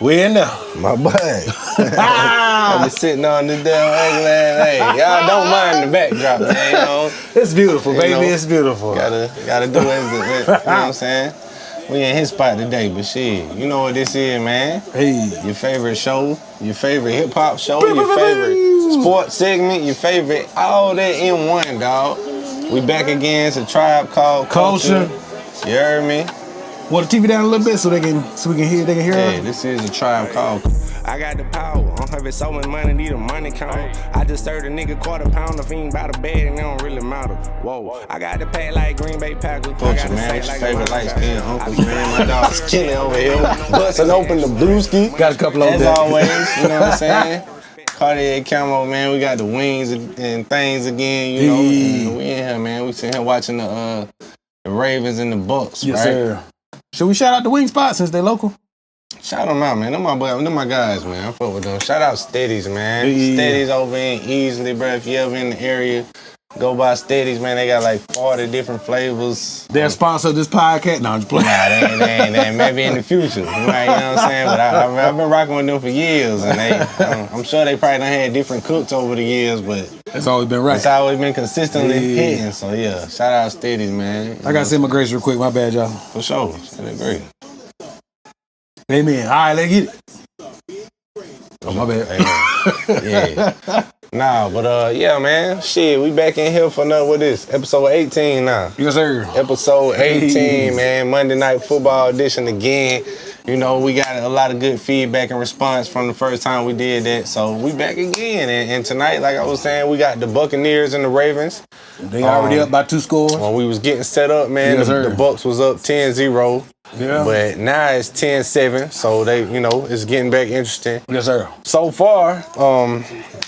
We in there. My boy. I be sitting on this damn regular. Hey, y'all don't mind the backdrop, man. You know? It's beautiful, baby. It's beautiful. Gotta do it. You know what I'm saying? We in his spot today, but shit, you know what this is, man. Hey. Your favorite show, your favorite hip-hop show, your favorite sports segment, your favorite, all that in one, dog. We back again. It's a tribe called Culture. You heard me? Want the TV down a little bit so we can hear Yeah, this is a tribe called. I got the power. I'm having so much money, need a money count. I just served a nigga $quarter if he ain't by the bed and it don't really matter. Whoa, I got the pack like Green Bay Packers. Culture, man. What's your favorite light-skinned uncles, man? My dog's chilling over here, busting open the brewski. Got a couple of them. As always, you know what I'm saying? Cartiercamo, man. We got the wings and things again, you know. And we in here, man. We sitting here watching the Ravens and the Bucks, yes, right? Sir. Should we shout out the wing spot since they local? Shout them out, man. Them my guys, man. I fuck with them. Shout out Steadies, man. Yeah. Steadies over in Easley, bro. If you ever in the area, go by Steadies, man. They got like 40 different flavors. They're sponsor of this podcast? No, I'm just playing. Nah, they ain't. Maybe in the future. Right, you know what I'm saying? But I've been rocking with them for years, and I'm sure they probably done had different cooks over the years, but it's always been right. It's always been consistently hitting. So yeah, shout out Steadies, man. I gotta say my grace real quick. My bad, y'all. For sure. That's great. Amen. All right, let's get it. Oh, my bad. Yeah. Nah, but yeah, man. Shit, we back in here for another, what is episode 18 now? Yes, sir. Episode 18, man. Monday Night Football edition again. You know, we got a lot of good feedback and response from the first time we did that. So we back again. And tonight, like I was saying, we got the Buccaneers and the Ravens. They already up by 2 scores. When we was getting set up, man, yes, the Bucs was up 10-0. Yeah. But now it's 10-7, so it's getting back interesting. Yes, sir. So far,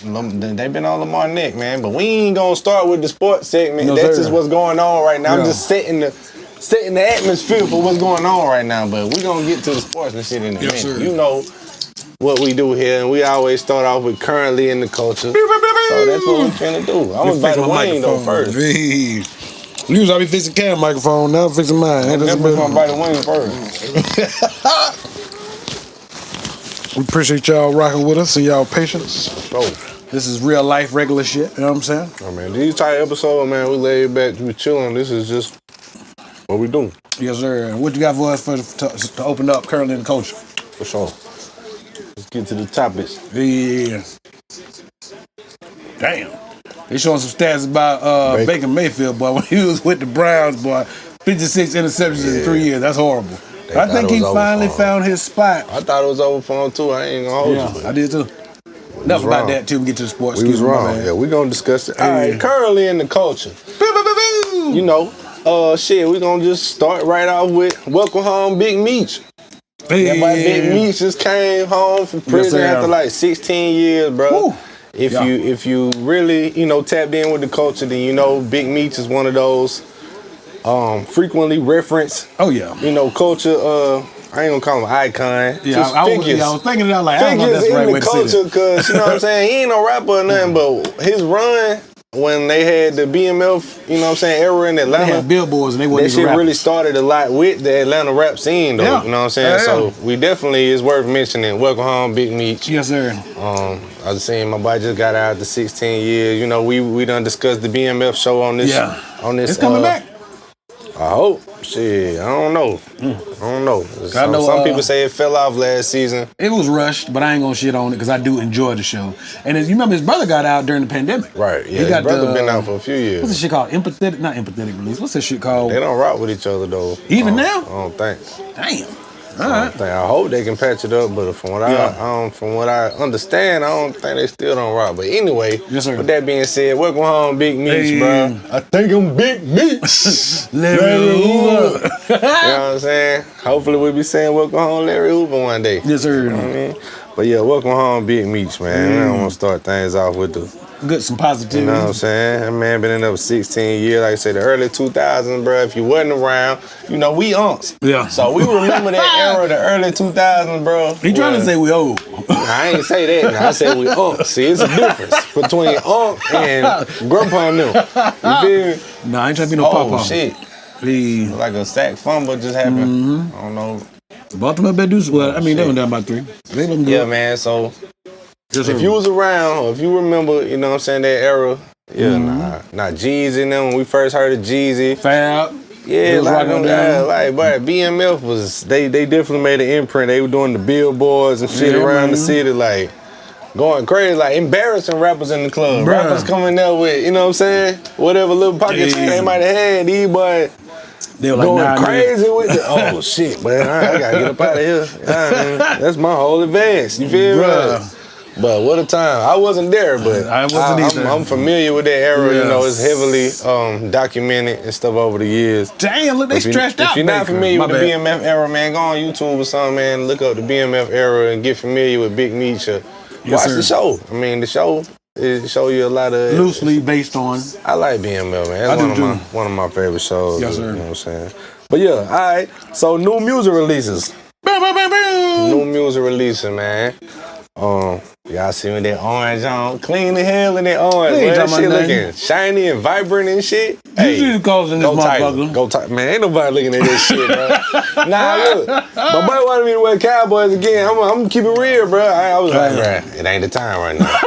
they've been on Lamar neck, man. But we ain't gonna start with the sports segment. That's just what's going on right now. Yeah. I'm just setting the atmosphere for what's going on right now. But we're gonna get to the sports and shit in a minute. Sir. You know what we do here, and we always start off with currently in the culture. So that's what we're finna do. I'm gonna bite the wing though first. Usually I be fixing the camera microphone, now I'm fixing mine. I'm definitely gonna bite the wing first. We appreciate y'all rocking with us and y'all patience. Oh. This is real life, regular shit, you know what I'm saying? Oh man, these type episodes, man, we lay back, we chilling. This is just what we do. Yes, sir. And what you got for us to open up currently in the culture? For sure. Let's get to the topics. Yeah. Damn. They showing some stats about Baker Mayfield, boy, when he was with the Browns, boy. 56 interceptions in 3 years. That's horrible. I think he finally found his spot. I thought it was over for him, too. I ain't gonna hold you. I did, too. Enough about that, till we get to the sports. We was wrong. Yeah, we gonna discuss it. All right, currently in the culture. You know, shit, we gonna just start right off with welcome home, Big Meech. That boy Big Meech just came home from prison after like 16 years, bro. Woo. If you really, tapped in with the culture, then you know Big Meech is one of those frequently referenced. Oh yeah. Culture. I ain't gonna call him icon. Yeah, I was thinking that like I don't know if that's the right way to say it. Figures in the culture, cause you know what I'm saying. He ain't no rapper or nothing, but his run when they had the BMF, era in Atlanta. They had billboards and they wasn't even rappers. That shit really started a lot with the Atlanta rap scene, though. Yeah. You know what I'm saying? So we definitely is worth mentioning. Welcome home, Big Meech. Yes, sir. I was saying my boy just got out after 16 years. You know, we done discussed the BMF show on this. Yeah. On this. It's coming back. I hope. Shit, I don't know. I don't know. Some people say it fell off last season. It was rushed, but I ain't gonna shit on it because I do enjoy the show. And as you remember, his brother got out during the pandemic. Right. Yeah. His brother been out for a few years. What's this shit called? Not empathetic release. What's this shit called? They don't rock with each other though. Even now? I don't think. Damn. All right. I hope they can patch it up, but from what I understand, I don't think they still don't rock. But anyway, yes, sir. With that being said, welcome home, Big Meech, bro. I think I'm Big Meech. Larry Hoover. You know what I'm saying? Hopefully we'll be saying welcome home, Larry Hoover one day. Yes, sir. You know what I mean? But yeah, welcome home, Big Meech, man. I don't want to start things off with some positivity. You know what I'm saying? That man been in there for 16 years. Like I said, the early 2000s, bro. If you wasn't around, we unks. Yeah. So we remember that era, the early 2000s, bro. He trying to say we old. I ain't say that. I said we unks. See, it's a difference between unk and grandpa and them. You feel me? Nah, I ain't trying to be no papa. Oh, shit. Like a sack fumble just happened. I don't know. Baltimore better do well. I mean, they went down by 3. Yeah, man. So if you was around, or if you remember, you know what I'm saying, that era. Yeah, nah, Jeezy. Then when we first heard of Jeezy, Fab. Yeah, but BMF was they definitely made an imprint. They were doing the billboards and shit around the city, like going crazy, like embarrassing rappers in the club. Bruh. Rappers coming there with, you know what I'm saying, whatever little pockets they might have had. These boys they were going crazy with it. Oh shit, man, I gotta get up out of here. That's my whole advance. You feel me? But what a time. I wasn't there, but I wasn't either. I'm familiar with that era. You know, it's heavily documented and stuff over the years. Damn, look, they stretched out. If you're not familiar with the BMF era, man, go on YouTube or something, man. Look up the BMF era and get familiar with Big Meech. Watch the show. I mean, the show show you a lot of loosely based on. I like BMF, man. That's one of my favorite shows. Yes, sir. You know what I'm saying? But yeah, all right. So new music releases. New music releasing, man. Y'all see me that orange on, clean the hell in that orange. That shit looking shiny and vibrant and shit. Hey, you calling this motherfucker? Go tight, man. Ain't nobody looking at this shit, bro. Nah, look, my boy wanted me to wear Cowboys again. I'm gonna keep it real, bro. I was like, bro, it ain't the time right now.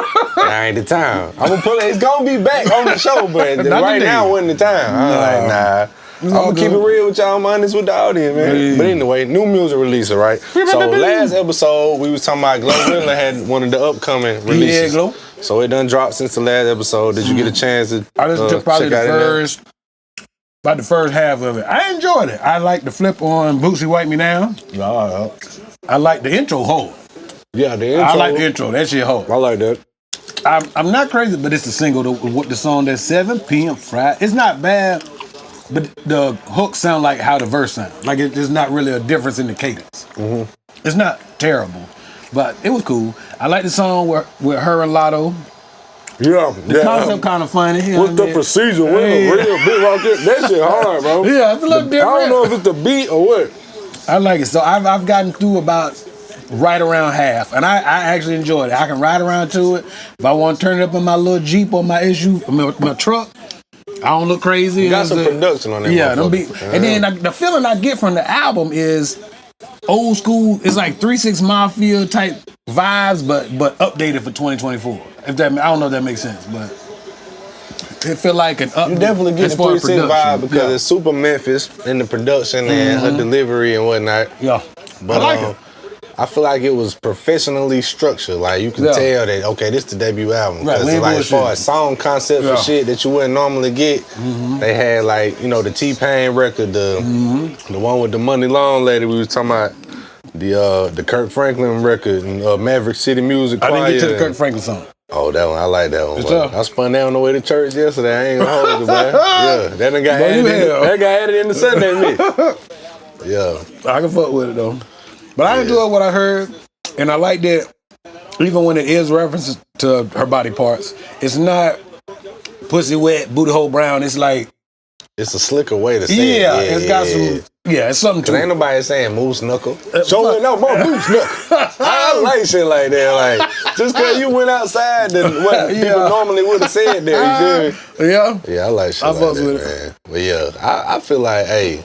It ain't the time. I'm gonna pull it. It's gonna be back on the show, but right now wasn't the time. I'm like, nah. I'm gonna keep it real with y'all. I'm honest with the audience, man. But anyway, new music releaser, right? So last episode, we was talking about Glorilla had one of the upcoming releases. Yeah, Glow. So it done dropped since the last episode. Did you get a chance to I listened to probably about the first half of it. I enjoyed it. I like the flip on Bootsy Wipe Me Down. I like the intro whole. Yeah, the intro. I like the intro. That shit whole. I like that. I'm not crazy, but it's the single. The song that's 7 p.m. Friday. It's not bad. But the hook sound like how the verse sound. Like there's not really a difference in the cadence. It's not terrible, but it was cool. I like the song with her and Lotto. Yeah. The concept kind of funny. What's the procedure? Real big rock. That shit hard, bro. Yeah, it's a little different. I don't know if it's the beat or what. I like it. So I've gotten through about right around half, and I actually enjoyed it. I can ride around to it. If I want to turn it up in my little Jeep or my my truck, I don't look crazy. You got some production on that. Yeah, and then the feeling I get from the album is old school. It's like 3 6 Mafia type vibes, but updated for 2024. If that, I don't know if that makes sense, but it feel like an update. You definitely get the 3 6 vibe because it's super Memphis in the production and her delivery and whatnot. Yeah, but I like it. I feel like it was professionally structured. Like you can tell that, okay, this is the debut album. Because like as far as song concepts and shit that you wouldn't normally get, they had like, you know, the T-Pain record, the one with the Money Long Lady we was talking about, the Kirk Franklin record, and Maverick City Music Choir. I didn't get to the Kirk Franklin song. Oh, that one, I like that one. I spun that on the way to church yesterday. I ain't gonna hold it, man. Yeah, that nigga got added in the Sunday mix. Yeah. I can fuck with it though. But I enjoyed what I heard, and I like that even when it is references to her body parts, it's not pussy wet, booty hole brown. It's like it's a slicker way to say it. It's got some. Yeah, it's something to it. Ain't nobody saying moose knuckle. Show it out, more moose knuckle. I like shit like that. Like just cause you went outside than what people normally would have said there. You feel me? Yeah. Yeah, I like shit like that, man. But yeah, I feel like, hey,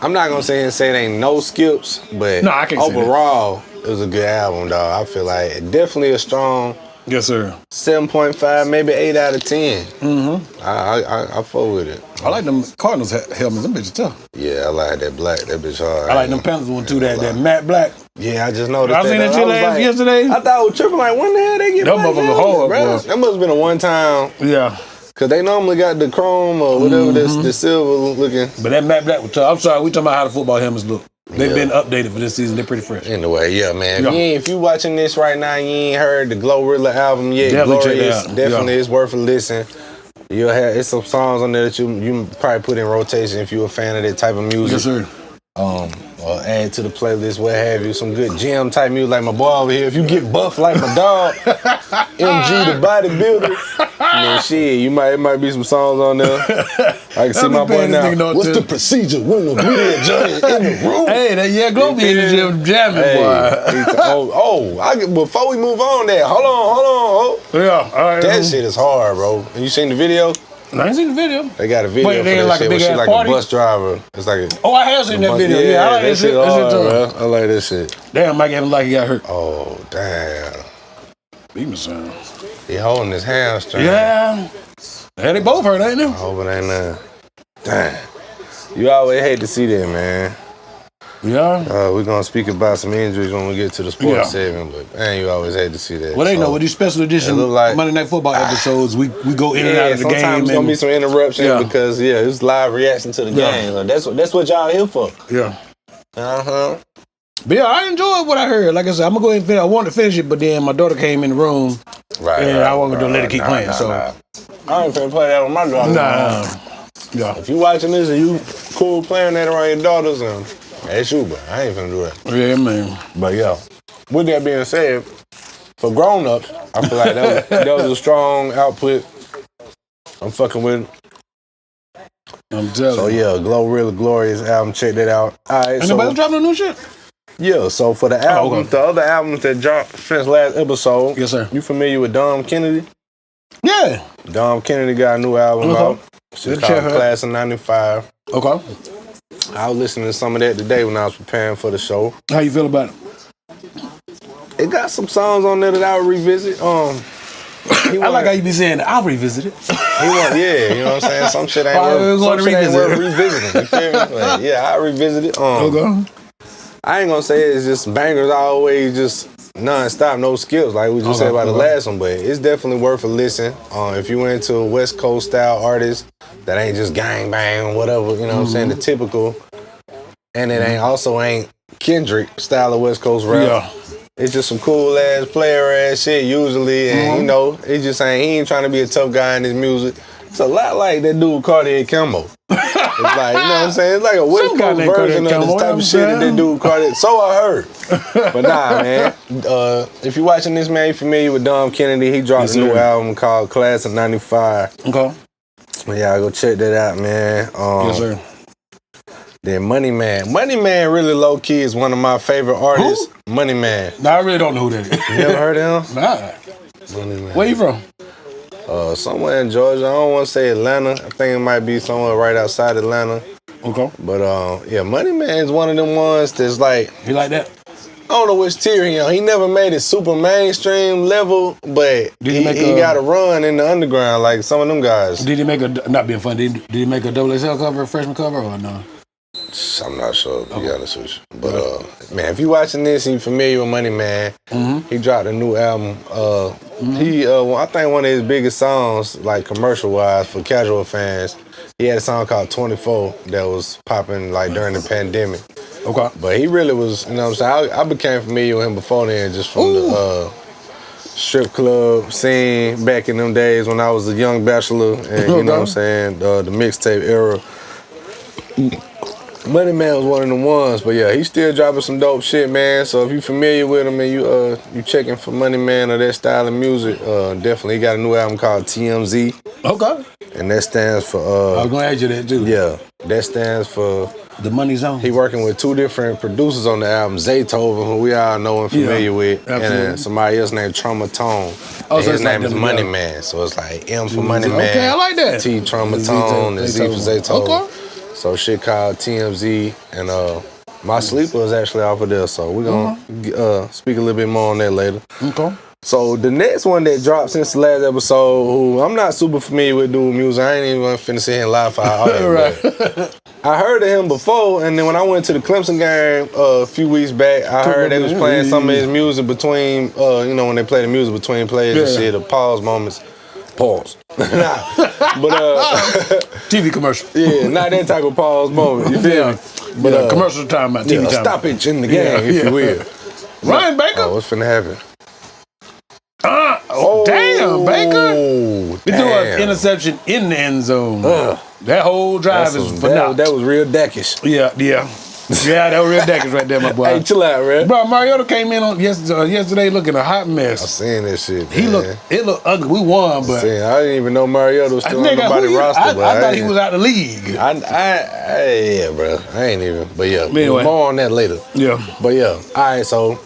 I'm not gonna say it ain't no skips, but no, I can't overall, it was a good album, dog. I feel like definitely a strong 7.5, maybe 8 out of 10. I fuck with it. I like them Cardinals helmets. Them bitches tough. Yeah, I like that black. That bitch hard. I like them Panthers one too. That matte black. Yeah, I just noticed. I seen that shit yesterday. I thought it was tripping. Like, when the hell they get black helmets, bro? That must have been a one time. Yeah. Cause they normally got the chrome or whatever the silver looking. But that matte black was tough. I'm sorry, we talking about how the football helmets look. They've been updated for this season. They're pretty fresh. Anyway, yeah, man. If you watching this right now, you ain't heard the Glorilla album yet. Definitely check it out. Definitely, it's worth a listen. You'll have it's some songs on there that you probably put in rotation if you're a fan of that type of music. Yes, sir. Or add to the playlist, what have you, some good gym type music like my boy over here. If you get buff like my dog, MG the bodybuilder, then shit, it might be some songs on there. I can see my boy now. What's the procedure when the media joint in the room? Hey, Glow be in the gym jamming, boy. Before we move on there, hold on. Yeah, all right. That shit is hard, bro. And you seen the video? I ain't seen the video. They got a video for that like shit where she like party? a bus driver. It's like Oh, I have seen that video. Yeah, I like that shit. Bro. I like that shit. Damn, Mike Evans like he got hurt. Oh, damn. He holding his hamstring. Yeah. And they both hurt, ain't they? I hope it ain't nothing. Damn. You always hate to see that, man. Yeah. We're going to speak about some injuries when we get to the sports segment, but man, you always hate to see that. Well, they know with these special edition Monday Night Football episodes, we go in and out of the game. Sometimes it's going to be some interruption because, it's live reaction to the game. So that's what y'all here for. Yeah. Uh-huh. But yeah, I enjoyed what I heard. Like I said, I'm going to go ahead and finish. I wanted to finish it, but then my daughter came in the room. And I wasn't going to let it keep playing. I ain't finna play that with my daughter. Yeah. If you watching this and you cool playing that around your daughters, that's you, but I ain't finna do that. Yeah, man. But yeah, with that being said, for grown-ups, I feel like that was a strong output. I'm fucking with it. I'm telling you. So yeah, Glorilla Glorious album, check that out. All right, anybody dropping no new shit? Yeah, so for the album, the other albums that dropped since last episode, yes, sir. You familiar with Dom Kennedy? Yeah. Dom Kennedy got a new album out. It's called Class of 95. Okay. I was listening to some of that today when I was preparing for the show. How you feel about it? It got some songs on there that I would revisit. I like how you be saying, I'll revisit it. You know what I'm saying? Some shit ain't worth revisiting. You feel me? Like, yeah, I revisit it. Okay. I ain't gonna say it's just bangers always just non-stop, no skips like we just said about the last one, but it's definitely worth a listen. If you into a West Coast style artist that ain't just gang bang, whatever, you know what I'm saying, the typical, and it ain't Kendrick style of West Coast rap. Yeah. It's just some cool ass player ass shit usually, and it just ain't, he ain't trying to be a tough guy in his music. It's a lot like that dude cartiercamo. It's like, you know what I'm saying? It's like a West Coast version of this type of shit that dude cartier. So I heard. But nah, man. If you're watching this, man, you familiar with Dom Kennedy. He dropped a new album called Class of 95. Okay. Yeah, go check that out, man. Yes, sir. Then Money Man. Money Man really low-key is one of my favorite artists. Who? Money Man. Nah, I really don't know who that is. You never heard of him? Nah. Money Man. Where you from? Somewhere in Georgia. I don't want to say Atlanta. I think it might be somewhere right outside Atlanta. Okay. But yeah, Money Man is one of them ones that's like, he like that? I don't know which tier he on. He never made it super mainstream level, but he got a run in the underground like some of them guys. Did he make not being funny, did he make a XXL cover, a freshman cover, or no? I'm not sure, to be honest with you. But, man, if you watching this and you familiar with Money Man, he dropped a new album. I think one of his biggest songs, like commercial-wise for casual fans, he had a song called 24 that was popping like during the pandemic. Okay. But he really was, you know what I'm saying? I became familiar with him before then just from the strip club scene back in them days when I was a young bachelor and, you know what I'm saying, the mixtape era. Money Man was one of the ones, but yeah, he's still dropping some dope shit, man. So if you familiar with him and you checking for Money Man or that style of music, definitely he got a new album called TMZ. Okay. And that stands for I was gonna ask you that too. Yeah, that stands for The Money Zone. He working with two different producers on the album, Zaytoven, who we all know and familiar with, absolutely. and somebody else named Trauma Tone. Oh, so his name like is Money Man, so it's like M for Money Man. Okay, I like that. T Trauma Tone and Z for Zaytoven. Okay. So shit called TMZ, and my sleeper is actually off of there, so we're gonna speak a little bit more on that later. Okay. So the next one that dropped since the last episode, who I'm not super familiar with doing music, I ain't even finna sit here and lie for all that. I heard of him before, and then when I went to the Clemson game a few weeks back, I heard they was playing some of his music between, when they play the music between plays and shit, the pause moments. Pause. But TV commercial. Yeah, not that type of pause moment. You feel me? But commercial time, TV time. Stoppage in the game, if you will. Ryan Baker. Oh, what's finna happen? Damn, Baker. We Damn. threw an interception in the end zone. That whole drive is for now. That was real deckish. Yeah. Yeah, that was real deckish right there, my boy. Hey, chill out, man. Bro, Mariota came in on yesterday looking a hot mess. I seen that shit, man. It looked ugly. We won, but I didn't even know Mariota was still on nobody's roster. I thought he was out of the league. Yeah, bro. I ain't even. But yeah, anyway. More on that later. Yeah. But yeah, all right, so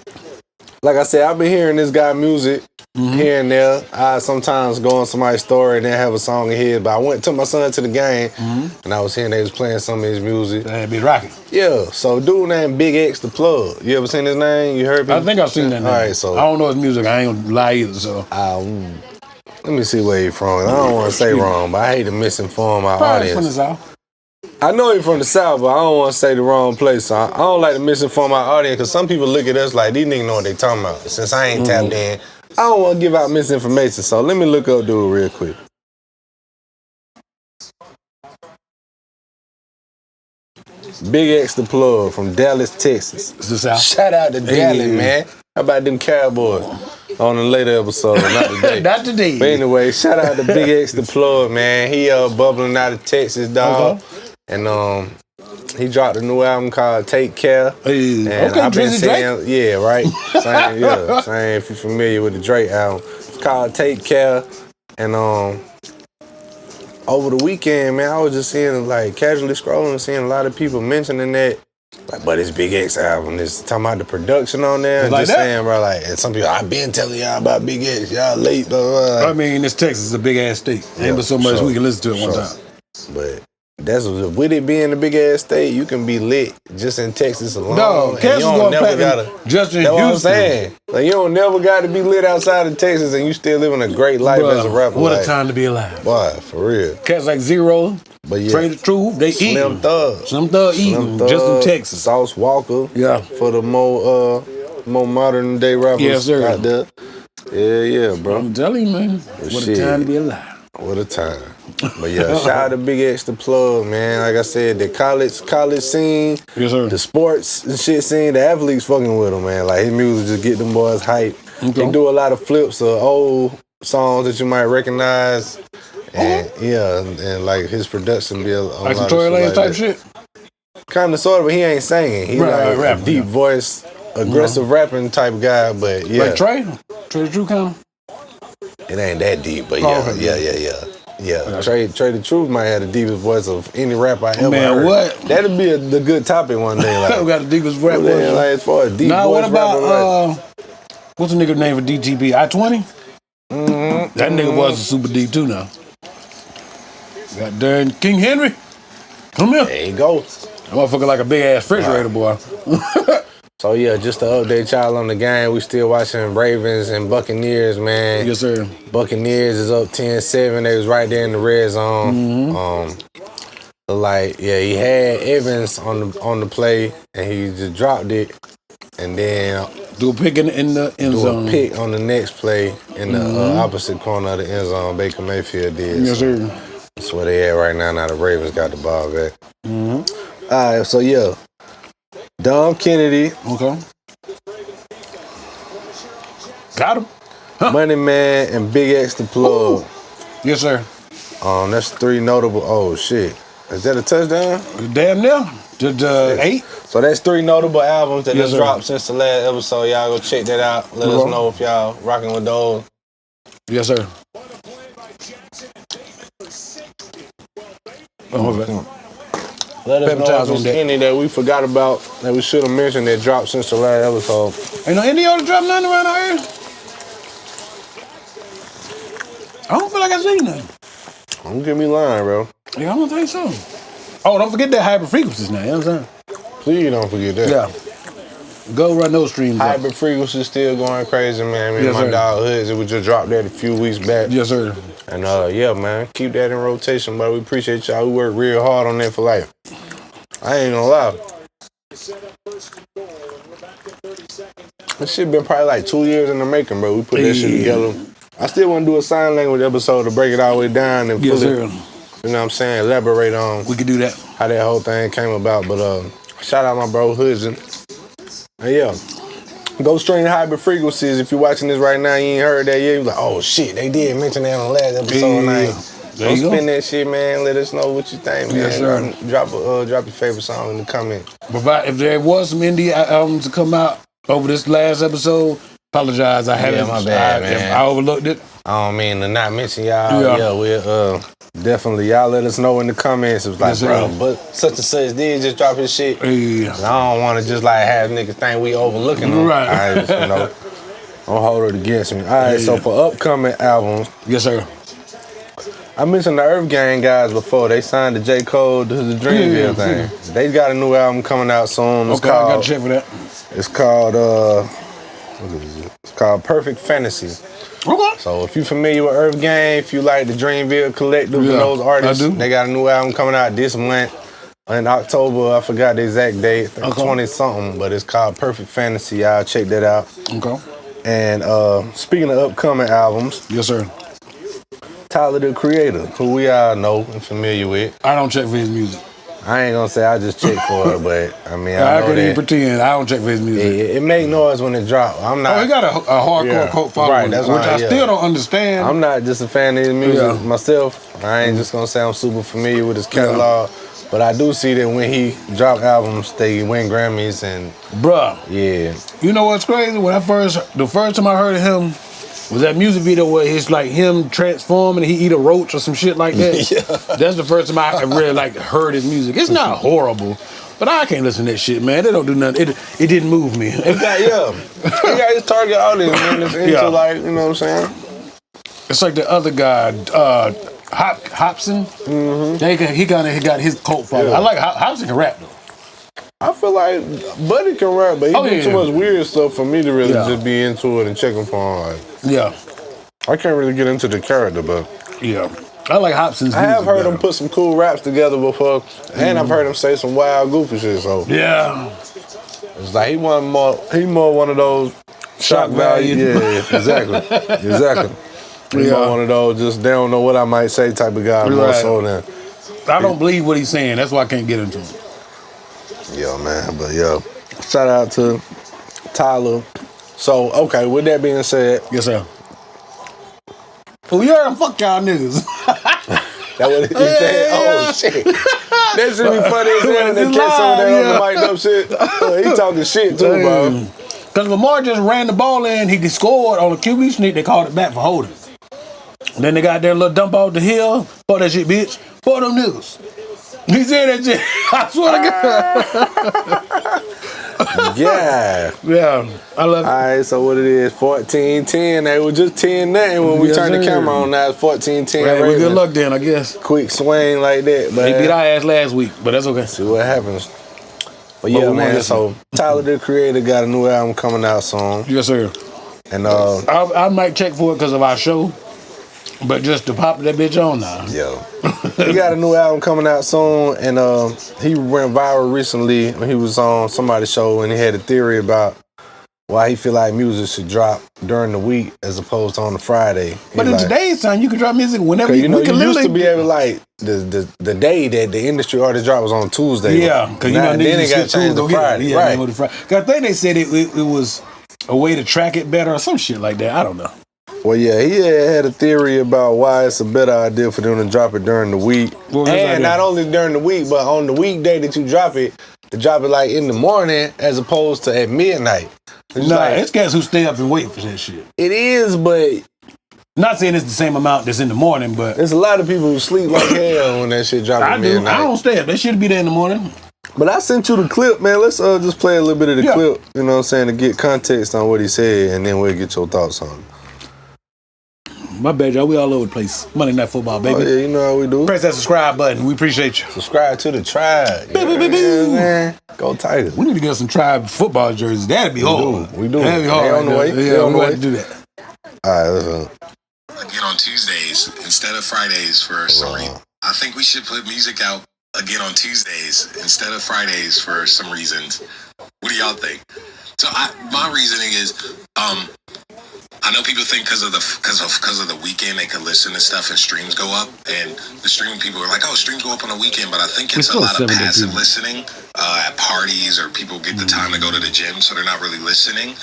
like I said, I've been hearing this guy music here and there. I sometimes go on somebody's story and they have a song in here. But I took my son to the game, and I was hearing they was playing some of his music. That'd be rocking. Yeah, so dude named Big X the Plug. You ever seen his name? You heard me? I think I've seen that name. All right, so I don't know his music. I ain't gonna lie either. So let me see where he's from. I don't want to say wrong, but I hate to misinform my probably audience. from the South. I know he's from the South, but I don't want to say the wrong place. So I don't like to misinform my audience because some people look at us like these niggas know what they talking about. Since I ain't tapped in, I don't want to give out misinformation. So let me look up dude real quick. Big X the Plug from Dallas, Texas. It's the South. Shout out to Dallas, man. How about them Cowboys? On a later episode, not today. Not today. But anyway, shout out to Big X the Plug, man. He bubbling out of Texas, dog. And he dropped a new album called Take Care. Hey, and I've been saying, yeah, right. Saying if you're familiar with the Drake album. It's called Take Care. And over the weekend, man, I was just seeing, like, casually scrolling and seeing a lot of people mentioning that. Like, but it's Big X album. It's talking about the production on there. And like just that? saying, bro, like, and some people, I've been telling y'all about Big X. Y'all late, blah, blah, blah. I mean, this Texas is a big ass state. Ain't but so much we can listen to at one time. But that's with it being a big ass state, you can be lit just in Texas alone. No, Texas going never just in Houston. What I'm saying. Like, you don't never got to be lit outside of Texas, and you still living a great life as a rapper. What a time to be alive. Boy, for real. Cats like Zero, but yeah, Trade the Truth, they eat. Slim Thug. Slim Thug eating just in Texas. Sauce Walker. Yeah. For the more modern day rappers out there. Yeah, bro. I'm telling you, man. What a time to be alive. What a time. But yeah, shout out to Big X the Plug, man. Like I said, the college scene, the sports and shit scene, the athletes fucking with him, man. Like his music just get them boys hype. Okay. He do a lot of flips of old songs that you might recognize. And and like his production be a like some Tory Lanez type shit? Kinda sorta, but he ain't singing. He like a deep voice, aggressive rapping type guy, but yeah. Like Trey the Truth kind of? It ain't that deep, but yeah. Trey the Truth might have the deepest voice of any rapper I ever heard. What? That'd be the good topic one day. Like, we got the deepest rap voice. Like, as far as deep voice what about, rapper, what's the nigga name for DTP? I-20? Mm-hmm. That nigga was super deep too now. Got darn King Henry. Come here. There you go. That motherfucker like a big ass refrigerator, boy. So yeah, just to update y'all on the game, we still watching Ravens and Buccaneers, man. Yes, sir. Buccaneers is up 10-7. They was right there in the red zone. He had Evans on the play, and he just dropped it, and then do a pick in the end zone. Do a pick on the next play in the opposite corner of the end zone. Baker Mayfield did. Yes, sir. That's where they at right now. Now the Ravens got the ball back. All right, so yeah. Dom Kennedy. Okay. Got him. Money Man and Big X the Plug. Ooh. Yes, sir. That's three notable. Oh shit. Is that a touchdown? Damn near. Just 8. So that's 3 notable albums that just dropped since the last episode. Y'all go check that out. Let us know if y'all rocking with those. Yes, sir. Let us know if there's any that we forgot about that we should have mentioned that dropped since the last episode. Ain't no any other drop nothing around out here? I don't feel like I seen nothing. Don't get me lying, bro. Yeah, I don't think so. Oh, don't forget that hybrid frequencies now, you know what I'm saying? Please don't forget that. Yeah. Go run those streams. Hybrid frequencies still going crazy, man. Me and my dog Hoods, it was just dropped that a few weeks back. Yes, sir. And yeah, man, keep that in rotation, but we appreciate y'all. We work real hard on that for life. I ain't gonna lie. This shit been probably like 2 years in the making, bro. We put that shit together. I still want to do a sign language episode to break it all the way down and fully, you know what I'm saying, elaborate on. We could do that. How that whole thing came about. But shout out my bro Hoods. And yeah. Go stream Hybrid Frequencies. If you're watching this right now, you ain't heard that yet. You're like, oh shit, they did mention that on the last episode. Don't spin that shit, man. Let us know what you think, man. Yes, sir. Drop your favorite song in the comments. But if there was some indie albums to come out over this last episode, apologize. I haven't. My bad, man. I overlooked it. I don't mean to not mention y'all. Yeah, we'll definitely y'all let us know in the comments. It was like, bro, but such and such did just drop his shit. Yeah. And I don't want to just like have niggas think we overlooking them. Right. Don't hold it against me. All right, so for upcoming albums, yes, sir. I mentioned the Earth Gang guys before. They signed the J. Cole to the Dreamville thing. They got a new album coming out soon. It's called, I got to check for that. It's called what is it? It's called Perfect Fantasy. Okay. So if you're familiar with Earth Gang, if you like the Dreamville Collective and those artists, they got a new album coming out this month in October. I forgot the exact date, 20 something, but it's called Perfect Fantasy. Y'all check that out. Okay. And speaking of upcoming albums, yes, sir. Tyler the Creator, who we all know and familiar with. I don't check for his music. I ain't gonna say I just check for it, but I mean, I couldn't even pretend. I don't check for his music. It make noise when it drop. I'm not. Oh, he got a hardcore cult following, right, that's which I still don't understand. I'm not just a fan of his music myself. I ain't just gonna say I'm super familiar with his catalog, but I do see that when he drop albums, they win Grammys and. Bruh. Yeah. You know what's crazy? The first time I heard of him was that music video where it's like him transforming and he eat a roach or some shit like that. That's the first time I really like heard his music. It's not horrible, but I can't listen to that shit, man. They don't do nothing. It didn't move me. He got his target audience, man. It's into like, you know what I'm saying? It's like the other guy, Hobson. Mm-hmm. He kind of got his cult following. I like Hobson can rap though. I feel like Buddy can rap, but he do too much weird stuff for me to really just be into it and check him for him. Like, I can't really get into the character, but I like Hobson's music. I have heard him put some cool raps together before, and I've heard him say some wild, goofy shit. So it's like he more one of those shock value. Yeah, exactly. He's more one of those just they don't know what I might say type of guy more so than. I don't believe what he's saying. That's why I can't get into him. Yo, man, but shout out to Tyler. So, okay, with that being said, yes, sir. Oh, you heard him? Fuck y'all niggas. That what he said? Oh, shit. That should be funny as hell. They catch some of that on the mic'd up shit. He talking shit too, bro. Because Lamar just ran the ball in, he scored on a QB sneak, they called it back for holding. And then they got their little dump off the hill. Fuck that shit, bitch. Fuck them niggas. He said that shit. I swear to God. Yeah, I love it. All right, so what it is, 14-10. They were just 10-9 when we turned the camera on. Now it's 14-10. Right, well, good luck then, I guess. Quick swing like that. But they beat our ass last week, but that's okay. See what happens. But yeah, man, so Tyler the Creator got a new album coming out soon. Yes, sir. And I might check for it because of our show. But just to pop that bitch on now. He got a new album coming out soon, and he went viral recently when he was on somebody's show, and he had a theory about why he feel like music should drop during the week as opposed to on the Friday. But in today's time, you can drop music whenever you can. You used to be able to like the day that the industry artist drop was on Tuesday. Yeah, because then it got changed to Friday. Yeah, right. Because I think they said it was a way to track it better or some shit like that. I don't know. Well, yeah, he had a theory about why it's a better idea for them to drop it during the week. And not only during the week, but on the weekday that you drop it, to drop it like in the morning as opposed to at midnight. It's guys who stay up and wait for that shit. It is, but... Not saying it's the same amount that's in the morning, but... There's a lot of people who sleep like hell when that shit drop at midnight. I don't stay up. That shit be there in the morning. But I sent you the clip, man. Let's just play a little bit of the clip, you know what I'm saying, to get context on what he said, and then we'll get your thoughts on it. My bad, y'all. We all over the place. Monday Night Football, baby. Oh, yeah, you know how we do. Press that subscribe button. We appreciate you. Subscribe to the tribe. Man. Go Tigers. We need to get some tribe football jerseys. That'd be hard. We do. That'd be hard. They on the way. Yeah, on the way to do that. All right, listen. Again on Tuesdays instead of Fridays for some reason. I think we should put music out again on Tuesdays instead of Fridays for some reasons. What do y'all think? So my reasoning is, I know people think because of the weekend they can listen to stuff and streams go up, and the streaming people are like, oh, streams go up on the weekend, but I think it's a lot of passive listening at parties, or people get the time to go to the gym, so they're not really listening.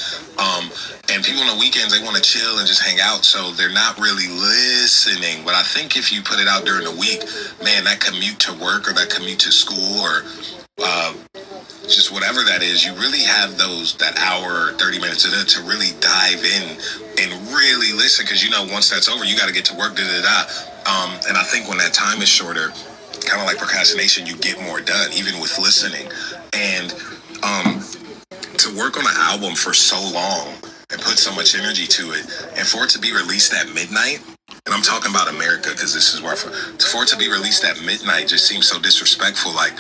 And people on the weekends, they want to chill and just hang out, so they're not really listening. But I think if you put it out during the week, man, that commute to work or that commute to school or just whatever that is, you really have that hour or 30 minutes to really dive in and really listen, because once that's over, you got to get to work, and I think when that time is shorter, kind of like procrastination, you get more done, even with listening. And to work on an album for so long, and put so much energy to it, and for it to be released at midnight, and I'm talking about America because this is where for it to be released at midnight just seems so disrespectful. Like,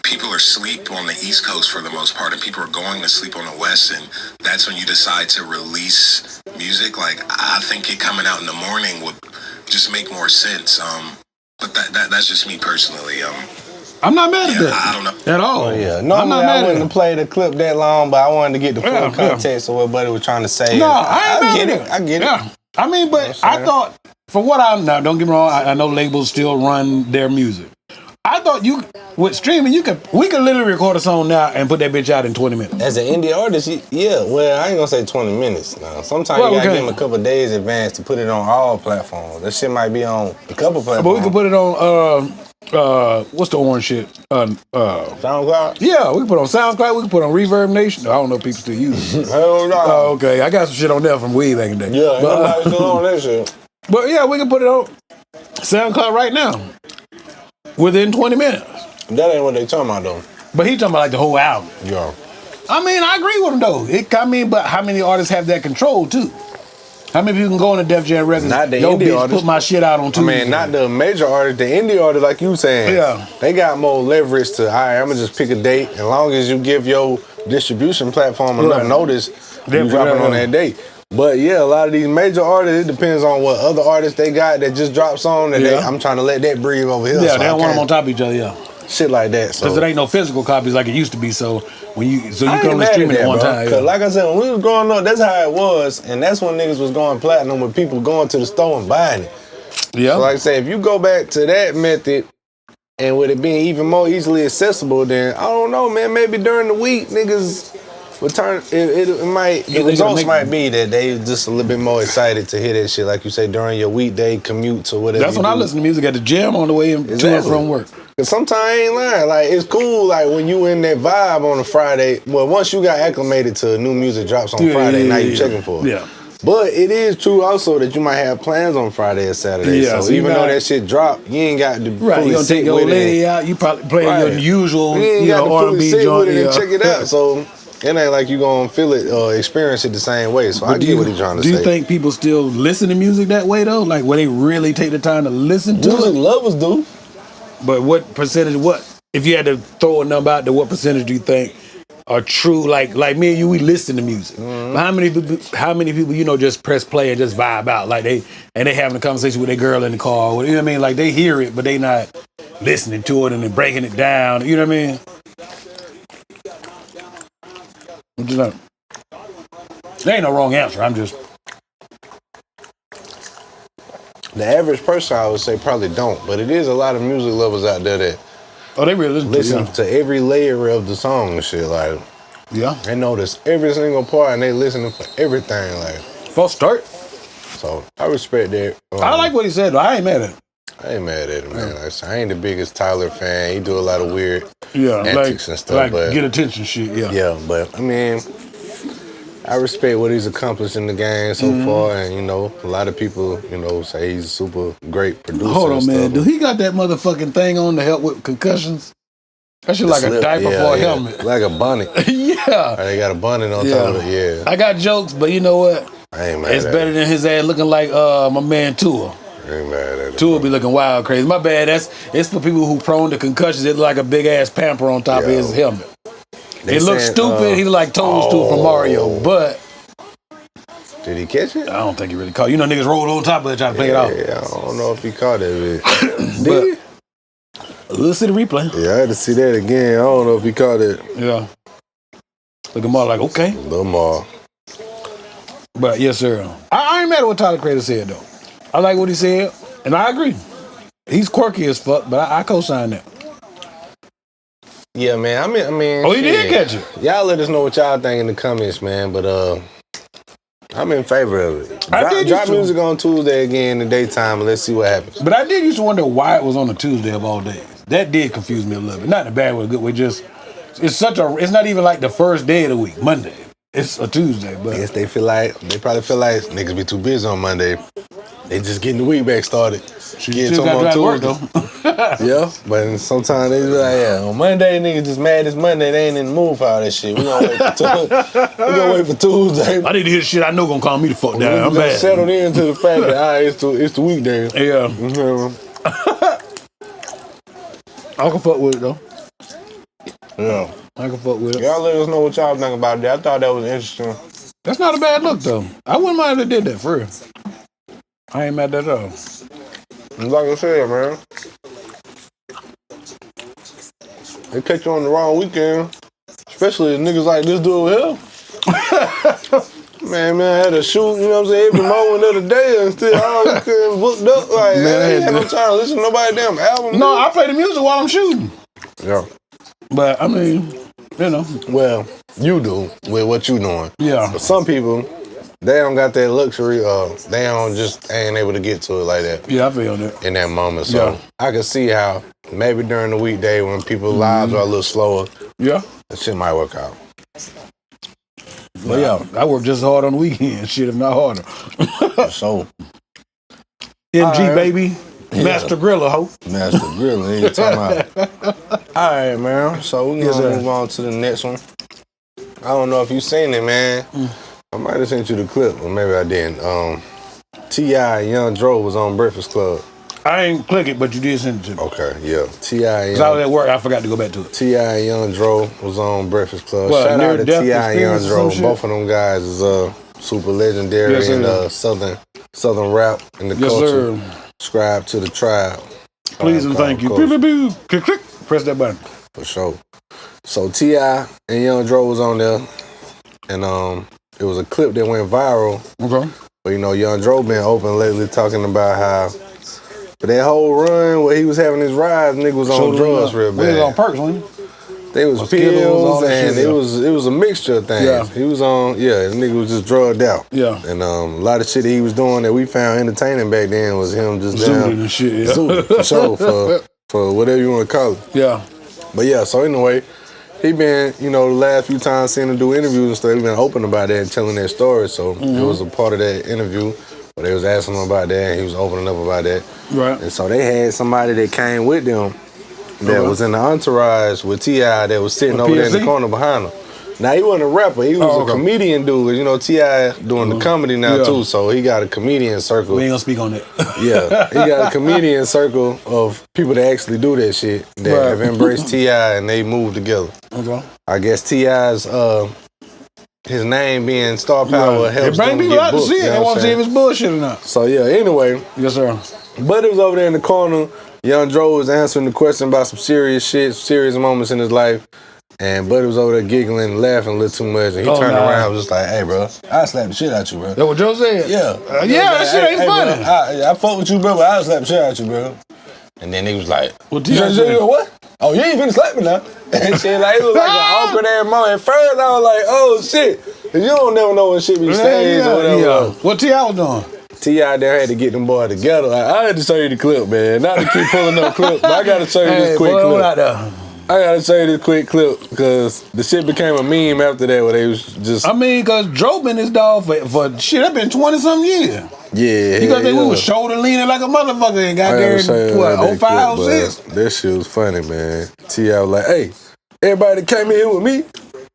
people are asleep on the East Coast for the most part, and people are going to sleep on the West, and that's when you decide to release music. Like, I think it coming out in the morning would just make more sense. But that's just me personally. I'm not mad at that. I don't know at all. Yeah, normally I wouldn't have played the clip that long, but I wanted to get the full context of what Buddy was trying to say. No, I get it. I get it. I mean, but I thought, for what I know, don't get me wrong, I know labels still run their music. I thought with streaming, we could literally record a song now and put that bitch out in 20 minutes. As an indie artist, yeah, well, I ain't gonna say 20 minutes now. Sometimes you gotta give them a couple of days advance to put it on all platforms. That shit might be on a couple platforms. But we could put it on, what's the orange shit? SoundCloud? Yeah, we can put it on SoundCloud, we can put it on Reverb Nation. I don't know if people still use it. Hell no. Oh, okay, I got some shit on there from way back in the day. Yeah, nobody's still on that shit. But yeah, we can put it on SoundCloud right now. Within 20 minutes. That ain't what they talking about, though. But he talking about like the whole album. Yeah. I mean, I agree with him, though. But how many artists have that control, too? How many people can go on the Def Jam Records? Not the indie artists. Put my shit out on Tuesday. I mean, not the major artists. The indie artists, like you saying. Yeah. They got more leverage to, all right, I'm going to just pick a date. As long as you give your distribution platform enough notice, you drop it on that date. But yeah, a lot of these major artists, it depends on what other artists they got that just drop songs. I'm trying to let that breathe over here. Yeah, so they don't want them on top of each other. Yeah, shit like that. Because it ain't no physical copies like it used to be. So you can only stream it at one time. Cause like I said, when we was growing up, that's how it was, and that's when niggas was going platinum with people going to the store and buying it. Yeah. So like I say, if you go back to that method, and with it being even more easily accessible, then I don't know, man. Maybe during the week, niggas. The results might be that they just a little bit more excited to hear that shit, like you say, during your weekday commute or whatever. That's when I listen to music at the gym on the way to and from work. Cause sometimes I ain't lying, like it's cool, like when you in that vibe on a Friday. Well, once you got acclimated to new music drops on Friday, now you checking for it. Yeah. But it is true also that you might have plans on Friday or Saturday. Yeah, so even though that shit drop, you ain't got to fully you gonna take your lady out. You probably play your usual, you ain't got to fully sit with it and check it out. Yeah. So. It ain't like you gonna feel it or experience it the same way. So I get what he's trying to say. Do you think people still listen to music that way though? Like where they really take the time to listen to music it? Lovers do. But what percentage? If you had to throw a number out there? What percentage do you think are true? Like me and you, we listen to music. Mm-hmm. How many people just press play and just vibe out like they having a conversation with their girl in the car? You know what I mean? Like they hear it, but they not listening to it and then breaking it down. You know what I mean? There ain't no wrong answer. I'm just. The average person, I would say, probably don't. But it is a lot of music lovers out there that. Oh, they really listen to every layer of the song and shit. Like, yeah, they notice every single part and they listening for everything. Like, false start. So I respect that. I like what he said. Though. I ain't mad at it. I ain't mad at him, man. Like, I ain't the biggest Tyler fan. He do a lot of weird antics and stuff. Like but get attention shit, yeah. Yeah, but I mean, I respect what he's accomplished in the game so far. And, a lot of people, say he's a super great producer. Hold on, man. Do he got that motherfucking thing on to help with concussions? That shit like a diaper for a helmet. Like a bonnet. Yeah. They got a bonnet on top of it, yeah. I got jokes, but you know what? I ain't mad It's better than his ass looking like my man Tua. Ain't mad at it. Tua be looking wild crazy. My bad. It's for people who prone to concussions. It look like a big ass pamper on top of his helmet. It looks stupid. He look like Toadstool from Mario, but did he catch it? I don't think he really caught it. Niggas roll on top of it trying to play it off. Yeah, I don't know if he caught it. Did he? Let's see the replay. Yeah, I had to see that again. I don't know if he caught it. Yeah. Look at Mar like, okay. Lamar. But yes, sir. I ain't mad at what Tyler Creator said though. I like what he said, and I agree. He's quirky as fuck, but I co-sign that. Yeah, man. I mean. Oh, he did catch it. Y'all let us know what y'all think in the comments, man. But I'm in favor of it. Drop music on Tuesday again in the daytime, and let's see what happens. But I did used to wonder why it was on a Tuesday of all days. That did confuse me a little bit. Not in a bad way, a good way. Just it's not even like the first day of the week, Monday. It's a Tuesday, but I guess they probably feel like niggas be too busy on Monday. They just getting the week back started. Getting some more Tuesday. Though. Yeah, but sometimes they be like, yeah, on Monday, niggas just mad this Monday. They ain't in the mood for all that shit. We gonna wait for Tuesday. I need to hear shit I know gonna calm me the fuck down. I'm bad. Settled into the fact that it's the weekday. Yeah. I can fuck with it though. Yeah. I can fuck with it. Y'all let us know what y'all think about that. I thought that was interesting. That's not a bad look though. I wouldn't mind if they did that for real. I ain't mad at that at all. Like I said, man. They catch you on the wrong weekend. Especially niggas like this dude here. man, I had a shoot, you know what I'm saying, every moment of the day and still all weekend booked up. Like, man, I ain't had no time to listen to nobody's damn album. No, I play the music while I'm shooting. Yeah. But, I mean, you know. Well, you do with what you doing. Yeah. But some people, they don't got that luxury of, they ain't able to get to it like that. Yeah, I feel that. In that moment. So, I can see how maybe during the weekday when people's lives are a little slower, that shit might work out. But yeah, I work just as hard on the weekend, shit, if not harder. So, MG, right. Baby. Yeah. Master Griller, ho. Master Griller, ain't talking about. All right, man. So, we're going to move on to the next one. I don't know if you seen it, man. I might have sent you the clip, or maybe I didn't. T.I. and Young Dro was on Breakfast Club. I ain't click it, but you did send it to me. Okay, yeah. T.I. Because I was at work, I forgot to go back to it. T.I. and Young Dro was on Breakfast Club. Shout out to T.I. and Young Dro. Both of them guys is super legendary in southern rap and the culture. Sir. Subscribe to the tribe. Please and thank you. Click. Press that button. For sure. So T.I. and Young Dro was on there, and it was a clip that went viral. Okay. But you know, Young Dro been open lately talking about how for that whole run where he was having his rides, nigga was on drugs real bad. He was on perks, wasn't he? They was pills and it was a mixture of things. Yeah. He was on, the nigga was just drugged out. Yeah. And a lot of shit that he was doing that we found entertaining back then was him just zooming and shit. Zooming, for sure, for whatever you want to call it. Yeah. But yeah, so anyway, he been, the last few times seeing him do interviews and stuff, he been open about that and telling that story. So it was a part of that interview where they was asking him about that and he was opening up about that. Right. And so they had somebody that came with them that was in the entourage with T.I. that was sitting over there in the corner behind him. Now, he wasn't a rapper. He was a comedian dude. T.I. doing the comedy now, too, so he got a comedian circle. We ain't gonna speak on that. Yeah, he got a comedian circle of people that actually do that shit, that have embraced T.I. and they move together. Okay. I guess T.I.'s, his name being Star Power helps them people get out booked. To see it. They want to see if it's bullshit or not. So, yeah, anyway. Yes, sir. Buddy was over there in the corner. Young Dro was answering the question about some serious shit, serious moments in his life. And Buddy was over there giggling, laughing a little too much. And he turned around and was just like, hey, bro, I'll slap the shit out you, bro. That what Joe said? Yeah. That shit ain't funny. Bro, I fuck with you, bro, but I'll slap the shit out you, bro. And then he was like, what? Oh, you ain't finna slap me now. And shit, like, it was like an awkward ass moment. At first, I was like, oh, shit. You don't never know when shit be staged or whatever. Yeah. What T.I. was doing? T.I. there had to get them boys together. I had to show you the clip, man. Not to keep pulling up clips, but I gotta show you this quick clip. I gotta show you this quick clip because the shit became a meme after that where they was just. I mean, because Dro been his dog for shit, that been 20-something years. Yeah. Because we was shoulder leaning like a motherfucker and got there in 05, 06. That shit was funny, man. T.I. was like, hey, everybody that came in here with me,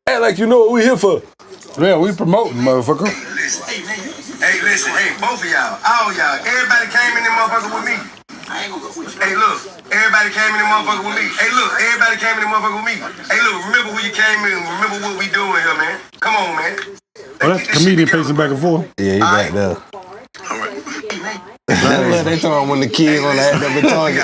act like you know what we here for. Yeah, we promoting, motherfucker. Hey, listen, both of y'all, all y'all, everybody came in there motherfucker with me. Hey, look, everybody came in there motherfucker with me. Hey, look, everybody came in there motherfucker with me. Hey, look, remember who you came in, remember what we doing here, man. Come on, man. Oh, that's the comedian pacing back and forth? Yeah, he back there. All right. They talking when the kids on the act up and talking.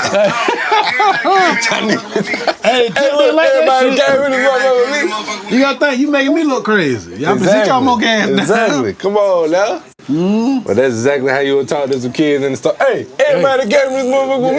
Hey, everybody came in the motherfucker with me. You gotta think, you making me look crazy. Y'all sit y'all more gas now. Exactly. Come on now. But that's exactly how you would talk to some kids in the store. Hey, everybody came in this motherfucker with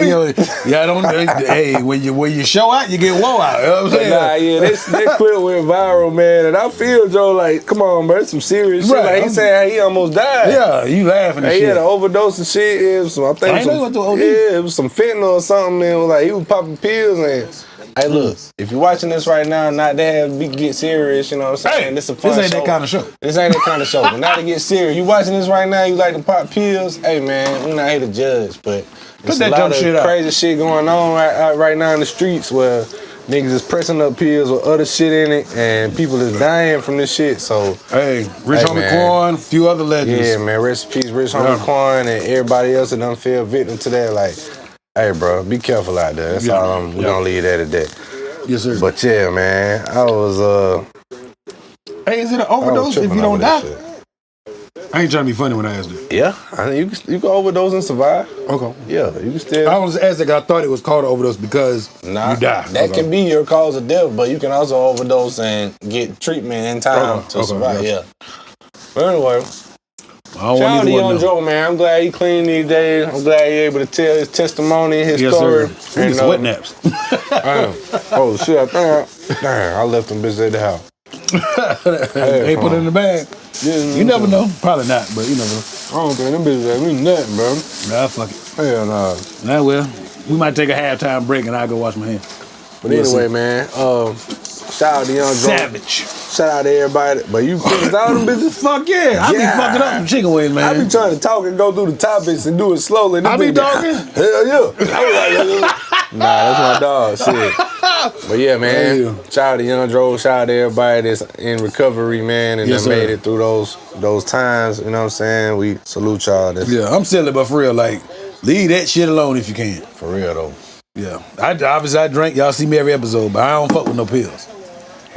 me. Hey, when you show out, you get woe out. You know what I'm saying? That clip went viral, man. And I feel, Joe, like, come on, bro, it's some serious shit. Like, he said he almost died. Yeah, you laughing and shit. He had an overdose of shit. It was some, it was some fentanyl or something, man. Like, he was popping pills and Hey, look, if you're watching this right now, not to have get serious, you know what I'm saying? Hey, this a fun this ain't show. that kind of show. This ain't that kind of show. But not to get serious. You watching this right now, you like to pop pills, hey man, we're not here to judge, but there's a lot of crazy shit going on right now in the streets where niggas is pressing up pills with other shit in it and people is dying from this shit, so. Hey, Rich Homie Quan, a few other legends. Yeah, man, rest in peace, Rich Homie Quan and everybody else that done fell victim to that, like, hey, bro, be careful out there. That's all we gonna leave that at that. Yes, sir. But yeah, man, I was Hey, is it an overdose if you don't die? I ain't trying to be funny when I asked it. Yeah, I think you can overdose and survive. Okay. Yeah, you can still. I was asking. I thought it was called an overdose because you die. That can be your cause of death, but you can also overdose and get treatment in time to survive. Yeah. But anyway. Shout out to Young Joe, man. I'm glad he clean these days. I'm glad he able to tell his testimony and his story. Sir. And wet naps. Oh shit! Damn, I left them bitches at the house. They put it in the bag. You never know. Probably not, but you never know. I don't think them bitches had me nothing, bro. Nah, fuck it. Hell nah. Nah, well, we might take a halftime break and I'll go wash my hands. But anyway, man, shout out to Young Joe. Savage. Shout out to everybody. But you finished all them bitches? Fuck yeah. I be fucking up some chicken wings, man. I be trying to talk and go through the topics and do it slowly. I be talking? Hell yeah. Nah, that's my dog. Shit. But yeah, man. Shout out to Young Joe. Shout out to everybody that's in recovery, man, and that made it through those times. You know what I'm saying? We salute y'all. Yeah, I'm silly, but for real, like, leave that shit alone if you can. For real, though. Yeah. Obviously, I drink. Y'all see me every episode, but I don't fuck with no pills.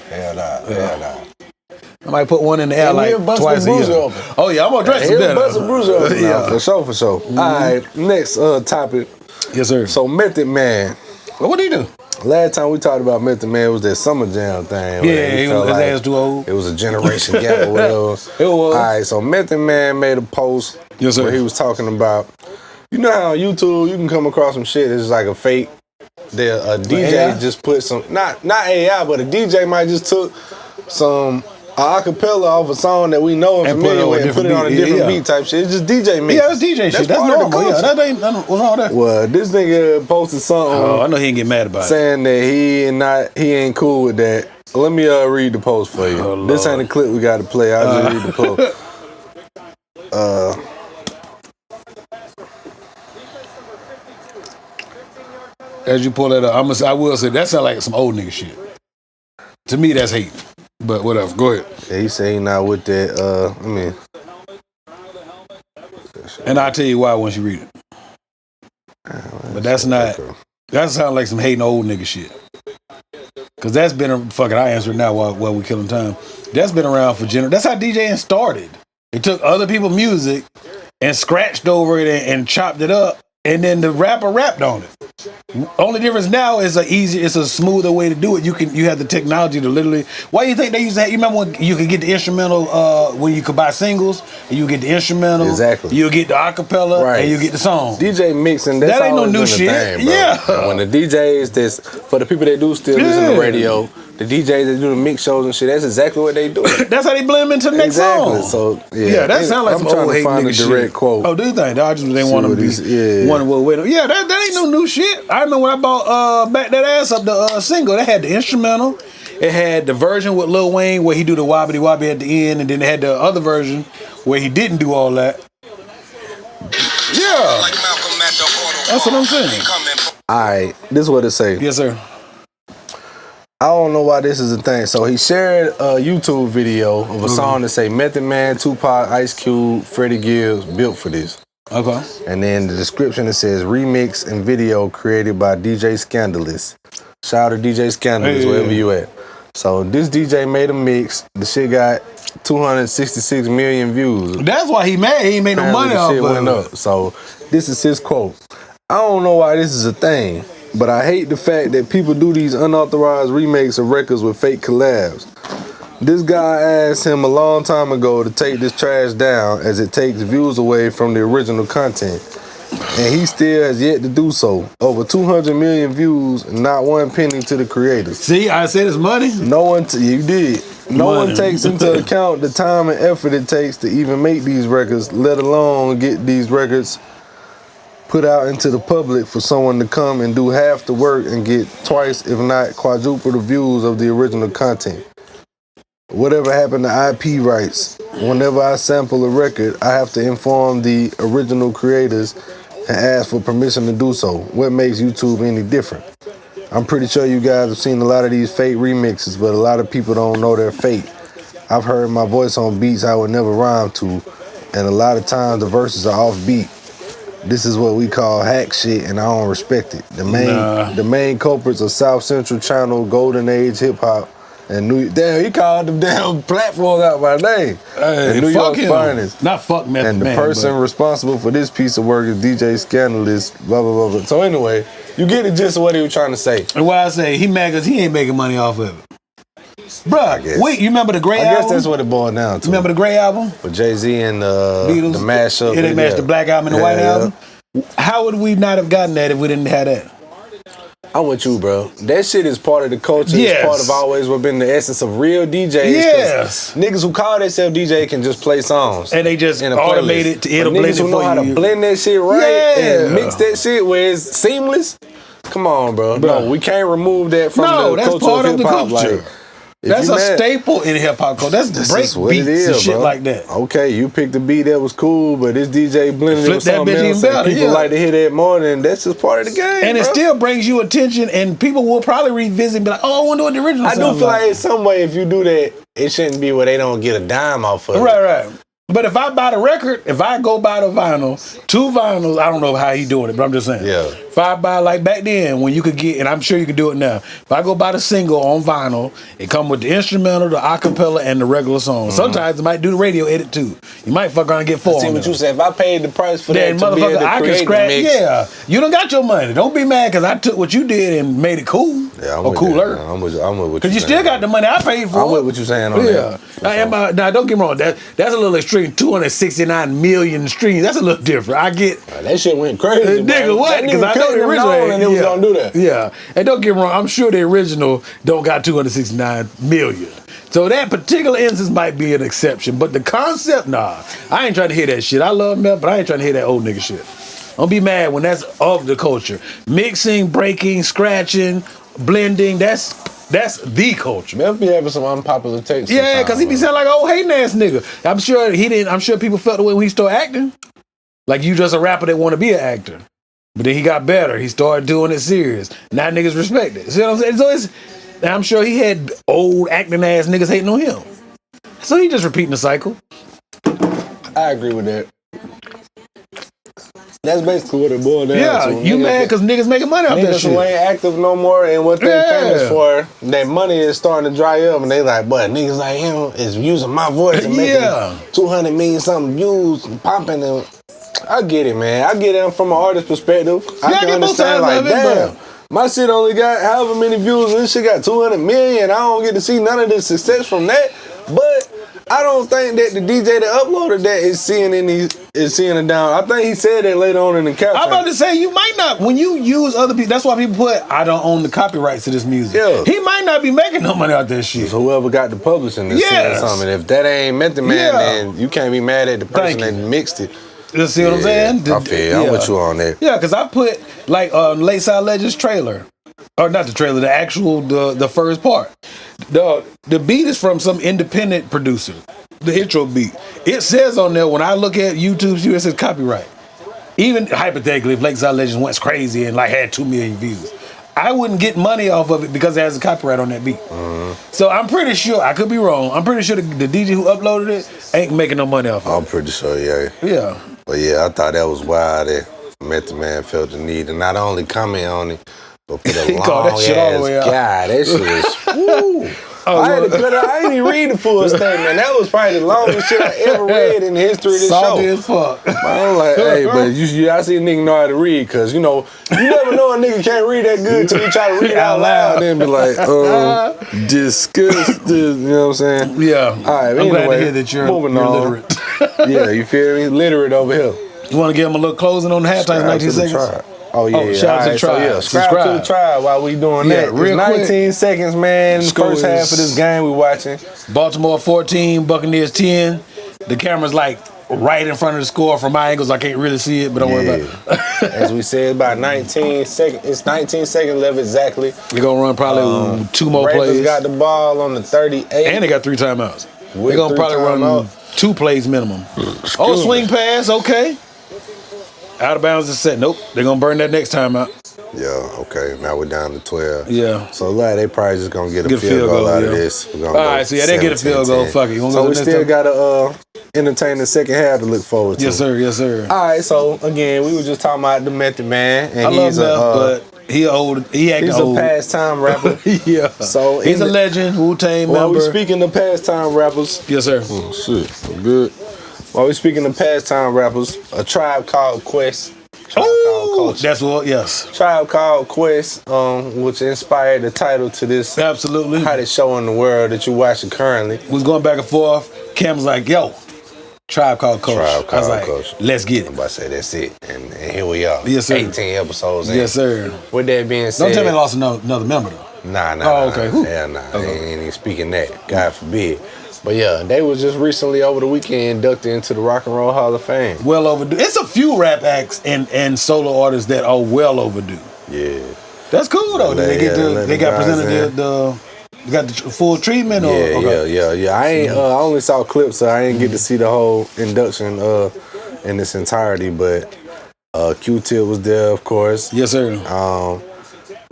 Hell nah. Hell nah. I might put one in the air like twice a year. Oh, yeah, I'm going to drink some better. Bust a bruiser open. Yeah. For sure. Mm-hmm. All right, next topic. Yes, sir. So, Method Man. Well, what do you do? Last time we talked about Method Man was that Summer Jam thing. Yeah, he was his ass too old. It was a generation gap or whatever. It was. All right, so Method Man made a post where he was talking about, you know how on YouTube you can come across some shit that's like a fake. A DJ just put some, not AI, but a DJ might just took some acapella off a song that we know and familiar with and put it on a different beat type shit. It's just DJ mix. Yeah, it's DJ shit. That's normal. Yeah, that ain't all that. Well, this nigga posted something. Oh, I know he didn't get mad about saying that he ain't cool with that. Let me read the post for you. Oh, this ain't a clip we got to play. I'll just read the post. As you pull that up, I will say that sounds like some old nigga shit. To me, that's hate. But whatever, go ahead. Yeah, he say he not with that. And I'll tell you why once you read it. But that's not. That sounds like some hating old nigga shit. Cause that's been fucking. I answer it now while we killing time. That's been around for That's how DJing started. They took other people's music and scratched over it and chopped it up, and then the rapper rapped on it. Only difference now is it's a smoother way to do it. You have the technology to literally. Why do you think they used to have? You remember when you could get the instrumental when you could buy singles and you get the instrumental. Exactly. You get the acapella and you get the song. DJ mixing. That ain't no new shit. Thing, bro. Yeah. When the DJs for the people that do still listen to radio. The DJs that do the mix shows and shit, that's exactly what they do. That's how they blend them into the next song. So that sounds like some old hate nigga shit. Direct quote. Oh, do you think? I just didn't want to be one with. Yeah, that ain't no new shit. I remember when I bought Back That Ass Up, the single. That had the instrumental. It had the version with Lil Wayne where he do the wobbly wobbly at the end, and then it had the other version where he didn't do all that. Yeah, that's what I'm saying. All right, this is what it say. Yes, sir. I don't know why this is a thing. So he shared a YouTube video of a song that say Method Man, Tupac, Ice Cube, Freddie Gibbs built for this. Okay. And then the description it says remix and video created by DJ Scandalous. Shout out to DJ Scandalous, wherever you at. So this DJ made a mix. The shit got 266 million views. That's why he mad. He ain't made no money off of it. So this is his quote. I don't know why this is a thing, but I hate the fact that people do these unauthorized remakes of records with fake collabs. This guy asked him a long time ago to take this trash down as it takes views away from the original content. And he still has yet to do so. Over 200 million views, not one penny to the creators. See, I said it's money. You did. No one takes into account the time and effort it takes to even make these records, let alone get these records put out into the public for someone to come and do half the work and get twice, if not quadruple, the views of the original content. Whatever happened to IP rights? Whenever I sample a record, I have to inform the original creators and ask for permission to do so. What makes YouTube any different? I'm pretty sure you guys have seen a lot of these fake remixes, but a lot of people don't know they're fake. I've heard my voice on beats I would never rhyme to, and a lot of times the verses are off beat. This is what we call hack shit, and I don't respect it. The main culprits are South Central Channel, Golden Age Hip Hop, and damn, he called them damn platforms out by name. And New York's finest. Not fuck Method And the Man, person responsible for this piece of work is DJ Scandalous, blah, blah, blah, blah. So anyway, you get the gist of what he was trying to say. And what I say, he mad because he ain't making money off of it. Bruh, wait, you remember the Gray album? I guess that's what it boiled down to. You remember the Gray album? With Jay-Z and Beatles, the mashup. Yeah, they mashed the Black Album and the White Album. How would we not have gotten that if we didn't have that? I'm with you, bro. That shit is part of the culture. Yes. It's part of always what been the essence of real DJs. Yes. Niggas who call themselves DJ can just play songs. And they just automate it to it'll blend it for you. Niggas who know how to blend that shit right and mix that shit where it's seamless. Come on, bro. No, we can't remove that from the culture part of the hip-hop. culture. Like, that's a staple in hip hop culture. That's break beats and shit like that. Okay, you picked a beat that was cool, but this DJ blended it with something else. Better, people like to hear that more, and that's just part of the game. And it still brings you attention, and people will probably revisit and be like, "Oh, I wonder what the original." I do feel like in some way, if you do that, it shouldn't be where they don't get a dime off of it. Right. But if I buy the record, if I go buy the vinyl, 2 vinyls, I don't know how he doing it, but I'm just saying. Yeah. If I buy like back then when you could get, and I'm sure you can do it now. If I go buy the single on vinyl, it come with the instrumental, the acapella, and the regular song. Sometimes it might do the radio edit too. You might fuck around and get 4. See what you said. If I paid the price for then that, to be able to I can scratch. Yeah, you don't got your money. Don't be mad because I took what you did and made it cool. Yeah, or cooler. I'm with what because you still got the money I paid for. I'm with what you're saying on that. Now don't get me wrong. That's a little extreme. 269 million streams. That's a little different. I get that shit went crazy. Nigga, what? Because I know the original and it was gonna do that. Yeah, and don't get me wrong. I'm sure the original don't got 269 million. So that particular instance might be an exception, but the concept, nah. I ain't trying to hear that shit. I love Meth, but I ain't trying to hear that old nigga shit. Don't be mad when that's of the culture. Mixing, breaking, scratching, blending. That's the culture. Meth be having some unpopular takes. Yeah, because he be sounding like an old hating ass nigga. I'm sure people felt the way when he started acting. Like you just a rapper that want to be an actor. But then he got better. He started doing it serious. Now niggas respect it. See what I'm saying? So I'm sure he had old acting ass niggas hating on him. So he just repeating the cycle. I agree with that. That's basically what it boiled down to. Yeah, you mad because niggas making money off that shit. Niggas who ain't active no more, and what they famous for, that money is starting to dry up, and they like, but niggas like him is using my voice and making 200 million something views and popping. And I get it, man. I get it from an artist perspective. I can understand, like, damn, my shit only got however many views, and this shit got 200 million. I don't get to see none of the success from that, but I don't think that the DJ that uploaded that is seeing it down. I think he said that later on in the caption. I'm about to say, you might not, when you use other people, that's why people put, I don't own the copyrights to this music. Yeah. He might not be making no money out that shit. So whoever got the publishing is seeing something. If that ain't Method Man, then you can't be mad at the person that mixed it. You see what I'm saying? I feel I'm with you on that. Yeah, because I put, like, Late Side Legends trailer. Or not the trailer, the actual, the first part. The beat is from some independent producer. The intro beat. It says on there, when I look at YouTube's it says copyright. Even hypothetically, if Lake Side Legends went crazy and like had 2 million views, I wouldn't get money off of it because it has a copyright on that beat. So I'm pretty sure, I could be wrong, I'm pretty sure the DJ who uploaded it ain't making no money off of it. I'm pretty sure, yeah. Yeah. But yeah, I thought that was wild that Method Man felt the need to not only comment on it, but put a long ass guy. That shit was, woo. I didn't even read the full statement. That was probably the longest shit I ever read in the history of this Salty show. As fuck. I'm like, hey, but I see a nigga know how to read, because, you know, you never know a nigga can't read that good until you try to read it out loud and then be like, disgusted, you know what I'm saying? Yeah. All right, I'm glad to hear that you're literate. Yeah, you feel me? Literate over here. You want to give him a little closing on the halftime, 19 seconds? Oh, yeah. Shout out to the tribe. Subscribe to the tribe while we doing that. Real 19 quick. seconds, man. First half of this game we watching. Baltimore 14, Buccaneers 10. The camera's like right in front of the score from my angles. I can't really see it, but don't worry about it. As we said, about 19 seconds. It's 19 seconds left exactly. They're going to run probably 2 more Ravens plays. got the ball on the 38. And they got 3 timeouts. They're going to probably run 2 plays minimum. Swing pass, okay. Out of bounds is set. Nope. They're going to burn that next timeout. Yeah, okay. Now we're down to 12. Yeah. So, they probably just going to get a field goal out of this. We're gonna all right, so they get a field goal. Fuck it. So, we still got a entertaining second half to look forward to. Yes, sir. Yes, sir. All right, so, again, we were just talking about the Method Man. And I love Meth, but he old. He acting old. He's a pastime rapper. Yeah. So he's a legend. Wu-Tang member. While we speaking of pastime rappers. Yes, sir. Oh, shit. I'm good. While we speaking of pastime rappers, a Tribe Called Quest. That's what, yes. Tribe Called Quest, which inspired the title to this absolutely hottest show in the world that you're watching currently. Was going back and forth. Cam was like, yo, Tribe Called Coach. I was like, let's get it. I'm about to say that's it. And here we are. Yes, sir. 18 episodes in. Yes, sir. With that being said. Don't tell me I lost another member, though. Nah. Oh, okay. Hell nah. Okay. Ain't even speaking that. God forbid. But yeah, they was just recently over the weekend inducted into the Rock and Roll Hall of Fame. Well overdue. It's a few rap acts and solo artists that are well overdue. Yeah. That's cool though. They got presented they got the full treatment. Yeah. I only saw clips, so I didn't get to see the whole induction in its entirety. But Q-Tip was there, of course. Yes, sir.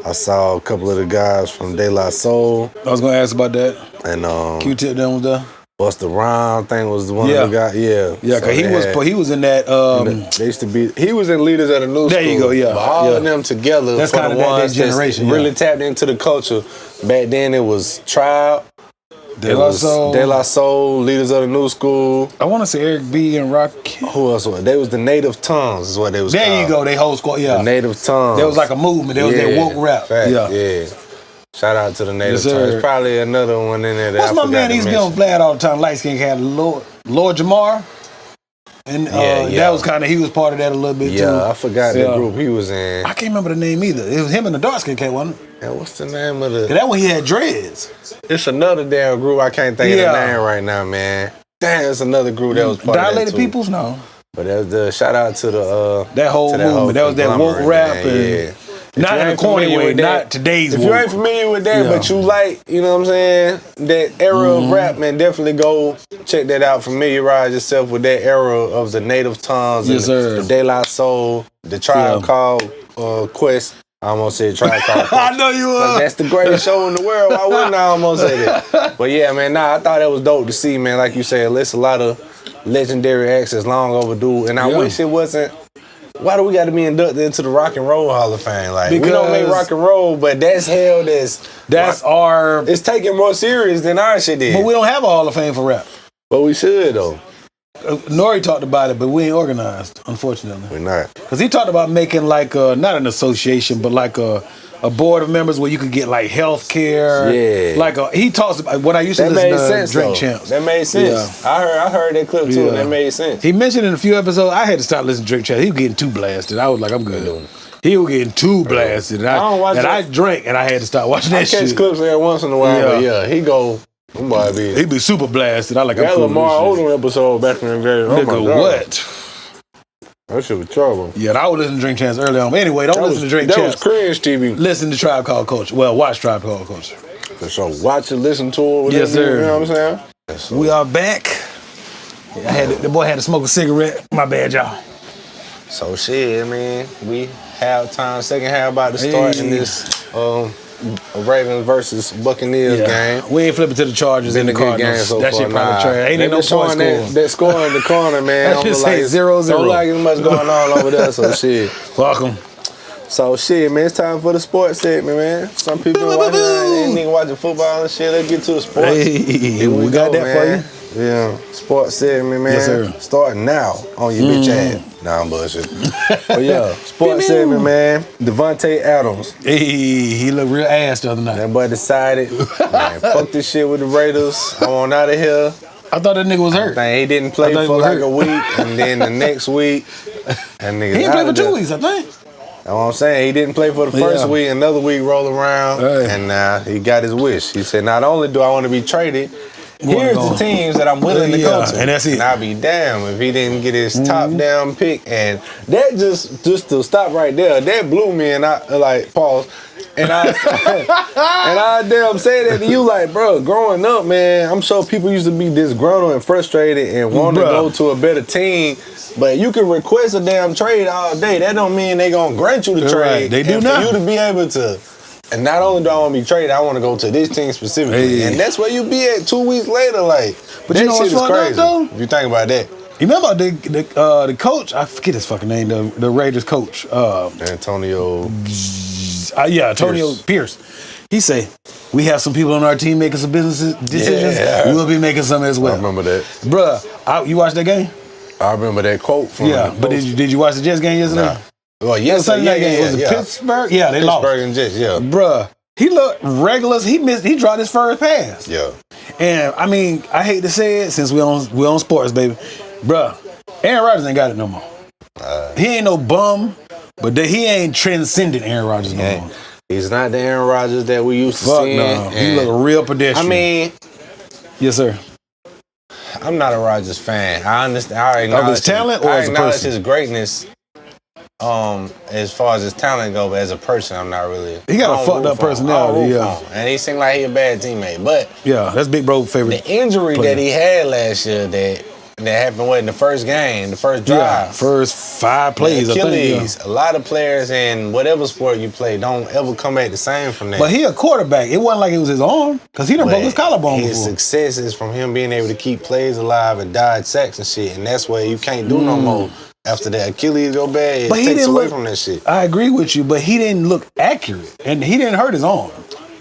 I saw a couple of the guys from De La Soul. I was gonna ask about that. And Q-Tip then was there. Busta Rhymes thing was the one of the guys. Yeah. Yeah, cause he was in that. They used to be. He was in Leaders of the New School. There you go. Yeah. But all of them together. That's kind of that generation. Really tapped into the culture. Back then it was Tribe. De La Soul, Leaders of the New School. I want to say Eric B. and Rock. Who else was? They was the Native Tongues, is what they was called. There you go, they whole squad, yeah. The Native Tongues. There was like a movement. There was that woke rap. Yeah. Shout out to the Native Tongues. There's probably another one in there that what's my man? He's getting flat all the time. Light skin had Lord Jamar. And that was kind of, he was part of that a little bit too. Yeah, I forgot the group he was in. I can't remember the name either. It was him and the dark skin cat, wasn't it? Yeah, what's the name of the? That one he had dreads. It's another damn group. I can't think of the name right now, man. Damn, it's another group that was part Dilated of that too. Peoples, no. But that was the shout out to the that whole movement. That was that woke rap and not in a corny way, not today's woke. If you ain't familiar with that, but you like, you know what I'm saying, that era of rap, man, definitely go check that out. Familiarize yourself with that era of the Native Tongues, yes, the De La Soul, the Tribe Called Quest. I almost said Tribe Called Quest. I know you are. That's the greatest show in the world. Why wouldn't I almost say that? But yeah, man, I thought that was dope to see, man. Like you said, it's a lot of legendary acts that's long overdue, and I wish it wasn't. Why do we got to be inducted into the Rock and Roll Hall of Fame? Like, because we don't make rock and roll, but that's held as our. It's taken more serious than our shit is. But we don't have a Hall of Fame for rap. But we should though. Nori talked about it, but we ain't organized, unfortunately. We're not. Because he talked about making like not an association, but like a board of members where you could get like health care. Yeah. Like he talks about when I used to listen to Drink Champs. That made sense. Yeah. I heard that clip too. That made sense. He mentioned in a few episodes, I had to stop listening to Drink Champs. He was getting too blasted. I was like, I'm good. He was getting too blasted. And I drank and I had to stop watching that shit. I catch clips there once in a while, but he go. He be super blasted. I like that Lamar Odom episode back in the day. Oh my God. What? That shit was trouble. Yeah, I was listening to Drink Champs early on. But anyway, don't listen to Drink Champs. That was cringe TV. Listen to Tribe Called Culture. Well, watch Tribe Called Culture. For sure. Watch it, listen to it. Yes, sir. You know what I'm saying? So. We are back. The boy had to smoke a cigarette. My bad, y'all. So shit, man. We have time. Second half about to start in this Ravens versus Buccaneers game. We ain't flipping to the Chargers in the Cardinals. That shit probably trash. Ain't no point scoring. That score in the corner, man. That just say 0-0. Don't like as much going on over there, so shit. Welcome. So shit, man, it's time for the sports segment, man. Some people ain't even watching football and shit. Let's get to the sports. Hey, we got that man. For you. Yeah, sports segment, man. Yes, sir. Starting now on your bitch ass. Nah, I'm bullshit. But yeah, sports segment, man. Devontae Adams. Hey, he looked real ass the other night. That boy decided, man, fuck this shit with the Raiders. I'm on out of here. I thought that nigga was hurt. He didn't play for like a week, and then the next week, and nigga. He didn't play for 2 weeks, I think. That's what I'm saying. He didn't play for the first week, another week roll around, and now he got his wish. He said, not only do I want to be traded, here's the teams that I'm willing to go to. And that's it. And I'll be damned if he didn't get his top down pick. And that just to stop right there, that blew me. And I like pause. And I damn say that to you, like, bro, growing up, man, I'm sure people used to be disgruntled and frustrated and want to go to a better team. But you can request a damn trade all day. That don't mean they gonna grant you the trade. Right. They do not. For you to be able to, and not only do I want to be traded, I want to go to this team specifically. And that's where you be at 2 weeks later. Like, but that shit is crazy. Though? If you think about that. You remember the coach? I forget his fucking name. The Raiders coach. Antonio. Antonio Pierce. He say, we have some people on our team making some business decisions. Yeah. We'll be making some as well. I remember that. Bruh, you watched that game? I remember that quote from but did you watch the Jets game yesterday? Nah. Well, yesterday, was it Pittsburgh? Yeah, they lost. Pittsburgh and Jets, yeah. Bruh, he looked regular. He dropped his first pass. Yeah. And, I mean, I hate to say it since we on sports, baby. Bruh, Aaron Rodgers ain't got it no more. He ain't no bum, but he ain't transcending Aaron Rodgers no more. He's not the Aaron Rodgers that we used to see. No. He look a real pedestrian. I mean, yes, sir. I'm not a Rodgers fan. I understand. I acknowledge his talent or as a person? I acknowledge his greatness. As far as his talent go, but as a person, I'm not really. He got a fucked up personality, and he seemed like he a bad teammate. But that's Big Bro favorite. The injury that he had last year that happened in the first game, the first drive, first 5 plays. Achilles. A lot of players in whatever sport you play don't ever come back the same from that. But he a quarterback. It wasn't like it was his arm because he done broke his collarbone before. His success is from him being able to keep plays alive and dodge sacks and shit, and that's what you can't do no more. After that Achilles go bad, it takes away from that shit. I agree with you, but he didn't look accurate, and he didn't hurt his arm.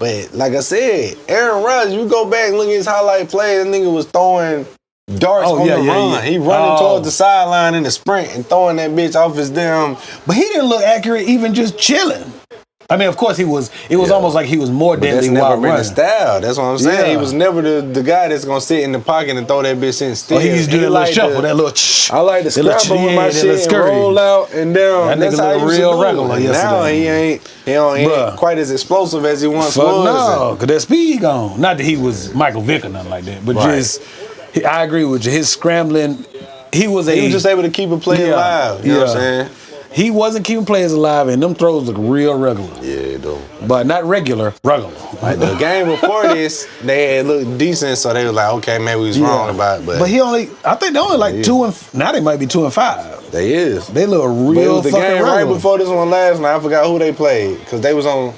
But like I said, Aaron Rodgers, you go back and look at his highlight play, that nigga was throwing darts on the run. Yeah. He running towards the sideline in the sprint and throwing that bitch off his damn. But he didn't look accurate even just chilling. I mean, of course he was. It was almost like he was more deadly while running. That's never been his style. That's what I'm saying. Yeah. He was never the guy that's gonna sit in the pocket and throw that bitch in still. He used to do that little shuffle, that little. I like to scramble with my shit and roll out and down. That nigga look real regular yesterday. Now he ain't quite as explosive as he once was. No, because that speed gone. Not that he was Michael Vick or nothing like that, but just I agree with you. His scrambling, he was just able to keep a play alive. You know what I'm saying? He wasn't keeping players alive, and them throws look real regular. Yeah, though. But not regular. Like the game before this, they had looked decent, so they was like, okay, maybe we was wrong about it. But I think they only like 2 and now they might be 2 and 5. They is. They look real. But it was the game right before this one last night. I forgot who they played because they was on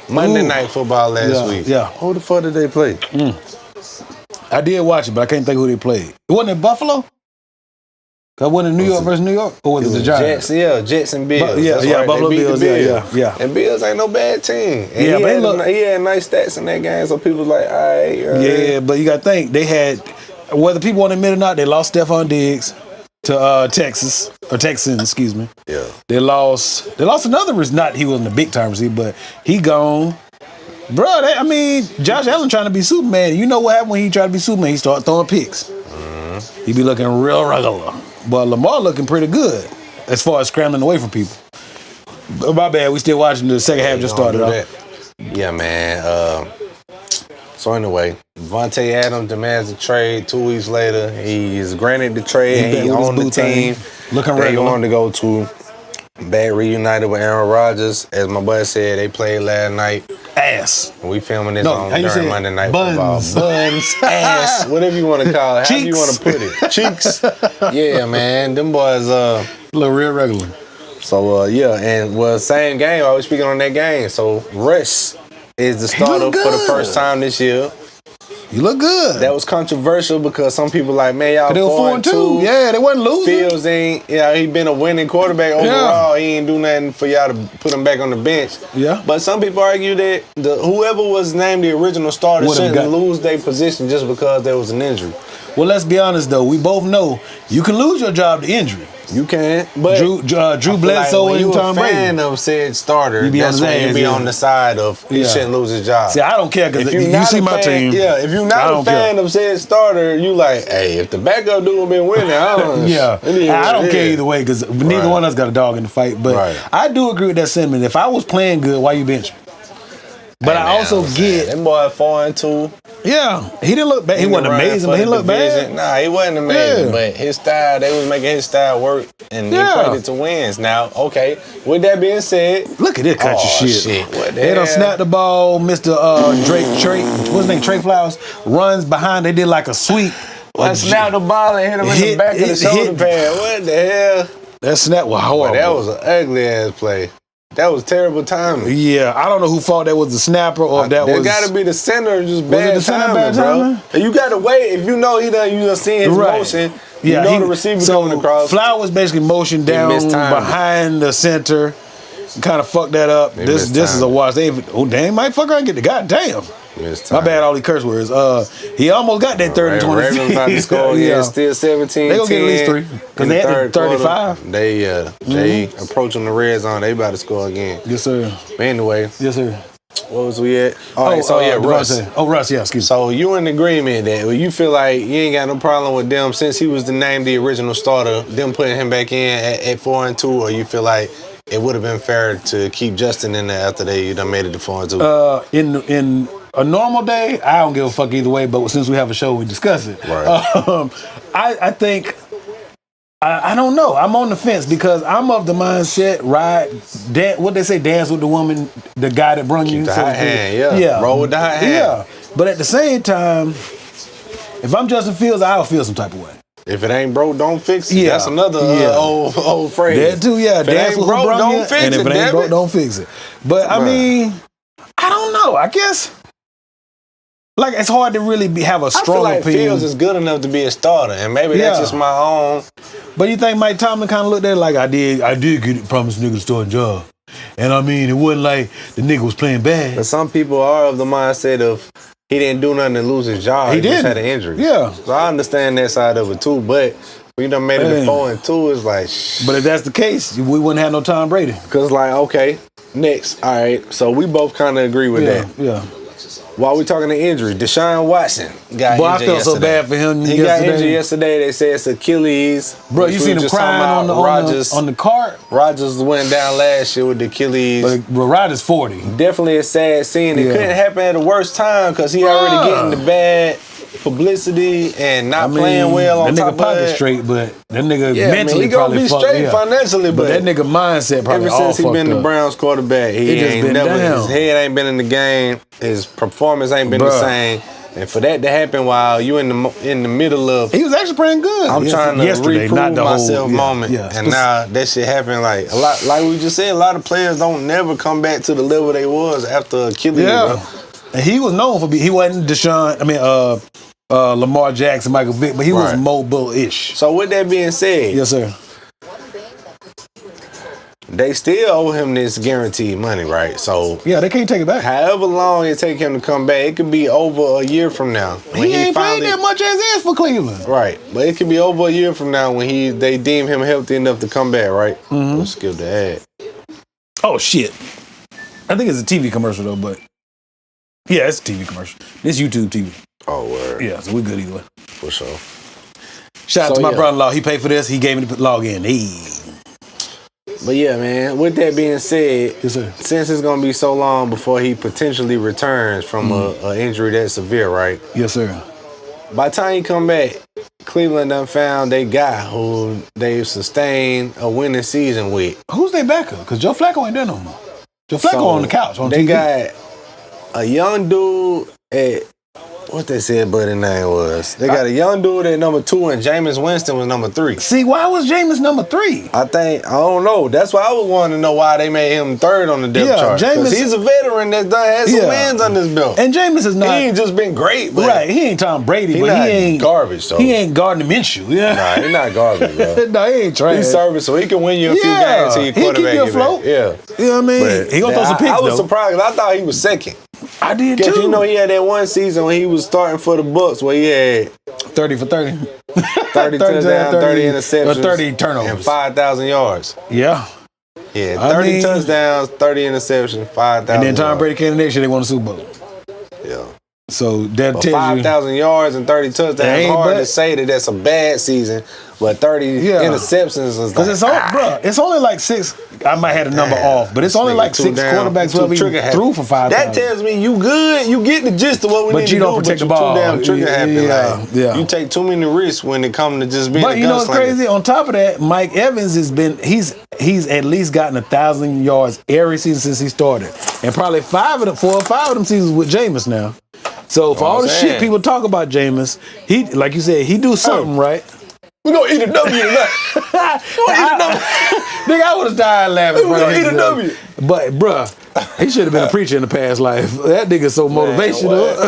Monday Night Football last week. Yeah. Who the fuck did they play? I did watch it, but I can't think who they played. It wasn't it Buffalo? Cause wasn't it New York versus New York, or was it the Giants? Jets and Bills. Buffalo Bills. Yeah. And Bills ain't no bad team. And he had nice stats in that game, so people was like, all right. But you got to think they had, whether people want to admit it or not, they lost Stephon Diggs to Texans. Excuse me. Yeah. They lost another. Not he wasn't a big time receiver, but he gone. Bro, Josh Allen trying to be Superman. You know what happened when he tried to be Superman? He started throwing picks. He be looking real regular. But Lamar looking pretty good as far as scrambling away from people. But my bad, we still watching the second half just started off. Yeah, man. So anyway, Vontae Adams demands a trade. 2 weeks later, he is granted the trade. He on the team. Looking regular. He wanted to go to. Back reunited with Aaron Rodgers. As my buddy said, they played last night. Ass. We filming this during Monday Night Football. Buns. Ass. Whatever you want to call it. However you want to put it. Cheeks. Yeah, man. Them boys look real regular. So same game. I was speaking on that game. So Russ is the starter for the first time this year. You look good. That was controversial because some people like, man, y'all 4-2. Yeah, they wasn't losing. Fields he been a winning quarterback overall. He ain't do nothing for y'all to put him back on the bench. Yeah. But some people argue that whoever was named the original starter shouldn't lose their position just because there was an injury. Well, let's be honest though. We both know you can lose your job to injury. You can, but Drew Bledsoe and Tom Brady. When you a fan of said starter, you be on the side of he shouldn't lose his job. See, I don't care because you see my team. Yeah, if you're not a fan of said starter, you like, hey, if the backup dude been winning, I don't. I don't care either way because neither one of us got a dog in the fight. But I do agree with that sentiment. If I was playing good, why you bench me? But I also get that boy 4-2. Yeah, he didn't look bad. He wasn't amazing, but he looked bad. Nah, he wasn't amazing, but his style, they was making his style work, and he played it to wins. Now, okay, with that being said, look at this cut your shit. What the they done snapped the ball. Mr. Trey, what's his name? Trey Flowers runs behind. They did like a sweep. Snapped the ball and hit him in the back of the shoulder pad. What the hell? That snap was horrible. That was an ugly ass play. That was terrible timing. Yeah, I don't know who thought that was the snapper or if that was. That got to be the center, just bad timing, bro. And you got to wait. If you know you done seen his motion, you know the receiver coming across. Flowers basically motioned down behind the center, kind of fucked that up. This is a watch. They might fuck around and get the goddamn. My bad, all these curse words. He almost got that 30 20. Ravens about to score again. Still 17. They gonna get at least 3 because they had 35. They approaching the red zone. They about to score again. Yes, sir. But anyway, yes, sir. What was we at? Russ. Russ. Yeah, excuse me. So you in agreement that you feel like you ain't got no problem with them since he was the original starter, them putting him back in at 4-2, or you feel like it would have been fair to keep Justin in there after they done made it to 4-2? In a normal day, I don't give a fuck either way, but since we have a show, we discuss it. Right. I think, I don't know. I'm on the fence because I'm of the mindset, what they say, dance with the woman, the guy that brung you. The hot hand, yeah. Roll with the hot hand. Yeah. But at the same time, if I'm Justin Fields, I'll feel some type of way. If it ain't broke, don't fix it. Yeah. That's another old phrase. That too, yeah. If it ain't broke, don't fix it. And if it ain't broke, don't fix it. But I mean, I don't know. I guess. Like, it's hard to really have a strong opinion. I feel like Fields is good enough to be a starter, and maybe that's just my own. But you think Mike Tomlin kind of looked at it like, I did get promised nigga a starting job. And I mean, it wasn't like the nigga was playing bad. But some people are of the mindset of he didn't do nothing to lose his job. He just had an injury. Yeah. So I understand that side of it too, but we done made it to 4-2, it's like, But if that's the case, we wouldn't have no Tom Brady. Because like, okay, next. All right, so we both kind of agree with that. Yeah. While we talking to injury, Deshaun Watson got injured yesterday. I felt so bad for him. He got injured yesterday. They say it's Achilles. Bro, you seen him crying on the cart? Rodgers went down last year with the Achilles. But Rodgers 40. Definitely a sad scene. It couldn't happen at the worst time because he already getting the bad publicity and not playing well on top of that. That nigga pocket straight, but that nigga mentally he gonna be straight financially, but that nigga mindset probably ever since he been the Browns quarterback, his head ain't been in the game. His performance ain't been the same. And for that to happen while you in the middle of, he was actually playing good. I'm trying to reprove myself moment, and now that shit happened. Like a lot, like we just said, a lot of players don't never come back to the level they was after Achilles. Yeah, and he was known for he wasn't Deshaun. I mean, Lamar Jackson, Michael Vick, but he was mobile-ish. So with that being said, yes, sir. They still owe him this guaranteed money, right? So yeah, they can't take it back. However long it take him to come back, it could be over a year from now. He ain't played that much as is for Cleveland, right? But it could be over a year from now when they deem him healthy enough to come back, right? Mm-hmm. Let's skip the ad. Oh shit! I think it's a TV commercial though, but yeah, it's a TV commercial. It's YouTube TV. Oh, word. Yeah, so we're good either way. For sure. Shout out to my brother-in-law. He paid for this. He gave me the log in. Hey. But yeah, man, with that being said, yes, sir. Since it's going to be so long before he potentially returns from an injury that severe, right? Yes, sir. By the time he come back, Cleveland done found they guy who they've sustained a winning season with. Who's their backup? Because Joe Flacco ain't there no more. Joe Flacco on the couch on they TV. Got a young dude at what they said buddy name was. They got a young dude at number 2 and Jameis Winston was number 3. See, why was Jameis number 3? I don't know. That's why I was wanting to know why they made him 3rd on the depth chart. Because he's a veteran that's done had some wins on his belt. And Jameis is not. He ain't just been great, but right. He ain't Tom Brady, but he ain't garbage. So he ain't Gardner Minshew. Yeah. Nah, he not garbage, bro. No, he ain't trash. He's service, so he can win you a few games till your quarterback get back. Yeah. You know what I mean? But he gonna throw some picks. I was surprised. I thought he was 2nd. I did too. You know he had that one season when he was starting for the Bucks where he had 30 for 30. 30 touchdowns, 30 interceptions, 30 turnovers. And 5,000 yards. Yeah. Yeah, 30 touchdowns, 30 interceptions, 5,000 And then Tom Brady came next year, they won the Super Bowl. Yeah. So that tells you 5,000 yards and 30 touchdowns. It's hard to say that that's a bad season But 30 interceptions is because it's only like 6. I might have the number off, but it's only like 6 quarterbacks who ever threw for 5,000. That tells me you good. You get the gist of what we need to do. But you don't protect the ball. Too damn trigger happy. You take too many risks when it comes to just being. But you know what's crazy? On top of that, Mike Evans has been he's at least gotten 1,000 yards every season since he started, and probably 4 or 5 of them seasons with Jameis now. So for all the shit people talk about Jameis, he, like you said, he do something right. We gonna eat a W tonight. Nigga, I would have died laughing. We gonna eat a W. But bruh, he should have been a preacher in the past life. That nigga's so motivational.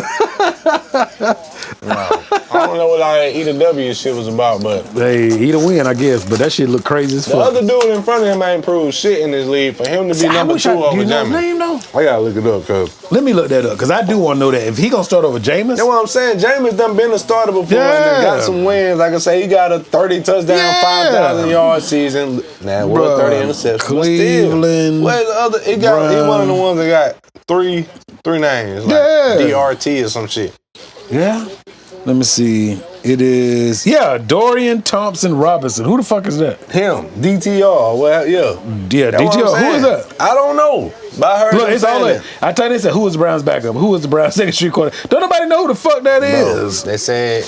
Wow. I don't know what all that eat a W shit was about, but hey, eat a win, I guess. But that shit look crazy as fuck. The other dude in front of him ain't proved shit in this league. For him to be number 2 over Jameis. I gotta look it up, cuz. Let me look that up, because I do want to know that. If he gonna start over Jameis. That's what I'm saying. Jameis done been a starter before and got some wins. Like I say, he got a 30 touchdown, 5,000 yard season. Now, we're 30 interceptions. Cleveland. Where's the other? He one of the ones that got three names. Like DRT or some shit. Yeah. Let me see. It is Dorian Thompson Robinson. Who the fuck is that? Him. DTR. Well, DTR. Who is that? I don't know. But I heard look, it's all that. I tell you, they said, who was the Browns backup? Who was the Browns second string quarter? Don't nobody know who the fuck that is. They said,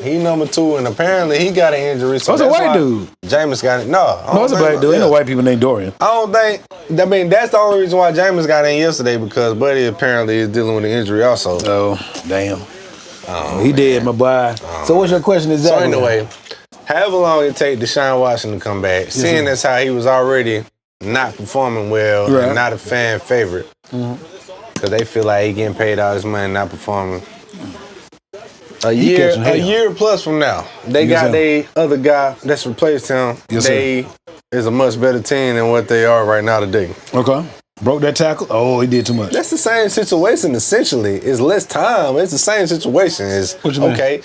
he number 2, and apparently he got an injury. So it's a white dude. Jameis got it. No, it's a black dude. Ain't no white people named Dorian. I don't think. I mean, that's the only reason why Jameis got in yesterday, because Buddy apparently is dealing with an injury also. Oh, damn. He did, my boy. So what's your question exactly? So anyway, however long it take Deshaun Watson to come back, seeing as how he was already not performing well and not a fan favorite, because they feel like he getting paid all this money not performing. A year plus from now, they got their other guy that's replaced him. They is a much better team than what they are right now today. Okay. Broke that tackle? Oh, he did too much. That's the same situation, essentially. It's less time. It's the same situation. It's, what you mean? Okay,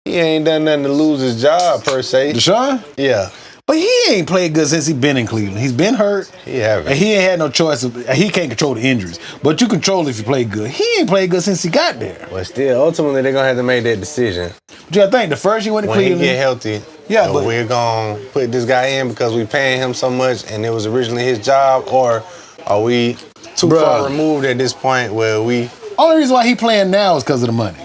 he ain't done nothing to lose his job, per se. Deshaun? Yeah. But he ain't played good since he been in Cleveland. He's been hurt. He haven't. And he ain't had no choice. He can't control the injuries. But you control if you play good. He ain't played good since he got there. But still, ultimately, they're going to have to make that decision. But you got to think, the first year went to Cleveland. When he get healthy, but we're going to put this guy in because we paying him so much and it was originally his job, or are we too far removed at this point where we... Only reason why he playing now is because of the money.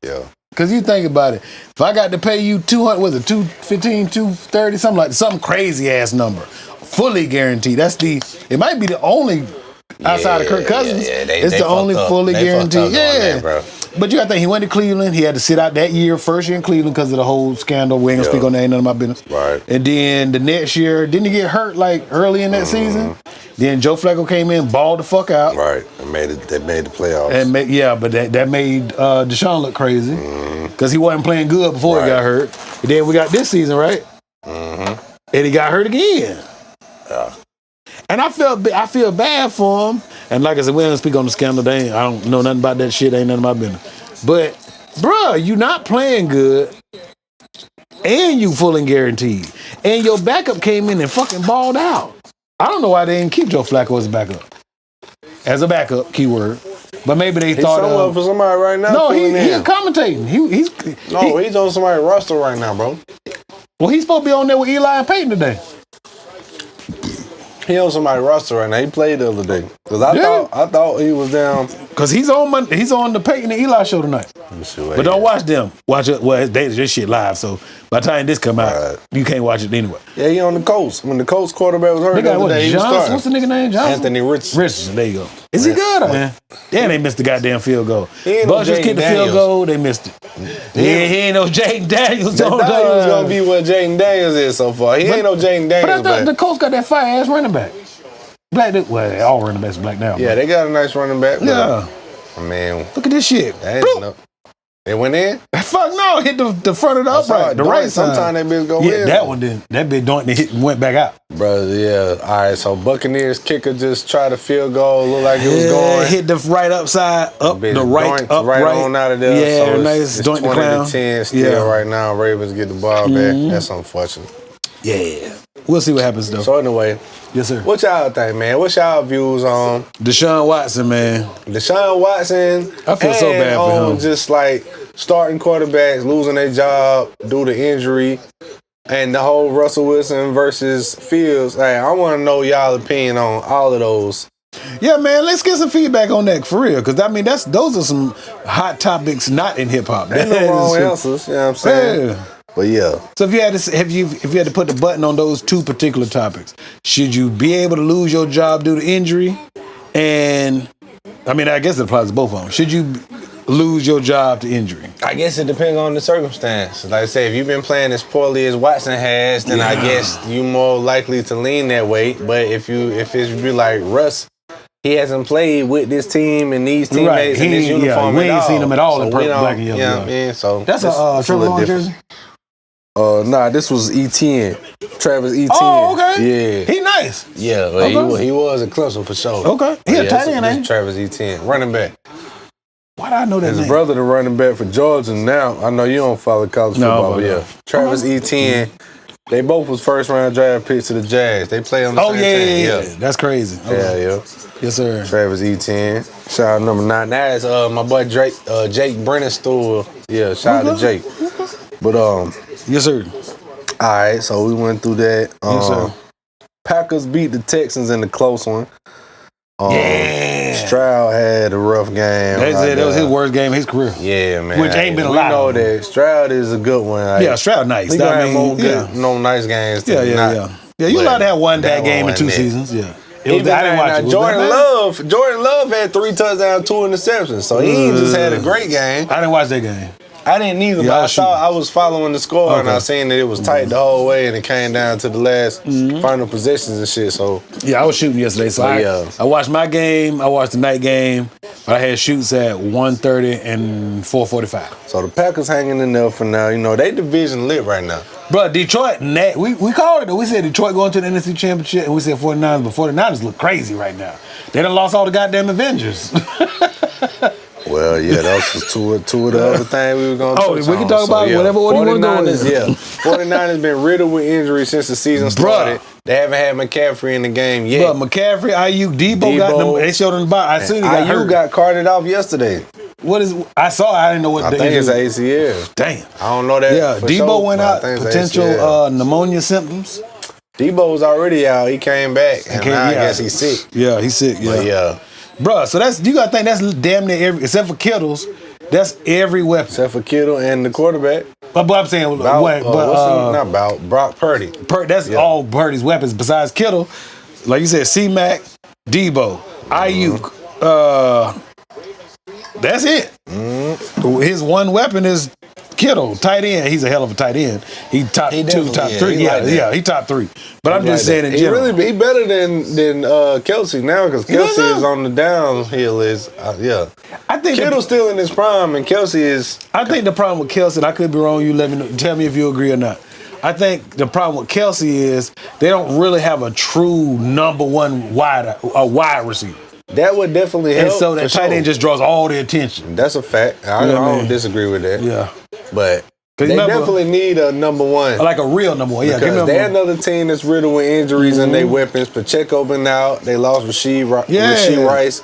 Yeah. Because you think about it. If I got to pay you 200, was it 215, 230, something crazy ass number, fully guaranteed. It might be the only outside of Kirk Cousins. It's the only fully guaranteed. Yeah. Bro. But you got to think, he went to Cleveland. He had to sit out that year, first year in Cleveland, because of the whole scandal. We ain't going to speak on that, ain't none of my business. Right. And then the next year, didn't he get hurt like early in that season? Then Joe Flacco came in, balled the fuck out. Right. They made the playoffs. And but that made Deshaun look crazy. Because he wasn't playing good before he got hurt. And then we got this season, right? And he got hurt again. Yeah. And I feel bad for him. And like I said, we don't speak on the scandal. I don't know nothing about that shit. Ain't nothing about business. But, bruh, you not playing good. And you fully guaranteed. And your backup came in and fucking balled out. I don't know why they didn't keep Joe Flacco as a backup. As a backup, keyword. But maybe they thought for somebody right now. No, he's commentating. He's on somebody's roster right now, bro. Well, he's supposed to be on there with Eli and Peyton today. He on somebody's roster right now. He played the other day. Because I thought he was down. Because he's on the Peyton and Eli show tonight. But don't watch them. Watch it. Well, this shit live. So by the time this come out, you can't watch it anyway. Yeah, he on the Colts. When the Colts quarterback was hurt the other day, he was starting. What's the nigga name? Johnson? Anthony Richardson. There you go. Is he good? Man? Yeah, they missed the goddamn field goal. Bucks just kicked the field goal. They missed it. He ain't no Jaden Daniels. They thought he was going to be what Jaden Daniels is so far. He ain't no Jaden Daniels. But the Colts got that fire-ass running back. All running backs black now. Yeah, they got a nice running back. Yeah. Man. Look at this shit. It went in? Fuck no, hit the front of the upright, the right side. Sometimes that bitch go in. Yeah, that one didn't. That bitch went back out. Brother, yeah. All right, so Buccaneers kicker just tried a field goal. Looked like it was going. Hit the right upside, up the right, up right on out of there. Yeah, so nice. It's 20-10 still right now. Ravens get the ball back. That's unfortunate. Yeah. We'll see what happens, though. So anyway. Yes, sir. What y'all think, man? What's y'all views on Deshaun Watson, man? Deshaun Watson. I feel so bad for him. Just like starting quarterbacks losing their job due to injury. And the whole Russell Wilson versus Fields. Hey, I want to know y'all opinion on all of those. Yeah, man, let's get some feedback on that for real. Because, I mean, those are some hot topics not in hip-hop. Ain't no wrong answers, you know what I'm saying? Yeah. But yeah. So if you had to put the button on those two particular topics, should you be able to lose your job due to injury? And, I mean, I guess it applies to both of them. Should you lose your job to injury? I guess it depends on the circumstance. Like I say, if you've been playing as poorly as Watson has, then I guess you more likely to lean that way. But if it's be like Russ, he hasn't played with this team and these teammates in this uniform we ain't seen him at all in purple, black, and yellow. You know what I mean? So that's a Trevor Lawrence jersey? Nah, this was Etienne. Travis Etienne. Oh, okay. Yeah. He nice. Yeah, well, he was a Clemson for sure. Okay. He a tight end, ain't he? Travis Etienne, running back. Why did I know that His name? brother, the running back for Georgia now. I know you don't follow college football, but yeah. Travis Etienne, they both was first-round draft picks to the Jags. They play on the same team. Yeah. That's crazy. Okay. Yeah. Yes, sir. Travis Etienne. Shout out number 9. Now it's my boy Jake Brennan-Stool. Yeah, shout out to Jake. But yes, sir. All right, so we went through that. Yes, sir. Packers beat the Texans in the close one. Stroud had a rough game. That was his worst game of his career. Yeah, man. Which ain't been a lot. We know that Stroud is a good one. Yeah, Stroud nice. He got no nice games. Yeah, you allowed to have one bad game in 2 seasons. Yeah. I didn't watch it. Jordan Love had 3 touchdowns, 2 interceptions. So he just had a great game. I didn't watch that game. I didn't either, but I was following the score and I seen that it was tight the whole way and it came down to the last final possessions and shit. So yeah, I was shooting yesterday. So I watched my game, I watched the night game, but I had shoots at 1:30 and 4:45. So the Packers hanging in there for now. You know, they division lit right now. Bro, Detroit, we called it though. We said Detroit going to the NFC Championship and we said 49ers, but 49ers look crazy right now. They done lost all the goddamn Avengers. Well, yeah, that was two of the other things we were going to talk about. We can talk about whatever order you want to go in. Yeah, 49ers been riddled with injuries since the season started. They haven't had McCaffrey in the game yet. But McCaffrey, Ayuk, Debo got them. They showed them the box. I seen he got hurt. Ayuk got carted off yesterday. What is? I didn't know what. I think it's ACL. Damn. I don't know that. Yeah, for Debo sure, went out. Potential pneumonia symptoms. Debo was already out. He came back, and now I guess he's sick. Yeah, he's sick. Yeah. But yeah. Bruh, so you gotta think that's damn near every, except for Kittle's, that's every weapon. Except for Kittle and the quarterback. But I'm saying, Brock Purdy. That's all Purdy's weapons besides Kittle. Like you said, C-Mac, Debo, Ayuk. That's it. His one weapon is Kittle, tight end. He's a hell of a tight end. He top 2, top 3. He top 3. But I'm just saying in general. He better than Kelsey now because Kelsey is on the downhill. I think Kittle's still in his prime and Kelsey is. I think the problem with Kelsey, and I could be wrong. You let me know. Tell me if you agree or not. I think the problem with Kelsey is they don't really have a true number one wide receiver. That would definitely help. And so that tight end just draws all the attention. That's a fact. I don't disagree with that. Yeah. But they definitely need a number one. Like a real number one. Yeah, because they're another team that's riddled with injuries and their weapons. Pacheco been out. They lost Rasheed Rice.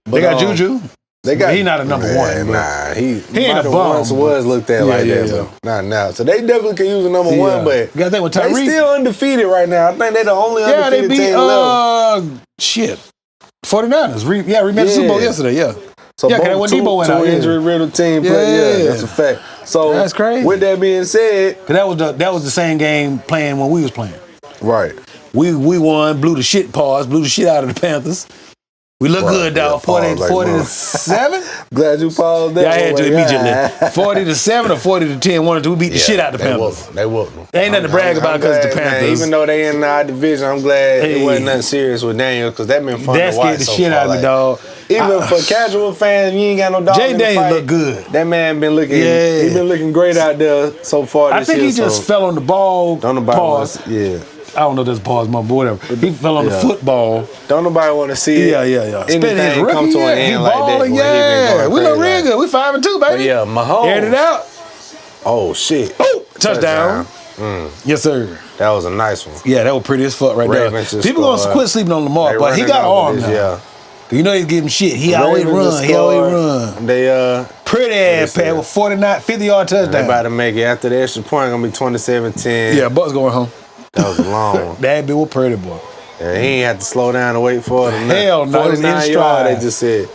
But they got Juju. He not a number one. Nah, he ain't a bum. Once was looked at like that, but not now. So they definitely can use a number one, but they still undefeated right now. I think they're the only undefeated team left. Shit. 49ers. Rematched the Super Bowl yesterday, So when Debo went out, injury riddled team, that's a fact. So that's crazy. With that being said, that was the same game playing when we was playing. Right. We won, blew the shit out of the Panthers. We look good, dog. 40-7. Glad you paused that. Yeah, I had to immediately. 40-7 or 40-10. One or two. We beat the shit out of the Panthers. They whooped them. Ain't nothing to brag about because it's the Panthers. Man, even though they in our division, I'm glad it wasn't nothing serious with Daniel because that been fun to watch. That scared the shit out of me, dog. Even for casual fans, you ain't got no dog Jay in the Daniels fight. look good. That man been looking. He been looking great out there so far. I think he just fell on the ball. Don't nobody I don't know if that's pause, but whatever. He fell on the football. Don't nobody want to see it. Yeah. Anything come to an end like that. We look real good. We 5-2, baby. But yeah, Mahomes. Aired it out. Oh, shit. Oh, touchdown. Yes, sir. That was a nice one. Yeah, that was pretty as fuck right there. People going to quit sleeping on Lamar, but he got arm now. Yeah. You know he's giving shit. He always run. They Pretty ass pass with 49, 50-yard touchdown. They about to make it after the extra point. Gonna be 27-10. Yeah, Bucks going home. That was a long one. That be with Pretty boy. Yeah, he ain't had to slow down and wait for it. Hell no, 49 yards. They just said.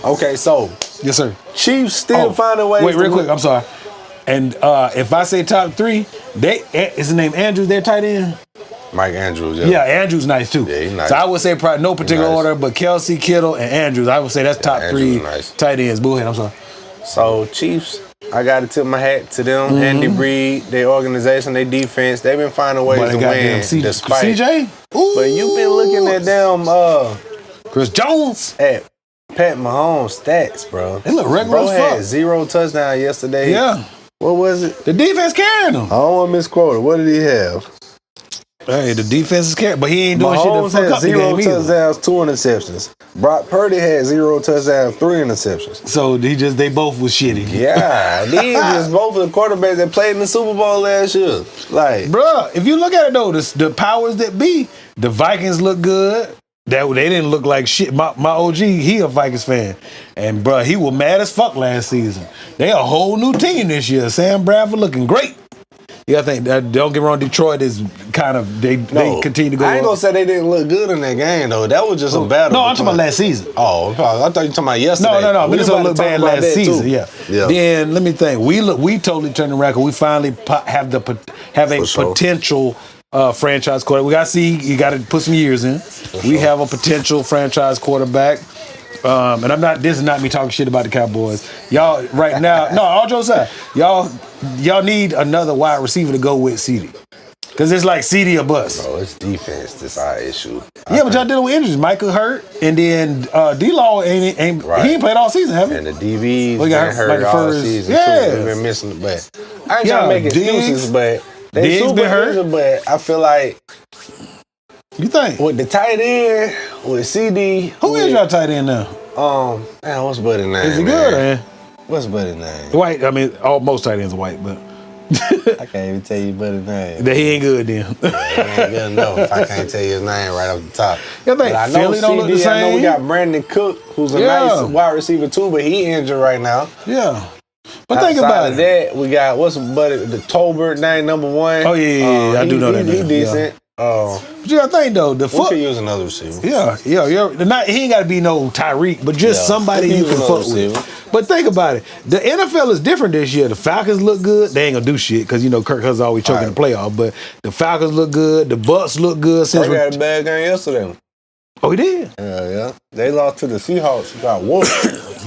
Okay, so yes, sir. Chiefs still finding ways. Wait, real quick. I'm sorry. And if I say top 3, is his name Andrews? Their tight end. Mike Andrews. Yeah, yeah, Andrews nice too. Yeah, he's nice. So I would say probably no particular order, but Kelsey, Kittle, and Andrews. I would say that's top 3 tight ends. Go ahead. I'm sorry. So Chiefs, I got to tip my hat to them. Andy Reid, their organization, their defense. They've been finding ways to win despite. CJ. Ooh. But you've been looking at them. Chris Jones. At Pat Mahomes' stats, bro. They look regular as fuck. Had 0 touchdown yesterday. Yeah. What was it? The defense carrying him. I don't want to misquote it. What did he have? Hey, the defense is carrying, but he ain't doing Mahomes shit to fuck up the game had 0 touchdowns, 2 interceptions. Brock Purdy had 0 touchdowns, 3 interceptions. So they both was shitty. Yeah, these just both of the quarterbacks that played in the Super Bowl last year. Like, bruh, if you look at it though, the powers that be, the Vikings look good. They didn't look like shit. My OG, he a Vikings fan. And, bro, he was mad as fuck last season. They a whole new team this year. Sam Bradford looking great. Yeah, I think, don't get me wrong, Detroit is kind of, they continue to go. I ain't going to say they didn't look good in that game, though. That was just a battle. No, I'm talking about last season. Oh, I thought you were talking about yesterday. No. Minnesota looked bad last season, too. yeah. Then, let me think. We totally turned the record. We finally have a potential franchise quarterback. We got to see, you got to put some years in. We have a potential franchise quarterback. And this is not me talking shit about the Cowboys. Y'all, right now, no, all jokes aside, y'all need another wide receiver to go with CD. Because it's like CD or bust. Bro, it's defense that's our issue. Yeah, but y'all dealing with injuries. Michael hurt, and then D-Law ain't right. He ain't played all season, have he? And the DB's been hurt like all season, too. We've been missing the but I ain't trying to make excuses, but they super been hurt. Injured, but I feel like you think with the tight end, with CD, who is your tight end now? Man, what's Buddy's name? Is he good, man? What's Buddy's name? White. I mean, most tight ends are white, but I can't even tell you Buddy's name. That he ain't good then. Yeah, he ain't good enough if I can't tell you his name right off the top. Yeah, but I know Philly don't look the same. I know we got Brandon Cook, who's a nice wide receiver too, but he injured right now. Yeah. But think about it. That we got what's Buddy the Tolbert name number 1. Oh yeah, I do know that. He decent. But you gotta think though, the foot. We could use another receiver. Yeah. He ain't gotta be no Tyreek, but just somebody you can fuck with. But think about it. The NFL is different this year. The Falcons look good. They ain't gonna do shit because Kirk Cousins always choking the playoff. But the Falcons look good. The Bucks look good. They had a bad game yesterday. Oh, he did? Yeah. They lost to the Seahawks. Got whooped.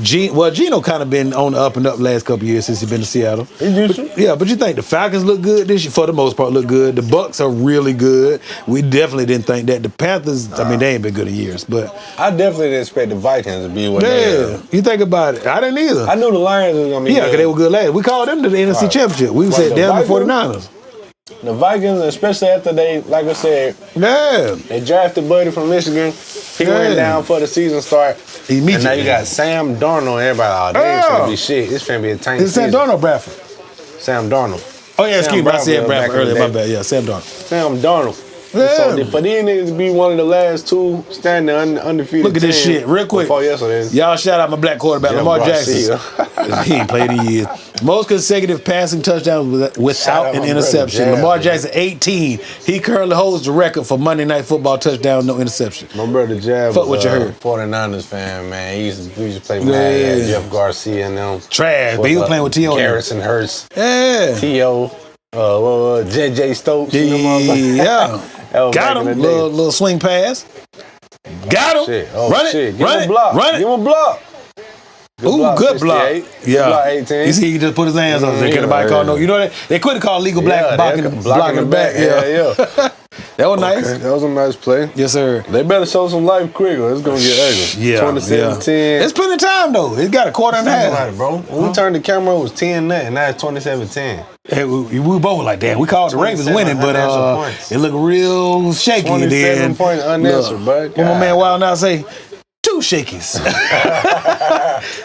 Geno kind of been on the up and up last couple of years since he's been to Seattle. But you think the Falcons look good this year? For the most part, look good. The Bucks are really good. We definitely didn't think that. The Panthers, I mean, they ain't been good in years. But I definitely didn't expect the Vikings to be what they are. You think about it. I didn't either. I knew the Lions was going to be good. Yeah, because they were good last. We called them to the NFC Championship. We said damn the 49ers. The Vikings, especially after they, like I said, they drafted Buddy from Michigan. He went down for the season start. And now you got Sam Darnold. Everybody, they ain't finna be shit. It's finna be a tank season. It's Sam Darnold, Bradford. Sam Darnold. Oh, yeah, excuse me. I said Bradford earlier. My bad. Yeah, Sam Darnold. Sam Darnold. Yeah. So for these niggas to be one of the last 2 standing undefeated. Look at this shit real quick. Y'all shout out my black quarterback, Lamar Jackson. He ain't played in years. Most consecutive passing touchdowns without an interception. Lamar Jackson, 18. He currently holds the record for Monday Night Football touchdown, no interception. My brother Jab was what you heard. 49ers fan, man. He used to play with Jeff Garcia and them. Trash, but he was playing with T.O. Garrison Hurst. Yeah. T.O. J.J. Stokes. Yeah. Got him. Little swing pass. Got him. Run it. Give him a block. Give him a block. Good block. Yeah. Block 18. You see, he just put his hands on it. They couldn't call no. You know that? They couldn't call legal black blocking the back. Yeah. That was nice. That was a nice play. Yes, sir. They better show some life quicker. It's going to get ugly. Yeah. 27-10. It's plenty of time, though. It got a quarter and a half. Right, bro. When we turned the camera, it was 10-0. Now it's 27-10. Hey, we both were like, damn, we called the Ravens winning, but it looked real shaky. 27 points unanswered, bud. What my man Wild now say? 2 shakies.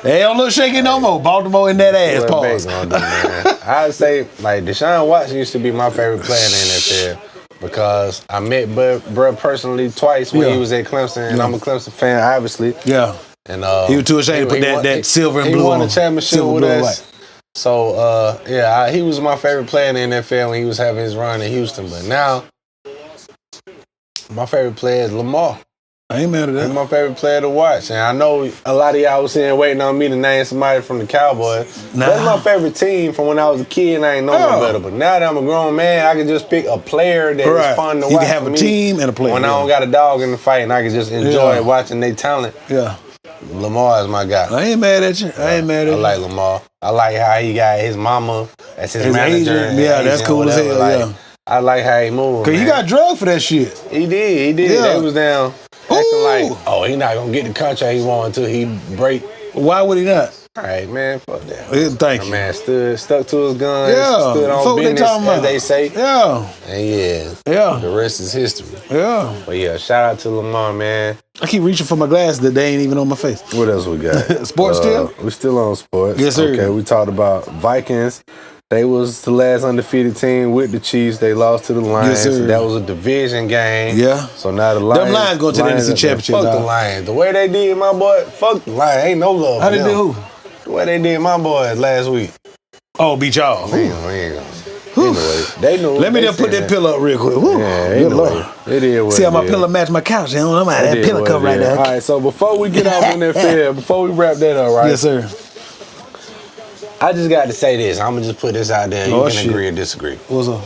They don't look shaky no more. Baltimore in that ass. Pause. I'd say, like, Deshaun Watson used to be my favorite player in the NFL because I met Bud personally twice when he was at Clemson, and I'm a Clemson fan, obviously. Yeah. And he was too ashamed to put that silver and blue on. He won the championship with us. So, he was my favorite player in the NFL when he was having his run in Houston. But now, my favorite player is Lamar. I ain't mad at that. He's my favorite player to watch. And I know a lot of y'all was sitting waiting on me to name somebody from the Cowboys. That's my favorite team from when I was a kid and I ain't know no better. But now that I'm a grown man, I can just pick a player that is fun to watch. You can have a team and a player. When I don't got a dog in the fight and I can just enjoy watching their talent. Yeah. Lamar is my guy. I ain't mad at you. I like Lamar. I like how he got his mama as his manager. Agent. Yeah, that's cool as hell. Like, I like how he moved. Cause he got drugged for that shit. He did. Yeah. They was down acting like, oh, he not gonna get the contract he wanted until he break. Why would he not? All right, man, fuck that. Thank you. Man, stuck to his guns. Yeah. Stood on business, as they say. Yeah. And the rest is history. Yeah. But yeah, shout out to Lamar, man. I keep reaching for my glasses that they ain't even on my face. What else we got? Sports still? We still on sports. Yes, sir. Okay, we talked about Vikings. They was the last undefeated team with the Chiefs. They lost to the Lions. Yes, sir. That was a division game. Yeah. So now the Lions. Them Lions going to the NFC Championship. Fuck the Lions. The way they did my boy, fuck the Lions. Ain't no love. How they did who? The way they did my boys last week. Oh, beat y'all. Man. Anyway, they knew. Let me just put that pillow up real quick. Woo. Yeah, anyway. It is what see how my pillow match my couch. I'm out that pillow cup right there. All right, so before we get off in that field, before we wrap that up, right? Yes, sir. I just got to say this. I'm going to just put this out there. You can agree or disagree. What's up?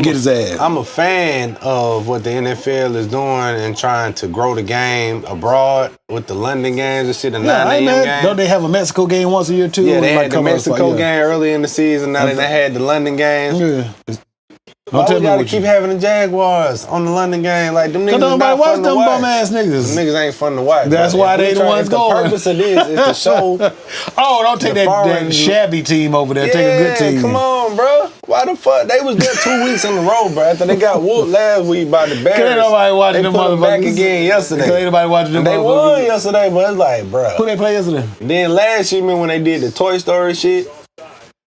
Get his ass. I'm a fan of what the NFL is doing and trying to grow the game abroad with the London games and shit, the 9 a.m. games. Don't they have a Mexico game once a year, too? Yeah, they had the Mexico game early in the season. Now they had the London games. Yeah. Why we gotta keep having the Jaguars on the London game? Like, them niggas don't nobody watch them bum ass niggas. Them niggas ain't fun to watch. That's why they the ones going. The purpose of this is to show. Don't take that shabby team over there. Take a good team. Come on, bro. Why the fuck? They was there 2 weeks in a row, bro. After they got whooped last week by the Bears. Ain't nobody watching them motherfuckers. They put them back again yesterday. Ain't nobody watching them motherfuckers. They won yesterday, but it's like, bro. Who they play yesterday? Then last year, remember when they did the Toy Story shit?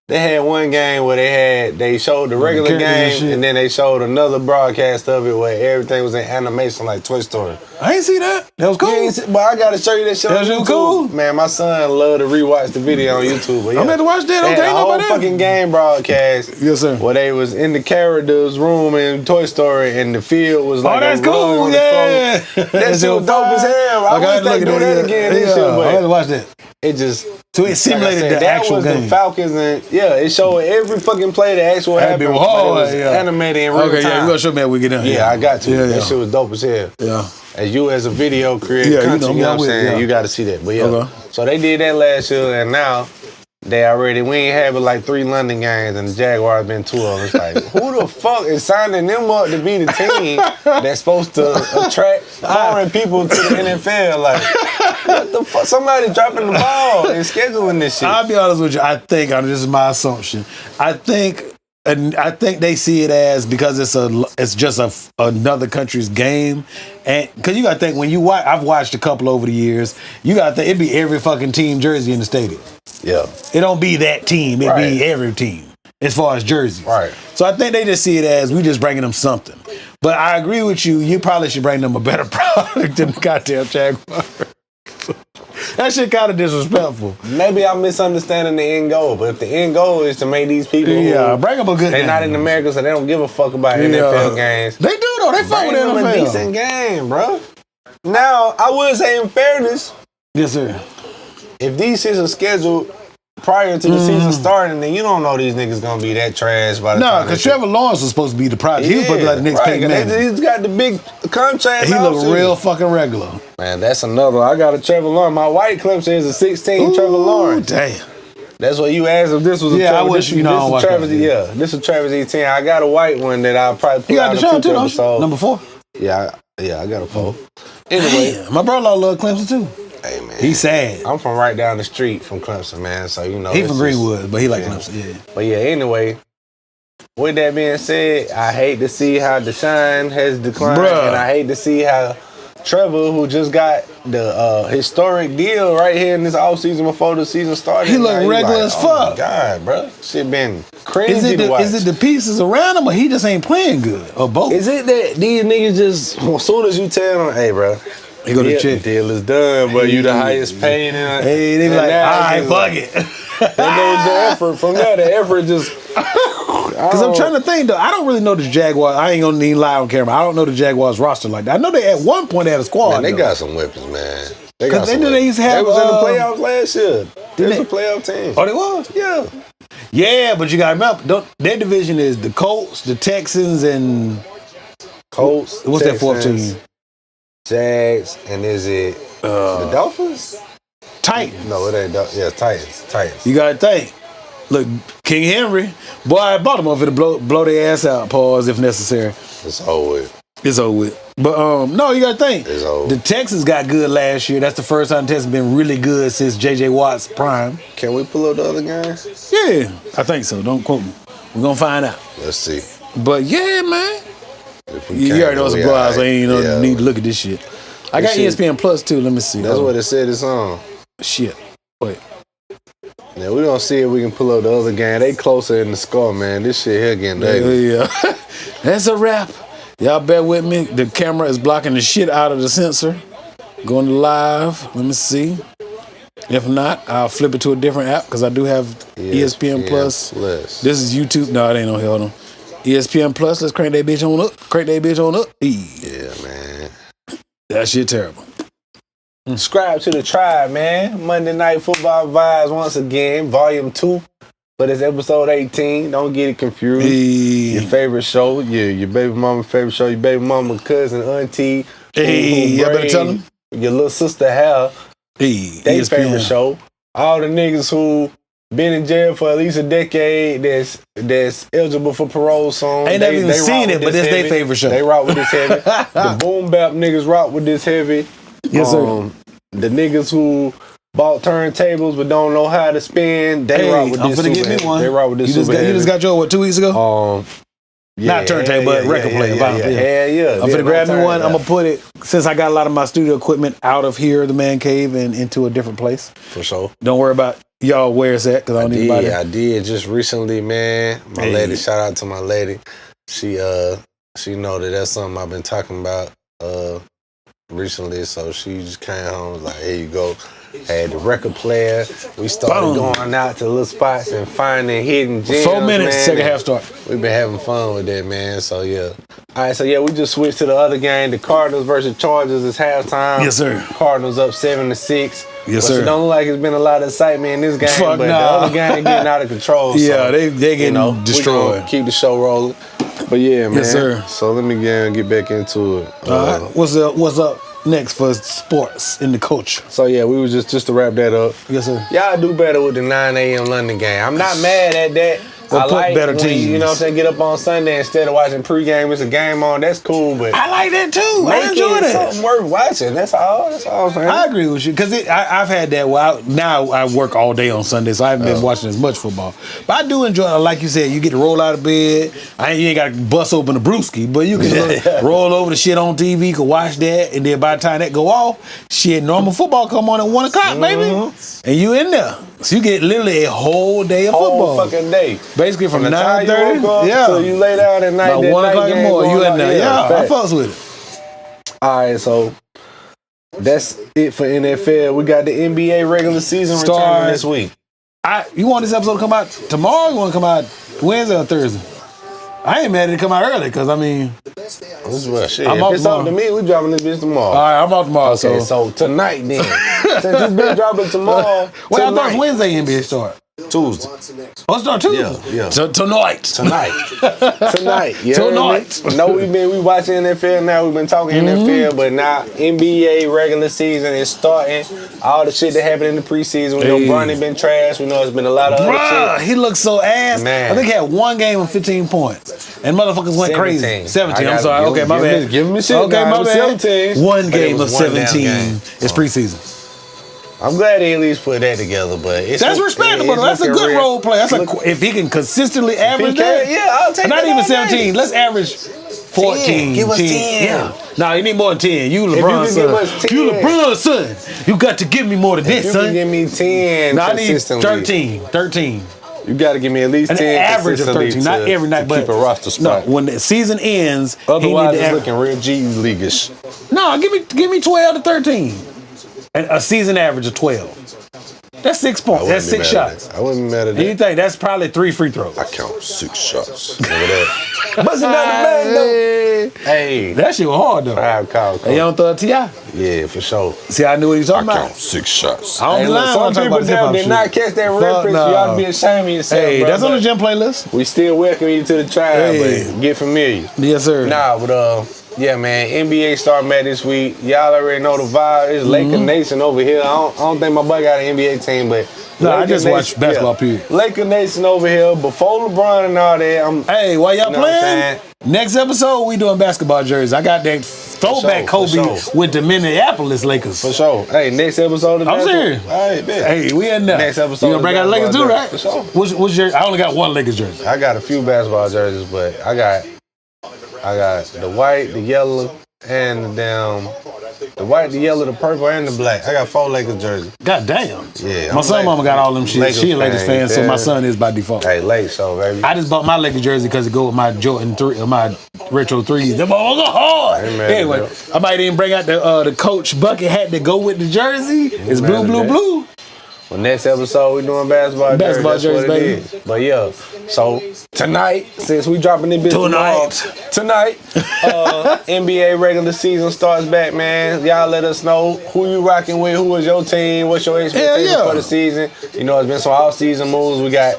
They had one game where they showed the regular game and then they showed another broadcast of it where everything was in animation like Toy Story. I ain't see that. That was cool. But I gotta show you that shit on YouTube. Cool. Man, my son loved to rewatch the video on YouTube. But yeah, I'm about to watch that. They had a whole fucking game broadcast. Yes, sir. Where they was in the characters' room in Toy Story and the field was like that's cool. Yeah. That shit was dope as hell. I wish they do that again. I had to watch that. It just it simulated the actual game. That was the Falcons and it showed every fucking play that actual happened. But it was animated in real time. Okay, yeah, you gonna show me how we get done. Yeah, I got to. That shit was dope as hell. Yeah. As you as a video creator, you know what I'm saying? You got to see that. But so they did that last year, and now we ain't had but like 3 London games, and the Jaguars been 2 of them. It's like, who the fuck is signing them up to be the team that's supposed to attract foreign people to the NFL? Like, what the fuck? Somebody dropping the ball and scheduling this shit. I'll be honest with you. I think this is my assumption. I think they see it as because it's just another country's game, and because you gotta think when you watch, I've watched a couple over the years. You gotta think it'd be every fucking team jersey in the stadium. Yeah, it don't be that team. It be every team as far as jerseys. Right. So I think they just see it as we just bringing them something. But I agree with you. You probably should bring them a better product than the goddamn Jaguars. That shit kind of disrespectful. Maybe I'm misunderstanding the end goal, but if the end goal is to make these people bring them a good they're game. Not in America, so they don't give a fuck about NFL games. They do though. They fuck with NFL. A decent game, bro. Now, I would say in fairness, yes, sir. If these seasons scheduled prior to the season starting, then you don't know these niggas gonna be that trash by the time. No, because Trevor Lawrence was supposed to be the project. He was supposed to be like the next Peyton Manning. He's got the big contract. He look real fucking regular. Man, that's another. I got a Trevor Lawrence. My white Clemson is a 16 Trevor Lawrence. Damn. That's what you asked if this was a Trevor. I wish you know. This is Travis E10. I got a white one that I'll probably put out in 2 episodes. Number 4? Yeah, I got a 4. Anyway, my brother love Clemson too. Hey man, he's sad. I'm from right down the street from Clemson, man. So you know he from Greenwood, but he like Clemson. Yeah. But yeah, anyway. With that being said, I hate to see how Deshaun has declined, and I hate to see how Trevor, who just got the historic deal right here in this offseason before the season started. He look regular as fuck. Oh my God, bro. Shit been crazy to watch. Is it the pieces around him or he just ain't playing good? Or both? Is it that these niggas just, as soon as you tell them, hey, bro, he go to check. Deal is done, but you the highest paid. Hey, they be like, all right, fuck it. That goes the effort. From there, the effort just... Because I'm trying to think, though. I don't really know the Jaguars. I ain't gonna need lie on camera. I don't know the Jaguars roster like that. I know they at one point had a squad. Man, they got some weapons, man. They got some weapons. They used to have, they was in the playoffs last year. They was a playoff team. Oh, they was? Yeah. Yeah, but you got to remember, their division is the Colts, the Texans, and... Colts, what's Texans, that fourth team? Jags, and is it the Dolphins? Titans. No, it ain't. Yeah, Titans. You got to think. Look, King Henry, boy, Baltimore finna blow their ass out, pause if necessary. It's over with. It's over with. But no, you got to think. It's over. The Texans got good last year. That's the first time the Texans been really good since J.J. Watt's prime. Can we pull up the other guys? Yeah, I think so. Don't quote me. We're going to find out. Let's see. But yeah, man. You already know it's a blowout, so ain't need to look at this shit. I got ESPN Plus too. Let me see. That's what it said it's on. Shit. Wait. Now we're gonna see if we can pull up the other game. They closer in the score, man. This shit here getting ugly. Yeah. That's a wrap. Y'all bear with me. The camera is blocking the shit out of the sensor. Going to live. Let me see. If not, I'll flip it to a different app because I do have ESPN Plus. This is YouTube. No, it ain't no hell on. ESPN Plus. Let's crank that bitch on up. Crank that bitch on up. Yeah, man. That shit terrible. Subscribe to the tribe, man. Monday Night Football Vibes once again, Volume 2. But it's episode 18. Don't get it confused. Your favorite show, your baby mama favorite show, your baby mama, cousin, auntie. Y'all better tell them. Your little sister Hal. Their favorite show. All the niggas who been in jail for at least a decade that's eligible for parole soon. Ain't never even seen it, but it's their favorite show. They rock with this heavy. The boom bap niggas rock with this heavy. Yes, sir. The niggas who bought turntables but don't know how to spin, they rock with this super give me one. They rock with this you just got your, what, 2 weeks ago? Not turntable, but record player. Yeah. I'm finna grab me one. I'm gonna put it, since I got a lot of my studio equipment out of here, the man cave, and into a different place. For sure. Don't worry about y'all where it's at, because I don't need anybody. I did just recently, man. My lady, shout out to my lady. She know that's something I've been talking about recently, so she just came home and was like, here you go. Had the record player. We started going out to little spots and finding hidden gems. 4 minutes, man. second half start. We've been having fun with that, man. So yeah. All right, so yeah, we just switched to the other game. The Cardinals versus Chargers is halftime. Yes, sir. Cardinals up 7-6. Yes, sir. It don't look like it's been a lot of excitement in this game, but the other game getting out of control. Yeah, so, they getting destroyed. We gonna keep the show rolling. But yeah, man. Yes, sir. So let me get back into it. All right. What's up next for sports in the culture? So yeah, we was just to wrap that up. Yes, sir. Y'all do better with the 9 a.m. London game. I'm not mad at that. I like better when teams. You know what I'm saying? Get up on Sunday instead of watching pregame. It's a game on. That's cool, but I like that too. I enjoy that. Something worth watching. That's all I'm saying. I agree with you because I've had that. Well, now I work all day on Sunday, so I haven't been watching as much football. But I do enjoy it. Like you said, you get to roll out of bed. You ain't got to bust open a brewski, but you can roll over the shit on TV. You can watch that, and then by the time that go off, shit, normal football come on at 1 o'clock, baby, and you in there. So you get literally a whole day of football. Whole fucking day. Basically from 9:30 till you lay down at night. About 1 o'clock in the morning, you in there. Yeah, I fucks with it. All right, so that's it for NFL. We got the NBA regular season returning this week. You want this episode to come out tomorrow? Or you want to come out Wednesday or Thursday? I ain't mad at it come out early because, I mean... This is what shit. If it's up to me, we dropping this bitch tomorrow. All right, I'm out tomorrow. Okay, so tonight then. Since this bitch dropping tomorrow, well, I thought it's Wednesday NBA start. Tuesday. Oh, start Tuesday? Yeah. Tonight. You Tonight. No, we watching NFL now. We've been talking NFL, but now NBA regular season is starting. All the shit that happened in the preseason. We know Bronny been trash. We know it's been a lot of other shit. He looks so ass. Man. I think he had one game of 15 points. And motherfuckers went crazy. 17. I'm sorry. Okay, my bad. Give me shit. Okay, my bad. 17. One game of 17 is preseason. I'm glad they at least put that together, but that's respectable. That's a good role play. If he can consistently average that. Yeah, I'll take not that. Not even 17. Let's average 14. Give us 10. Yeah. Nah, you need more than 10. You LeBron's you son. give us 10. You LeBron's son. You got to give me more than this, You son. can give me 10 Nah, I need consistently. 13. You got to give me at least 10 An average of consistently 13, not every night, to but keep a roster spot. No, when the season ends, Otherwise, he need it's to looking real G Leaguish. No, give me 12 to 13. And a season average of 12. That's 6 points. That's 6 shots. I wouldn't be mad at that. And you think that's probably 3 free throws. I count 6 shots. Remember that? Busting down the bang, though. Hey. That shit was hard, though. I have called. Hey, Young Thug T.I. Yeah, for sure. See, I knew what he was talking I about. count 6 shots. I don't be lying when I some talk people about hip-hop did shit. not catch that reference. No. You ought to be ashamed of yourself, Hey, bro, that's on the gym playlist. We still welcome you to the tribe, Hey. but get familiar. Yes, sir. Nah, but yeah, man, NBA starting back this week. Y'all already know the vibe. It's Laker Nation over here. I don't think my boy got an NBA team, but No, I Laker just watch Nation- basketball, period. Laker Nation over here. Before LeBron and all that, Hey, while y'all You know what I'm playing, next episode we doing basketball jerseys. I got that throwback for Kobe sure. with the Minneapolis Lakers. for sure. Hey, next episode of I'm basketball- serious. All right, bet. Hey, we in there. Next episode You gonna of bring out the Lakers too, basketball right? jersey. For sure. What's your? I only got one Lakers jersey. I got a few basketball jerseys, but I got the white, the yellow, and the white, the yellow, the purple, and the black. I got 4 Lakers jerseys. God damn. Yeah, My I'm son mama got all them shit. Lakers She a Lakers fan, so yeah. my son is by default. Hey, late show, baby. I just bought my Lakers jersey because it go with my Jordan 3, my retro 3s. Them all go hard. Ain't mad at Anyway, that. I might even bring out the Coach bucket hat to go with the jersey. It's mad blue, at blue, that. blue. Well, next episode we doing basketball jerseys. That's jerseys, what it baby. is. But yeah, so tonight, since we dropping this bitch tonight, NBA regular season starts back, man. Y'all let us know who you rocking with, who is your team, what's your expectations yeah. for the season. You know, it's been some off-season moves. We got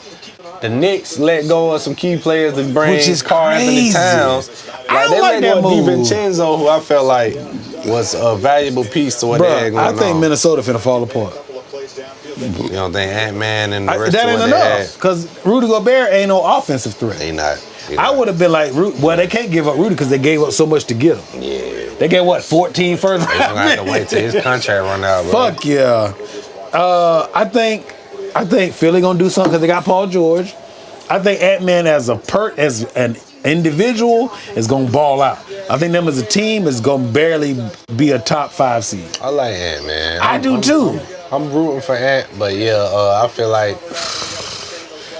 the Knicks let go of some key players to bring Which is Carl Anthony crazy. Towns. I don't they like let that go of move. DiVincenzo, who I felt like was a valuable piece to what they had Bruh, going I think on. Minnesota finna fall apart. You don't think Ant-Man and the rest That of ain't what they had? enough. Because Rudy Gobert ain't no offensive threat. They not. I would have been like, well, they can't give up Rudy because they gave up so much to get him. Yeah. They gave what, 14 first They're gonna have to wait till his contract run out, bro. Fuck yeah. I think Philly gonna do something because they got Paul George. I think Ant-Man as an individual is gonna ball out. I think them as a team is gonna barely be a top 5 seed. I like Ant, man. I do too. I'm rooting for Ant, but yeah, I feel like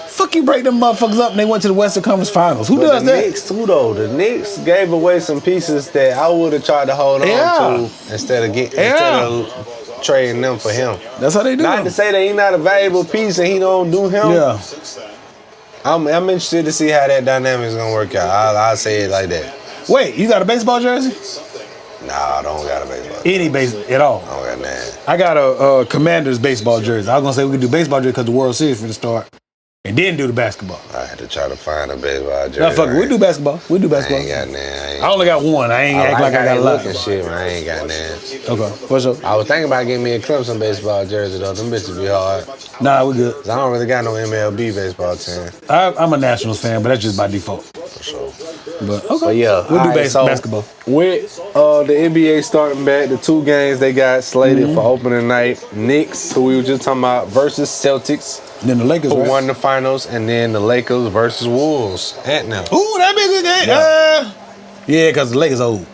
Fuck you, break them motherfuckers up and they went to the Western Conference Finals. Who does the that? Knicks too, though. The Knicks gave away some pieces that I would have tried to hold on to instead of trading them for him. That's how they do Not it. to say that he's not a valuable piece and he don't do him. Yeah. I'm interested to see how that dynamic is gonna work out. I'll say it like that. Wait, you got a baseball jersey? Nah, I don't got a baseball. Any base at all? I don't got none. I got a Commanders baseball jersey. I was gonna say we could do baseball jersey because the World Series for the start, and then do the basketball. I had to try to find a baseball jersey. No, fuck it. We do basketball. We do I basketball. ain't got none. I only got one. I ain't act like I got a lot. And shit, man. I ain't got none. Okay, for sure. I was thinking about getting me a Clemson baseball jersey though. Them bitches be hard. Nah, we good. 'Cause I don't really got no MLB baseball team. I'm a Nationals fan, but that's just by default. For sure. But okay, But yeah, we'll do alright, so basketball. With the NBA starting back, the 2 games they got slated for opening night. Knicks, who we were just talking about, versus Celtics, And then the Lakers, who right? won the finals, and then the Lakers versus Wolves at now. Ooh, that'd be a good game. Yeah, because the Lakers old.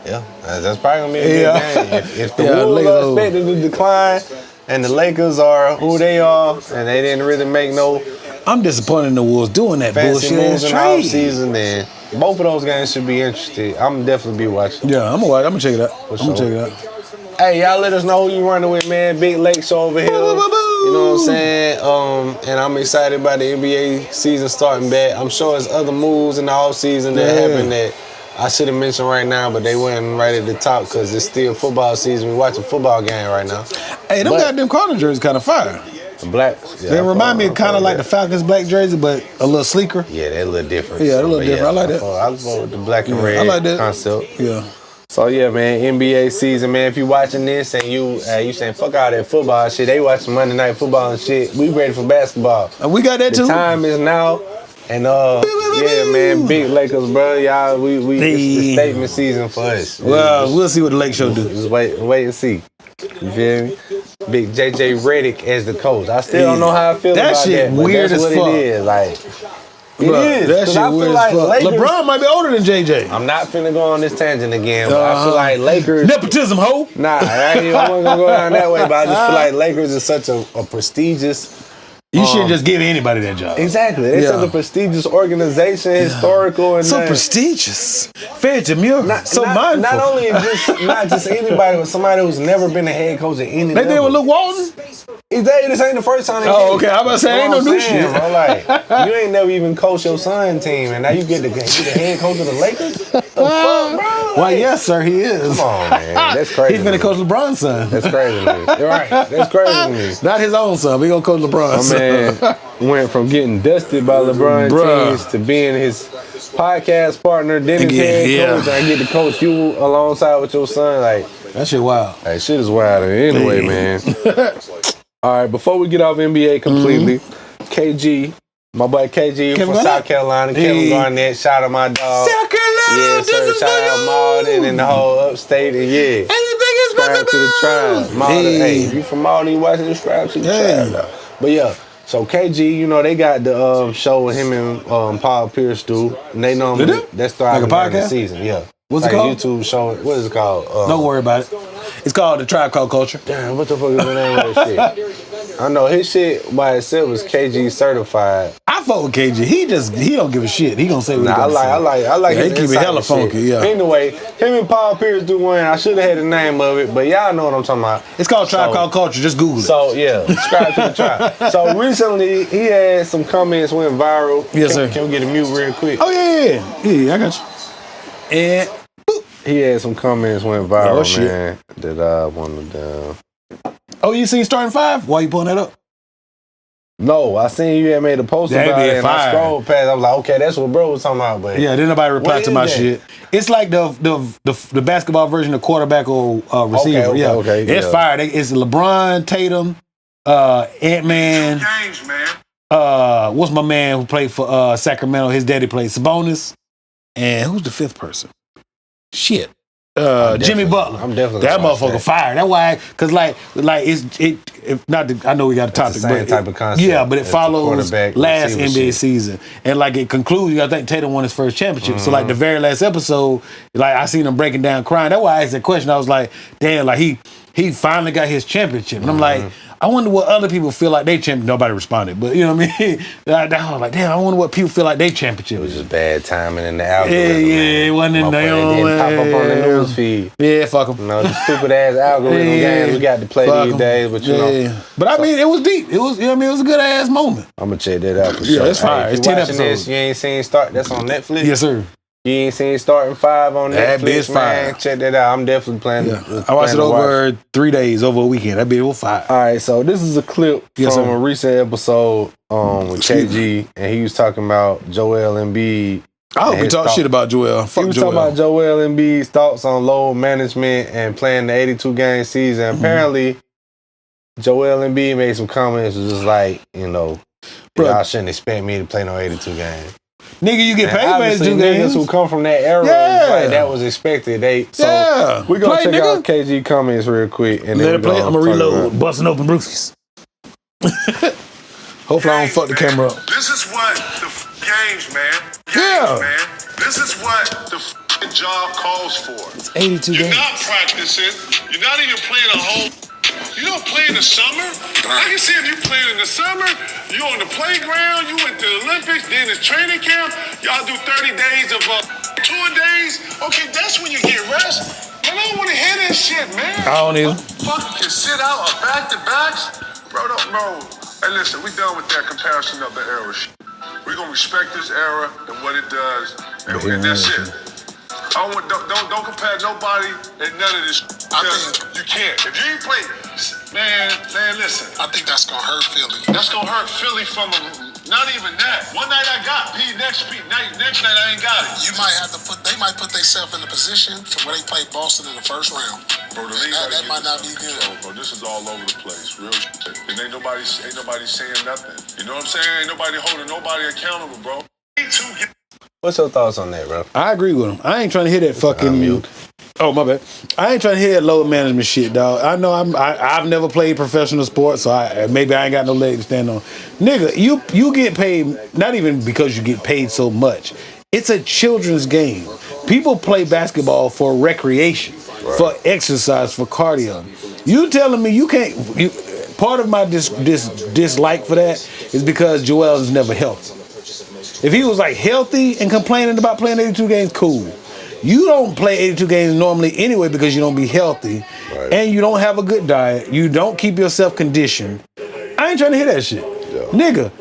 Yeah, that's probably gonna be a good game. If the Yeah, Wolves Lakers are old. expected to decline, and the Lakers are who they are, and they didn't really make no I'm disappointed in the Wolves doing that fancy bullshit moves ass in the trade. offseason, then both of those games should be interesting. I'm definitely be watching. Yeah, I'm gonna watch. I'm gonna check it out. I'm gonna sure. check it out. Hey, y'all let us know who you running with, man. Big Lake Show over here. Boo, boo, boo, boo. You know what I'm saying? And I'm excited about the NBA season starting back. I'm sure there's other moves in the offseason that happened that I should have mentioned right now, but they weren't right at the top because it's still football season. We're watching a football game right now. Hey, them goddamn Cardinals jerseys kind of fire. The black. They remind me kind of like the Falcons black jersey, but a little sleeker. Yeah, they're a little different. Yeah, they're a little But different. I like that. I vote with the black and Yeah, red I like that. concept. Yeah. So yeah, man, NBA season, man. If you watching this and you saying fuck all that football shit, they watching Monday Night Football and shit. We ready for basketball. And we got that The too. time is now, and yeah, man, big Lakers, bro. Y'all, we it's the statement season for us. Well, we'll see what the Lake Show do. Just wait and see. You feel me? Big JJ Redick as the coach. I still don't know how I feel That about shit that. But weird that's as what fuck. it is. Like, It is. That shit I feel weird like as fuck. Lakers, LeBron might be older than JJ. I'm not finna go on this tangent again, but I feel like Lakers. Nepotism, ho. Nah, I wasn't gonna go down that way, but I just feel like Lakers is such a prestigious. You shouldn't just give anybody that job. Exactly. They're such a prestigious organization, historical, and so prestigious. Fed Jamil, so mindful. Not only not just anybody, but somebody who's never been a head coach at any They did with Luke Walton? Exactly. This ain't the first time they did. Okay. I'm about to say, ain't no new shit. Bro. Like, you ain't never even coached your son's team, and now you get the head coach of the Lakers? The fuck, bro? Like, why, yes, sir, he is. Come on, man. That's crazy. He's gonna coach LeBron's son. That's crazy to me. You're right. That's crazy to me. Not his own son. We gonna coach LeBron's son. Man went from getting dusted by LeBron James to being his podcast partner, then his head coach, and I get to coach you alongside with your son. Like, that shit wild. That shit is wild. Anyway, man. All right, before we get off NBA completely, KG, my boy KG from South Carolina, Kevin Garnett, shout out my dog. South Carolina, yeah, sir. Shout out Malden and the whole upstate, and yeah. Subscribe to the tribe. Malden, hey, if you from Malden, you watching, subscribe to the tribe, though. But yeah. So KG, you know, they got the show with him and Paul Pierce do. And they normally that started like the season. Yeah. What's it called? YouTube show. What is it called? Don't worry about it. It's called The Tribe Called Culture. Damn, what the fuck is the name of that shit? I know his shit by itself was KG certified. I fuck with KG. He don't give a shit. He gonna say what he gonna say. I like he his keep it hella funky. Yeah. Anyway, him and Paul Pierce do one. I should have had the name of it, but y'all know what I'm talking about. It's called Tribe Called Culture. Just Google it. So yeah, subscribe to the tribe. So recently he had some comments went viral. Yes, sir. Can we get a mute real quick? Oh yeah, I got you. And he had some comments went viral, man. That I wanted to. Oh, you seen Starting Five? Why you pulling that up? No, I seen you had made a post about it, and I scrolled past. I was like, okay, that's what bro was talking about. But yeah, didn't nobody reply to my shit. It's like the basketball version of quarterback or receiver. Okay, it's fire. It's LeBron, Tatum, Ant-Man. Games, man. What's my man who played for Sacramento? His daddy played Sabonis. And who's the fifth person? Shit. Jimmy Butler. I'm definitely that motherfucker fire. That's why, cause like it's not. I know we got a topic, it's the same type of concept. Yeah, but it follows last NBA shit. season, and like it concludes. I think Tatum won his first championship. So like the very last episode, like I seen him breaking down crying. That's why I asked that question. I was like, damn, like he finally got his championship, and I'm like, I wonder what other people feel like they champion. Nobody responded, but you know what I mean. I was like, damn, I wonder what people feel like they championship. It was just bad timing in the algorithm. Yeah, it wasn't in there. It didn't pop up on the news feed. Yeah, fuck them. You know, the stupid ass algorithm games we got to play these days, but you know. But I mean, it was deep. It was, you know what I mean, it was a good ass moment. I'm gonna check that out for sure. Yeah, it's fire. It's 10 episodes. This, you ain't seen Start. That's on Netflix. Yes, sir. You ain't seen Starting Five on That Netflix, bitch man. fire. Check that out. I'm definitely planning. Yeah. I watched it over 3 days, over a weekend. That bitch was fire. All right, so this is a clip from a recent episode with KG, and he was talking about Joel Embiid. I hope we talk shit about Joel. Fuck he was Joel. talking about Joel Embiid's thoughts on load management and playing the 82-game season. Apparently, Joel Embiid made some comments was just like, you know, y'all shouldn't expect me to play no 82 games. Nigga, you get paid for 82 games. Niggas who come from that era, like, that was expected. We're going to check out KG comments real quick. And let then it play. I'm going to reload. Busting open Brewskis. Hopefully I don't fuck the camera up. This is what the games, man. Games, man. This is what the job calls for. It's 82 You're games. not practicing. You're not even playing a whole. You don't play in the summer? I can see if you playing in the summer, you on the playground, you went to the Olympics, then it's training camp, y'all do 30 days of tour days. Okay, that's when you get rest. I don't want to hear that shit, man. I don't either. Fucker can sit out or back-to-backs. Bro. Hey, listen, we done with that comparison of the era shit. We're going to respect this era and what it does, and that's it. Don't compare nobody and none of this. I think you can't. If you ain't play, man, listen. I think that's gonna hurt Philly. That's gonna hurt Philly from not even that. One night I got P. Next night I ain't got it. You might have to they might put themselves in a position to where they play Boston in the first round. Bro, that might not be good. Bro, this is all over the place, real shit. And ain't nobody saying nothing. You know what I'm saying? Ain't nobody holding nobody accountable, bro. What's your thoughts on that, bro? I agree with him. I ain't trying to hear that fucking Oh, my bad. I ain't trying to hear that load management shit, dog. I know I've never played professional sports, so maybe I ain't got no leg to stand on. Nigga, you get paid, not even because you get paid so much. It's a children's game. People play basketball for recreation, for exercise, for cardio. You telling me you can't... part of my dislike for that is because Joel is never healthy. If he was like healthy and complaining about playing 82 games, cool. You don't play 82 games normally anyway because you don't be healthy, and you don't have a good diet. You don't keep yourself conditioned. I ain't trying to hear that shit. Nigga,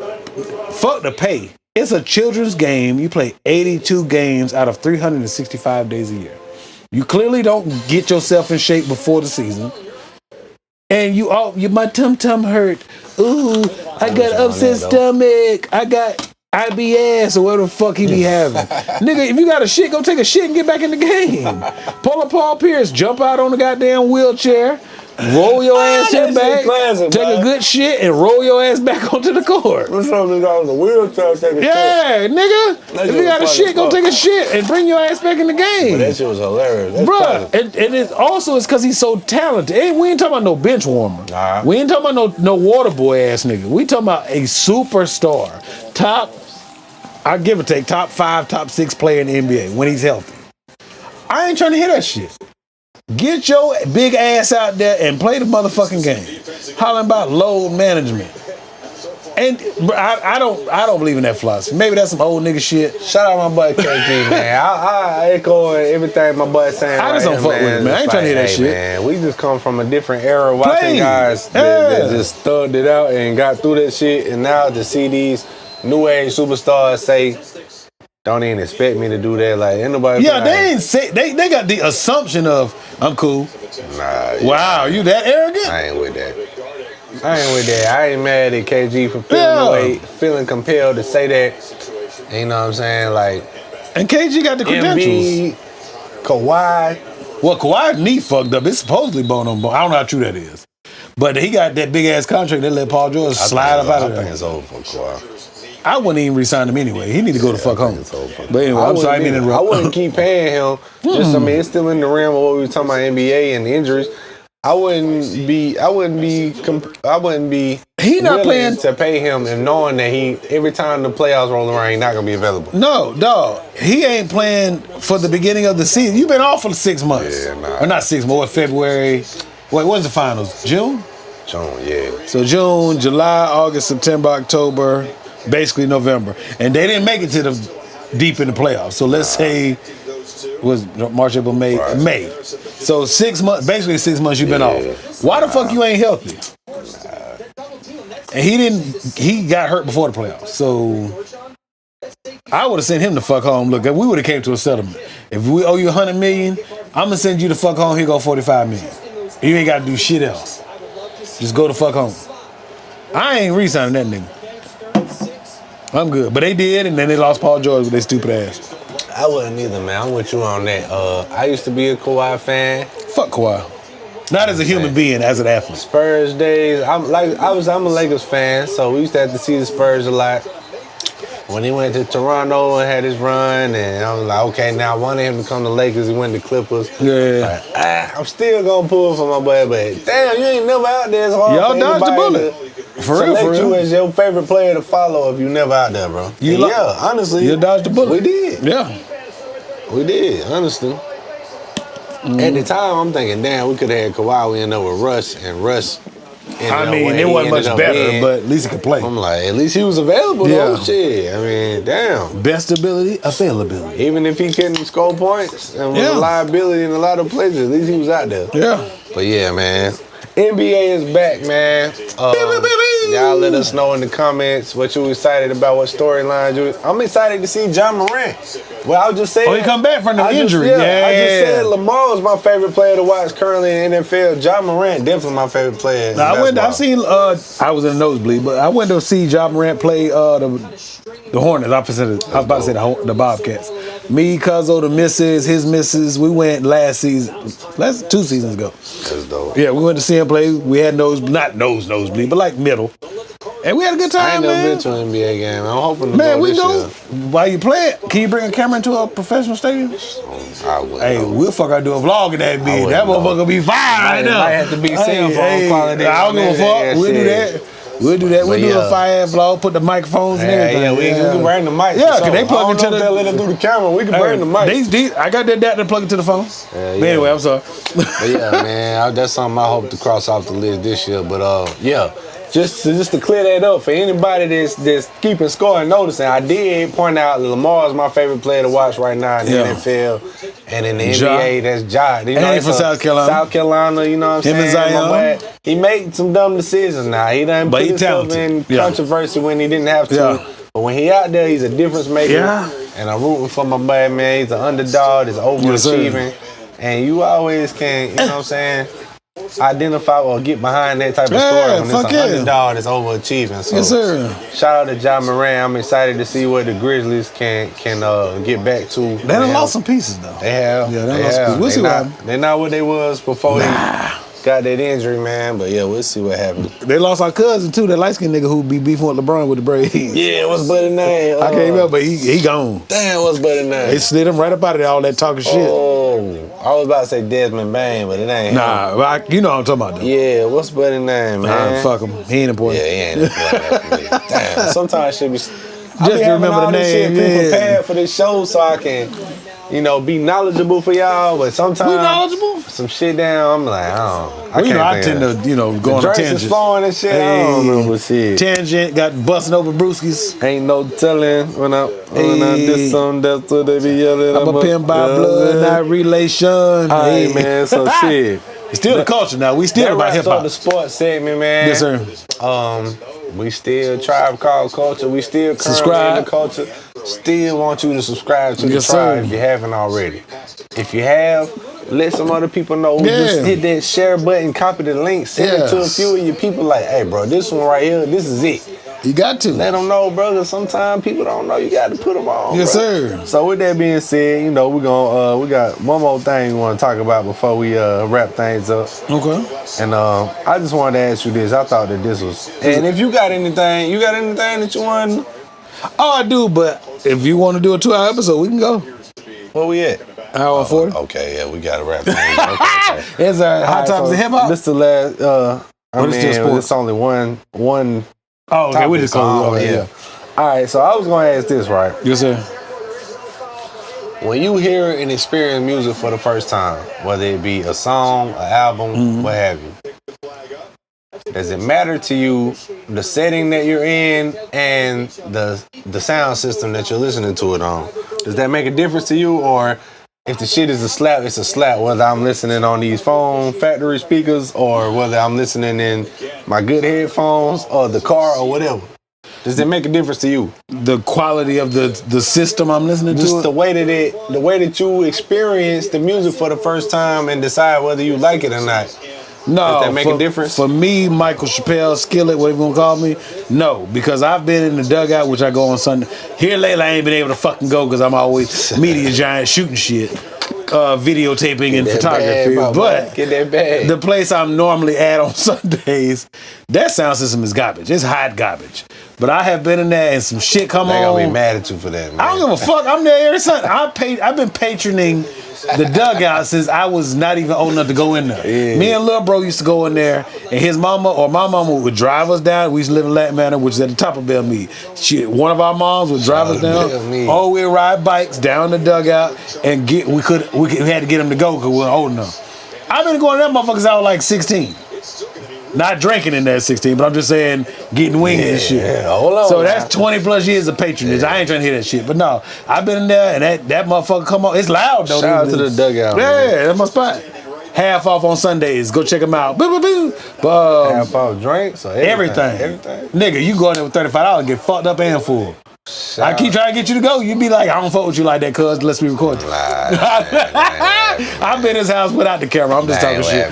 fuck the pay. It's a children's game. You play 82 games out of 365 days a year. You clearly don't get yourself in shape before the season. And my tum hurt. Ooh, I got upset stomach. I got IBS or whatever the fuck he be having. Nigga, if you got a shit, go take a shit and get back in the game. Pull up Paul Pierce, jump out on the goddamn wheelchair, roll your ass in back, take a good shit, and roll your ass back onto the court. What's up, nigga? On the wheelchair, take a shit. Yeah, nigga. If you got a shit, go take a shit and bring your ass back in the game. But that shit was hilarious. Bruh, and it also is because he's so talented. We ain't talking about no bench warmer. Nah. We ain't talking about no water boy ass nigga. We talking about a superstar. I give or take, top 5, top 6 player in the NBA when he's healthy. I ain't trying to hear that shit. Get your big ass out there and play the motherfucking game. Hollering about load management. And I don't believe in that philosophy. Maybe that's some old nigga shit. Shout out my boy KG, man. I echo everything my boy saying. I just don't fuck with it, man. I ain't trying to hear that shit. Man, we just come from a different era watching guys that just thugged it out and got through that shit. And now to see these new age superstars say, don't even expect me to do that. Like, ain't nobody. Yeah, they ain't say they got the assumption of I'm cool. Nah. Wow, you that arrogant? I ain't with that. I ain't mad at KG for feeling the way, feeling compelled to say that. You know what I'm saying? Like, and KG got the credentials. MB, Kawhi. Well, Kawhi's knee fucked up. It's supposedly bone on bone. I don't know how true that is. But he got that big ass contract that let Paul George slide up out of there. I think it's over for Kawhi. I wouldn't even re-sign him anyway. He need to go to fuck home. But anyway, I'm sorry I didn't interrupt. I wouldn't keep paying him. Just, I mean, it's still in the realm of what we were talking about NBA and the injuries. I wouldn't be he not playing to pay him and knowing that every time the playoffs roll around, he's not gonna be available. No, dog. He ain't playing for the beginning of the season. You've been off for 6 months. Yeah, nah. Or not 6 months, what, February? What's the finals? June? June, yeah. So June, July, August, September, October, basically November. And they didn't make it to the deep in the playoffs. So let's say was March, April, May. Right. May. So 6 months, basically 6 months you've been off. Why the fuck you ain't healthy? And he got hurt before the playoffs. So I would have sent him the fuck home. Look, we would have came to a settlement. If we owe you $100 million, I'm gonna send you the fuck home. Here go $45 million. You ain't gotta do shit else. Just go the fuck home. I ain't re-signing that nigga. I'm good. But they did, and then they lost Paul George with their stupid ass. I wouldn't either, man. I'm with you on that. I used to be a Kawhi fan. Fuck Kawhi. Not as a human being, as an athlete. Spurs days. I'm a Lakers fan, so we used to have to see the Spurs a lot. When he went to Toronto and had his run, and I was like, okay, now I wanted him to come to Lakers. He went to Clippers. Yeah. Like, I'm still gonna pull for my boy, but damn, you ain't never out there. It's hard y'all for dodged the bullet. For real. You as your favorite player to follow if you never out there, bro. Yeah, honestly, you dodged the bullet. We did. Yeah, we did. Honestly, at the time, I'm thinking, damn, we could have had Kawhi. We ended up with Russ, and Russ. I mean, it wasn't much better, but at least he could play. I'm like, at least he was available. Yeah. Though. Shit. I mean, damn. Best ability, availability. Even if he couldn't score points and was a liability in a lot of places, at least he was out there. Yeah. But yeah, man. NBA is back, man. Y'all let us know in the comments what you excited about, what storyline you. I'm excited to see John Morant. Well, I was just saying. Oh, he come back from the injury. I just said Lamar is my favorite player to watch currently in the NFL. John Morant definitely my favorite player. Now, I was in a nosebleed, but I went to see John Morant play the Hornets. I was about to say the Bobcats. Me, Cuzzo, the missus, his missus. We went 2 seasons ago. That's dope. Yeah, we went to see him play. We had not nosebleed, but like middle. And we had a good time, I ain't man. never been to an NBA game. I'm hoping to Man, go we this go. year. While you play it, can you bring a camera into a professional stadium? I would. Hey, we'll fuck out do a vlog in that bitch. That motherfucker be fire right now. Might have to be cell phone quality. I don't give a fuck. We'll do that. We'll do that. We'll do a fire vlog, put the microphones and everything. Yeah, we can bring the mic. Yeah, because they plug into the... let them do the camera. We can bring the mic. I got that adapter plug into the phone. But anyway, I'm sorry. But yeah, man, that's something I hope to cross off the list this year. But yeah. Just to clear that up for anybody that's keeping score and noticing, I did point out Lamar is my favorite player to watch right now in the NFL and in the NBA. That's Ja. You know, and from South Carolina. South Carolina, you know what I'm saying? Zion. He made some dumb decisions now. He done put himself in controversy when he didn't have to. Yeah. But when he out there, he's a difference maker. Yeah. And I'm rooting for my man. He's an underdog. He's overachieving. And you always can, you know what I'm saying? Identify or get behind that type of story when it's an underdog that's overachieving. So, yes, sir. Shout out to Ja Morant. I'm excited to see what the Grizzlies can get back to. They done lost some pieces though. They have. Yeah, they lost some pieces. We'll see what happens. They're not what they was before they got that injury, man. But yeah, we'll see what happens. They lost our cousin too, that light skinned nigga who be beefing with LeBron with the braids. Yeah, what's Buddy name? I can't remember, but he gone. Damn, what's Buddy name? They slid him right up out of there, all that talking shit. I was about to say Desmond Bain, but it ain't. Nah, you know what I'm talking about though. Yeah, what's Buddy name, man? Nah, fuck him. He ain't important. Yeah, he ain't important. Damn, sometimes shit be... Just to remember the name. Be prepared for this show so I can, be knowledgeable for y'all. But sometimes we knowledgeable. Some shit down. I'm like, I tend to, go on a tangent. Flowing and shit. I don't remember shit. Tangent got busting over brewskis. Ain't no telling when I this song. That's what they be yelling. I'm a pimp by blood, not relation. Hey man, so shit. It's still the culture now. We still about hip hop. The sports segment, man. Yes, sir. We still Tribe Called Culture. We still currently in the culture. Still want you to subscribe to the tribe if you haven't already. If you have, let some other people know. Yeah. Just hit that share button, copy the link, send it to a few of your people. Like, hey, bro, this one right here, this is it. You got to. Let them know, brother. Sometimes people don't know. You got to put them on. Yes, bro. sir. So with that being said, we're gonna we got one more thing we want to talk about before we wrap things up. Okay. And I just wanted to ask you this. I thought that this was. And if you got anything that you want? Oh, I do. But if you want to do a 2-hour episode, we can go. Where we at? Hour 40. Okay, yeah, we got to wrap things up. Okay. It's Hot Topics of Hip Hop. This is the last. It's only one. Oh, okay. We just call it. Yeah. All right. So I was gonna ask this, right? Yes, sir. When you hear and experience music for the first time, whether it be a song, an album, what have you, does it matter to you the setting that you're in and the sound system that you're listening to it on? Does that make a difference to you, or if the shit is a slap, it's a slap, whether I'm listening on these phone factory speakers or whether I'm listening in my good headphones or the car or whatever? Does it make a difference to you? The quality of the system I'm listening to? Just the way that you experience the music for the first time and decide whether you like it or not. No. Does that make a difference? For me, Michael Chappelle, Skillet, whatever you want to call me, no. Because I've been in the dugout, which I go on Sunday. Here lately, I ain't been able to fucking go because I'm always media giant shooting shit. Videotaping and photography. But get that bag. The place I'm normally at on Sundays, that sound system is garbage. It's hot garbage. But I have been in there and some shit come on. They gonna be mad at you for that, man. I don't give a fuck. I'm there every Sunday. I've been patroning the dugout since I was not even old enough to go in there. Yeah. Me and Lil Bro used to go in there, and his mama or my mama would drive us down. We used to live in Latin Manor, which is at the top of Bellmead. One of our moms would drive us down. Or we'd ride bikes down the dugout and we had to get them to go because we weren't old enough. I've been going to that motherfuckers out like 16. Not drinking in that 16, but I'm just saying getting wings and shit. Yeah, hold on. So that's 20 plus years of patronage. I ain't trying to hear that shit. But no, I've been in there and that motherfucker come on. It's loud though. Shout out to the dugout. Yeah, man. That's my spot. Half off on Sundays. Go check them out. Boo, boo, boo. But, half off drinks or everything. Nigga, you go in there with $35 and get fucked up and full. I keep trying to get you to go. You be like, I don't fuck with you like that, cuz, unless we record. I've been in his house without the camera. I'm just talking shit.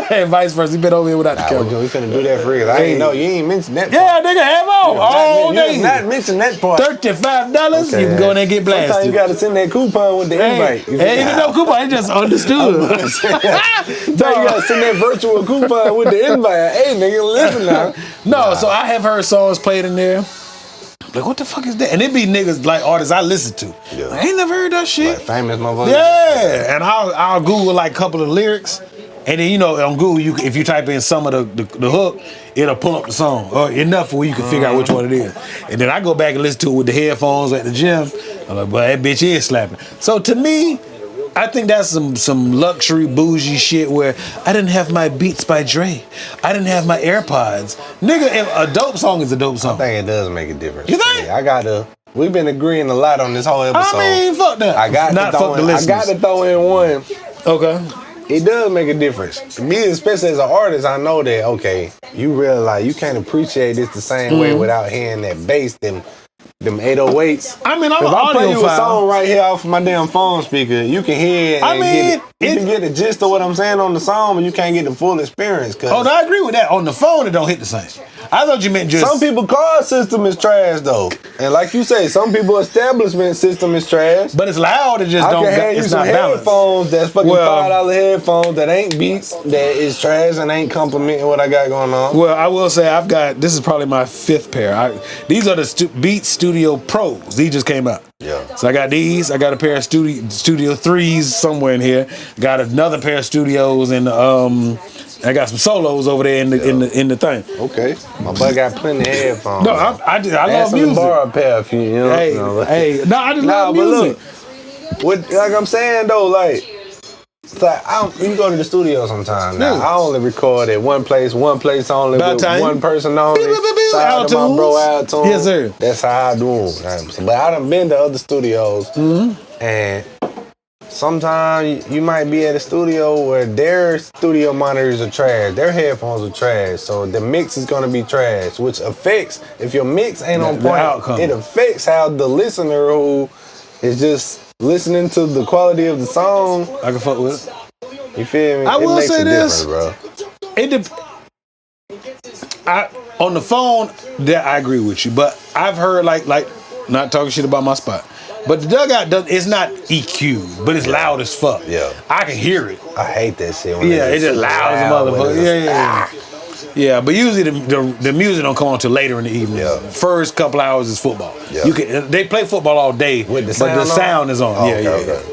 And vice versa. He been over here without the camera. We finna do that for real. I ain't know. You ain't mentioned that part. Yeah, nigga, have on. All day. You not mentioned that part. $35. You can go in there and get blasted. Sometimes you gotta send that coupon with the invite. Ain't even no coupon. It's just understood. So you gotta send that virtual coupon with the invite. Hey, nigga, listen now. No, so I have heard songs played in there. Like, what the fuck is that? And it be niggas like artists I listen to. Yeah. I ain't never heard that shit. Like famous motherfuckers. Yeah, and I'll Google like a couple of lyrics, and then on Google if you type in some of the hook, it'll pull up the song or enough where you can figure out which one it is. And then I go back and listen to it with the headphones at the gym. I'm like, well, that bitch is slapping. So to me, I think that's some luxury bougie shit where I didn't have my Beats by Dre. I didn't have my AirPods. Nigga, if a dope song is a dope song. I think it does make a difference. You think? We've been agreeing a lot on this whole episode. I mean, fuck that. I got to throw in one. Okay. It does make a difference. Me, especially as an artist, I know that, okay, you realize you can't appreciate this the same way without hearing that bass, them 808s. I mean, I'm an I play you a audiophile. song right here off my damn phone speaker, you can hear it and you can get the gist of what I'm saying on the song, but you can't get the full experience. Oh, no, I agree with that. On the phone, it don't hit the same. I thought you meant just... Some people car system is trash, though. And like you say, some people establishment system is trash. But it's loud, it just don't... I can have you some headphones that's fucking $5 headphones that ain't Beats, that is trash and ain't complimenting what I got going on. Well, I will say this is probably my 5th pair. These are the Beats Studio Pros. These just came out. Yeah. So I got these. I got a pair of Studio 3s somewhere in here. Got another pair of Studios and I got some solos over there in the thing. Okay. My buddy got plenty of headphones. No, I love music. Borrow a pair if you know. I just love music. Look, like I'm saying though, like you can go to the studio sometime now. I only record at one place only About with time. one person only. Shout out to my bro Altoon. Yes, sir. That's how I do them. But I done been to other studios and sometimes you might be at a studio where their studio monitors are trash, their headphones are trash, so the mix is gonna be trash, which affects, if your mix ain't on point, it affects how the listener who is just listening to the quality of the song. I can fuck with it. You feel me? I will say this, bro. On the phone, that I agree with you, but I've heard like not talking shit about my spot. But the dugout it's not EQ, but it's loud as fuck. Yeah. I can hear it. I hate that shit. It's just loud as a motherfucker. Yeah, but usually the music don't come on till later in the evening. Yeah. First couple hours is football. Yeah. They play football all day, with the but the sound is on. Oh, okay.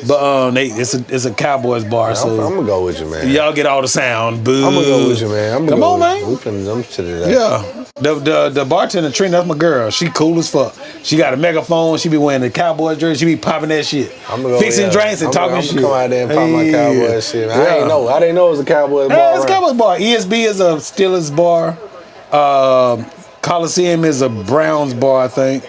But it's a Cowboys bar, so I'm gonna go with you, man. Y'all get all the sound. Boo. I'm gonna go with you, man. Come on, man. We finna jump to that. Yeah. The bartender Trina, that's my girl. She cool as fuck. She got a megaphone. She be wearing the Cowboys jersey. She be popping that shit. Fixing drinks and talking shit. I'm gonna come out there and pop my Cowboys shit. Man. I didn't know it was a Cowboys bar. Yeah, it's a Cowboys bar. ESB is a Steelers bar. Coliseum is a Browns bar, I think.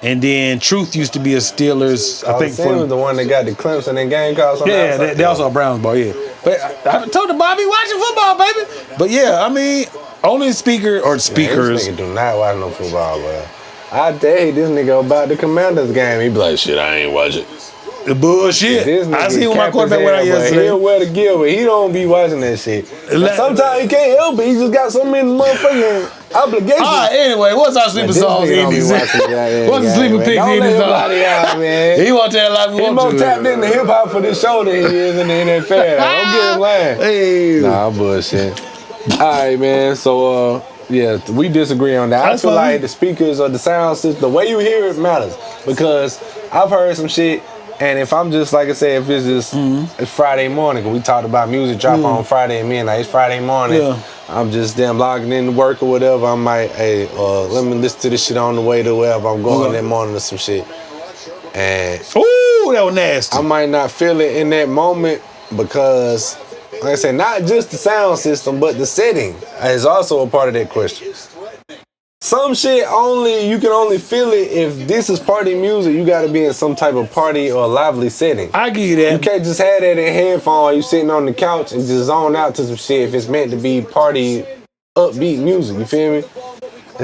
And then Truth used to be a Steelers. I think was the one that got the Clemson and Gamecocks on they also a Browns bar, yeah. But I told the Bobby watching football, baby. But yeah, I mean, only speakers. Man, this nigga do not watch no football, bro. I tell you, this nigga about the Commanders game, he be like, shit, I ain't watch it. The bullshit. I seen my quarterback went out yesterday. He'll wear the gear, but he don't be watching that shit. Sometimes he can't help it. He just got so many motherfucking obligations. All right, anyway, what's our sleeping songs in these? What's the sleeping pigs in these songs? Man. He want to tell like we want to. He more tapped into hip hop for this show than he is in the NFL. Don't get him lying. Hey. Nah, bullshit. All right, man. So, yeah, we disagree on that. I feel like the speakers or the sound system, the way you hear it matters. Because I've heard some shit. And if I'm just, like I said, if it's just it's Friday morning, we talked about music drop on Friday and midnight, it's Friday morning, I'm just logging in to work or whatever, I might, let me listen to this shit on the way to wherever I'm going that morning or some shit. And ooh, that was nasty. I might not feel it in that moment because, like I said, not just the sound system, but the setting is also a part of that question. Some shit you can only feel it if this is party music. You got to be in some type of party or lively setting. I give you that. You can't just have that in headphones. You sitting on the couch and just zone out to some shit if it's meant to be party upbeat music. You feel me?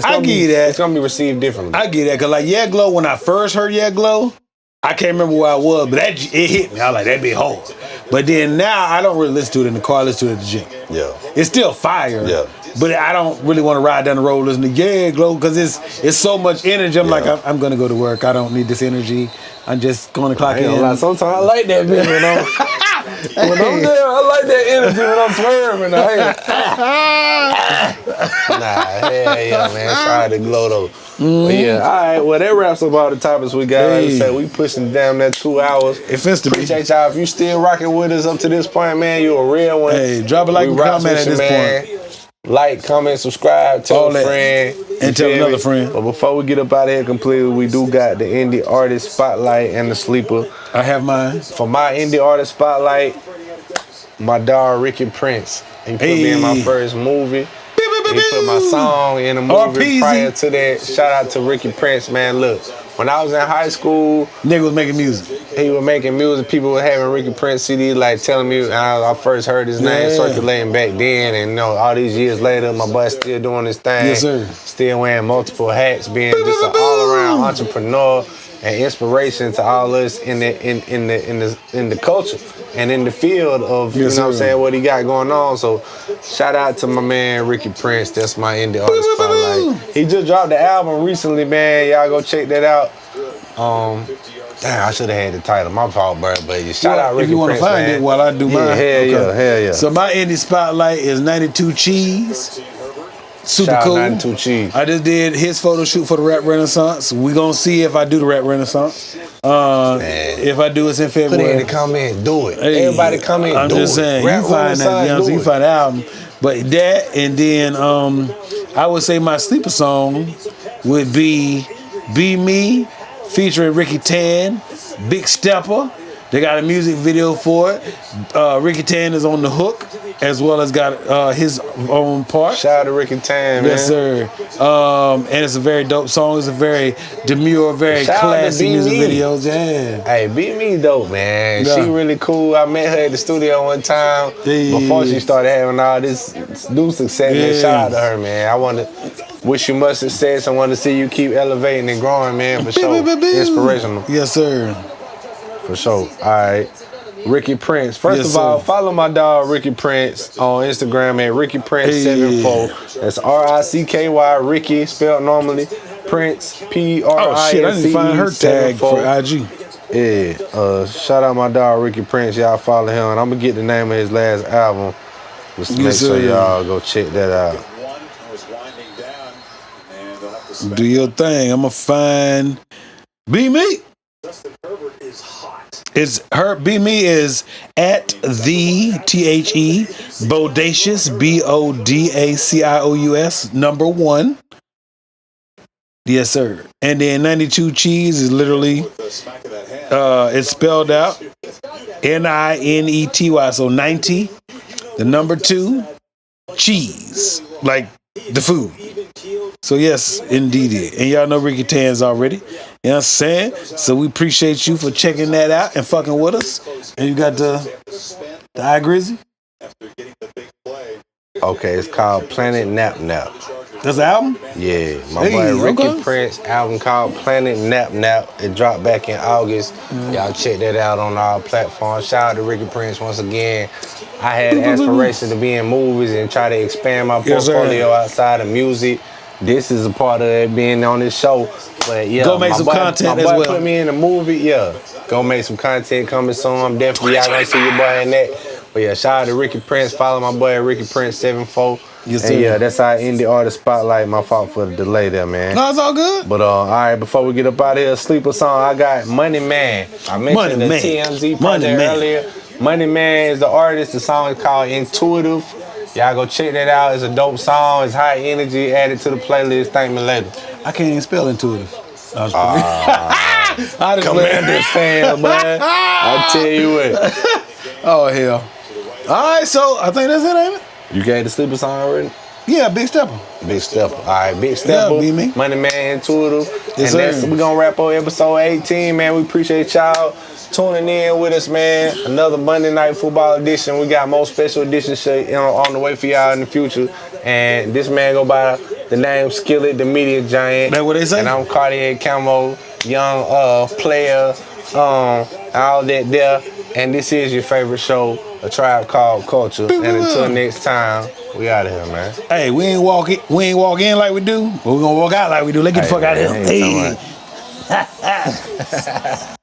I give you that. It's gonna be received differently. I get that because like Yeah Glow, when I first heard Yeah Glow, I can't remember where I was, but it hit me. I was like, that be hard. But then now I don't really listen to it in the car. I listen to it at the gym. Yeah. It's still fire. Yeah. But I don't really want to ride down the road listening to Glow because it's so much energy. I'm like, I'm going to go to work. I don't need this energy. I'm just going to clock in. Sometimes I like that bitch when I'm when I'm there. I like that energy when I'm swerving. Nah, hell yeah, man. Shout out to Glow though. But yeah, all right. Well, that wraps up all the topics we got. Like I said, we pushing damn that 2 hours. Appreciate y'all. If you still rocking with us up to this point, man, you a real one. Hey, drop a like and comment at this point. Like, comment, subscribe, tell a friend. And tell another friend. But before we get up out of here completely, we do got the Indie Artist Spotlight and the Sleeper. I have mine. For my Indie Artist Spotlight, my dog Ricky Prince. He put me in my first movie. He put my song in the movie prior to that. Shout out to Ricky Prince, man. Look, when I was in high school, nigga was making music. He was making music. People were having Ricky Prince CD, like telling me. I first heard his name circulating back then, and all these years later, my boy still doing his thing. Yes, sir. Still wearing multiple hats, being just an all-around entrepreneur and inspiration to all us in the culture and in the field of you know what I'm saying, what he got going on. So shout out to my man Ricky Prince. That's my Indie Artist Spotlight. He just dropped the album recently, man. Y'all go check that out. Damn, I should have had the title. My fault, bro. But shout out Ricky Prince. If you want to find it while I do mine. Hell yeah. So my Indie Spotlight is 92 Cheese. Super cool. 92 Cheese. I just did his photo shoot for the Rap Renaissance. We gonna see if I do the Rap Renaissance. If I do, it's in February. Put it in the comment, do it. Hey, everybody come in, I'm do just it. saying, Rap you find that, so you find the album. But that, and then I would say my sleeper song would be "Be Me," featuring Ricky Tan, Big Stepper. They got a music video for it. Ricky Tan is on the hook, as well as got his own part. Shout out to Ricky Tan, man. Yes, sir. And it's a very dope song. It's a very demure, very classy music videos. Yeah. Hey, Be Me dope, man. Yeah. She really cool. I met her at the studio one time before she started having all this new success. Man, shout out to her, man. I want to wish you much success. I want to see you keep elevating and growing, man, for sure. Inspirational. Yes, sir. For sure. All right. Ricky Prince. First of all, follow my dog Ricky Prince on Instagram at Ricky Prince 74. That's RICKY, Ricky spelled normally. Prince PRINCE. Oh shit, I need to find her tag for IG. Yeah. Shout out my dog Ricky Prince. Y'all follow him, and I'm gonna get the name of his last album. Just make sure y'all go check that out. Do your thing. I'm gonna find Be Me. It's her. Be Me is at the THE Bodacious BODACIOUS #1. Yes, sir. And then 92 Cheese is literally it's spelled out NINETY. So 90, the number 2, cheese, like the food. So yes, indeed. And y'all know Ricky Tan's already. You know what I'm saying? So we appreciate you for checking that out and fucking with us. And you got the Eye Grizzy? Okay, it's called Planet Nap Nap. That's the album? Yeah, my boy Ricky Prince album called Planet Nap Nap. It dropped back in August. Y'all check that out on our platform. Shout out to Ricky Prince once again. I had aspirations to be in movies and try to expand my portfolio outside of music. This is a part of it, being on this show. But yeah, go make some content as well. well. Put me in a movie, go make some content coming soon. I'm definitely y'all gonna see your boy in that. But yeah, shout out to Ricky Prince. Follow my boy Ricky Prince 74. Yes, sir. And yeah, that's our Indie Artist Spotlight. My fault for the delay there, man. No, it's all good. But all right, before we get up out of here, sleeper song. I got Money Man. I mentioned the TMZ project earlier. Money Man is the artist. The song is called Intuitive. Y'all go check that out. It's a dope song. It's high energy. Add it to the playlist. Thank me later. I can't even spell intuitive. Commanders fan, man. I tell you what. Oh, hell. All right, so I think that's it, ain't it? You gave the sleeper song already? Yeah, Big Stepper. Big Stepper. All right, Big Stepper. Yeah, me. Money Man, Intuitive. Yes, and we're going to wrap up episode 18, man. We appreciate y'all tuning in with us, man. Another Monday Night Football edition. We got more special edition shit on the way for y'all in the future. And this man go by the name Skillet, the media giant. That's what they say. And I'm Cartiercamo, young player, all that there. And this is your favorite show, A Tribe Called Culture. And until next time, we out of here, man. Hey, we ain't walk in like we do, but we gonna walk out like we do. Let's get the fuck out of here. Hey.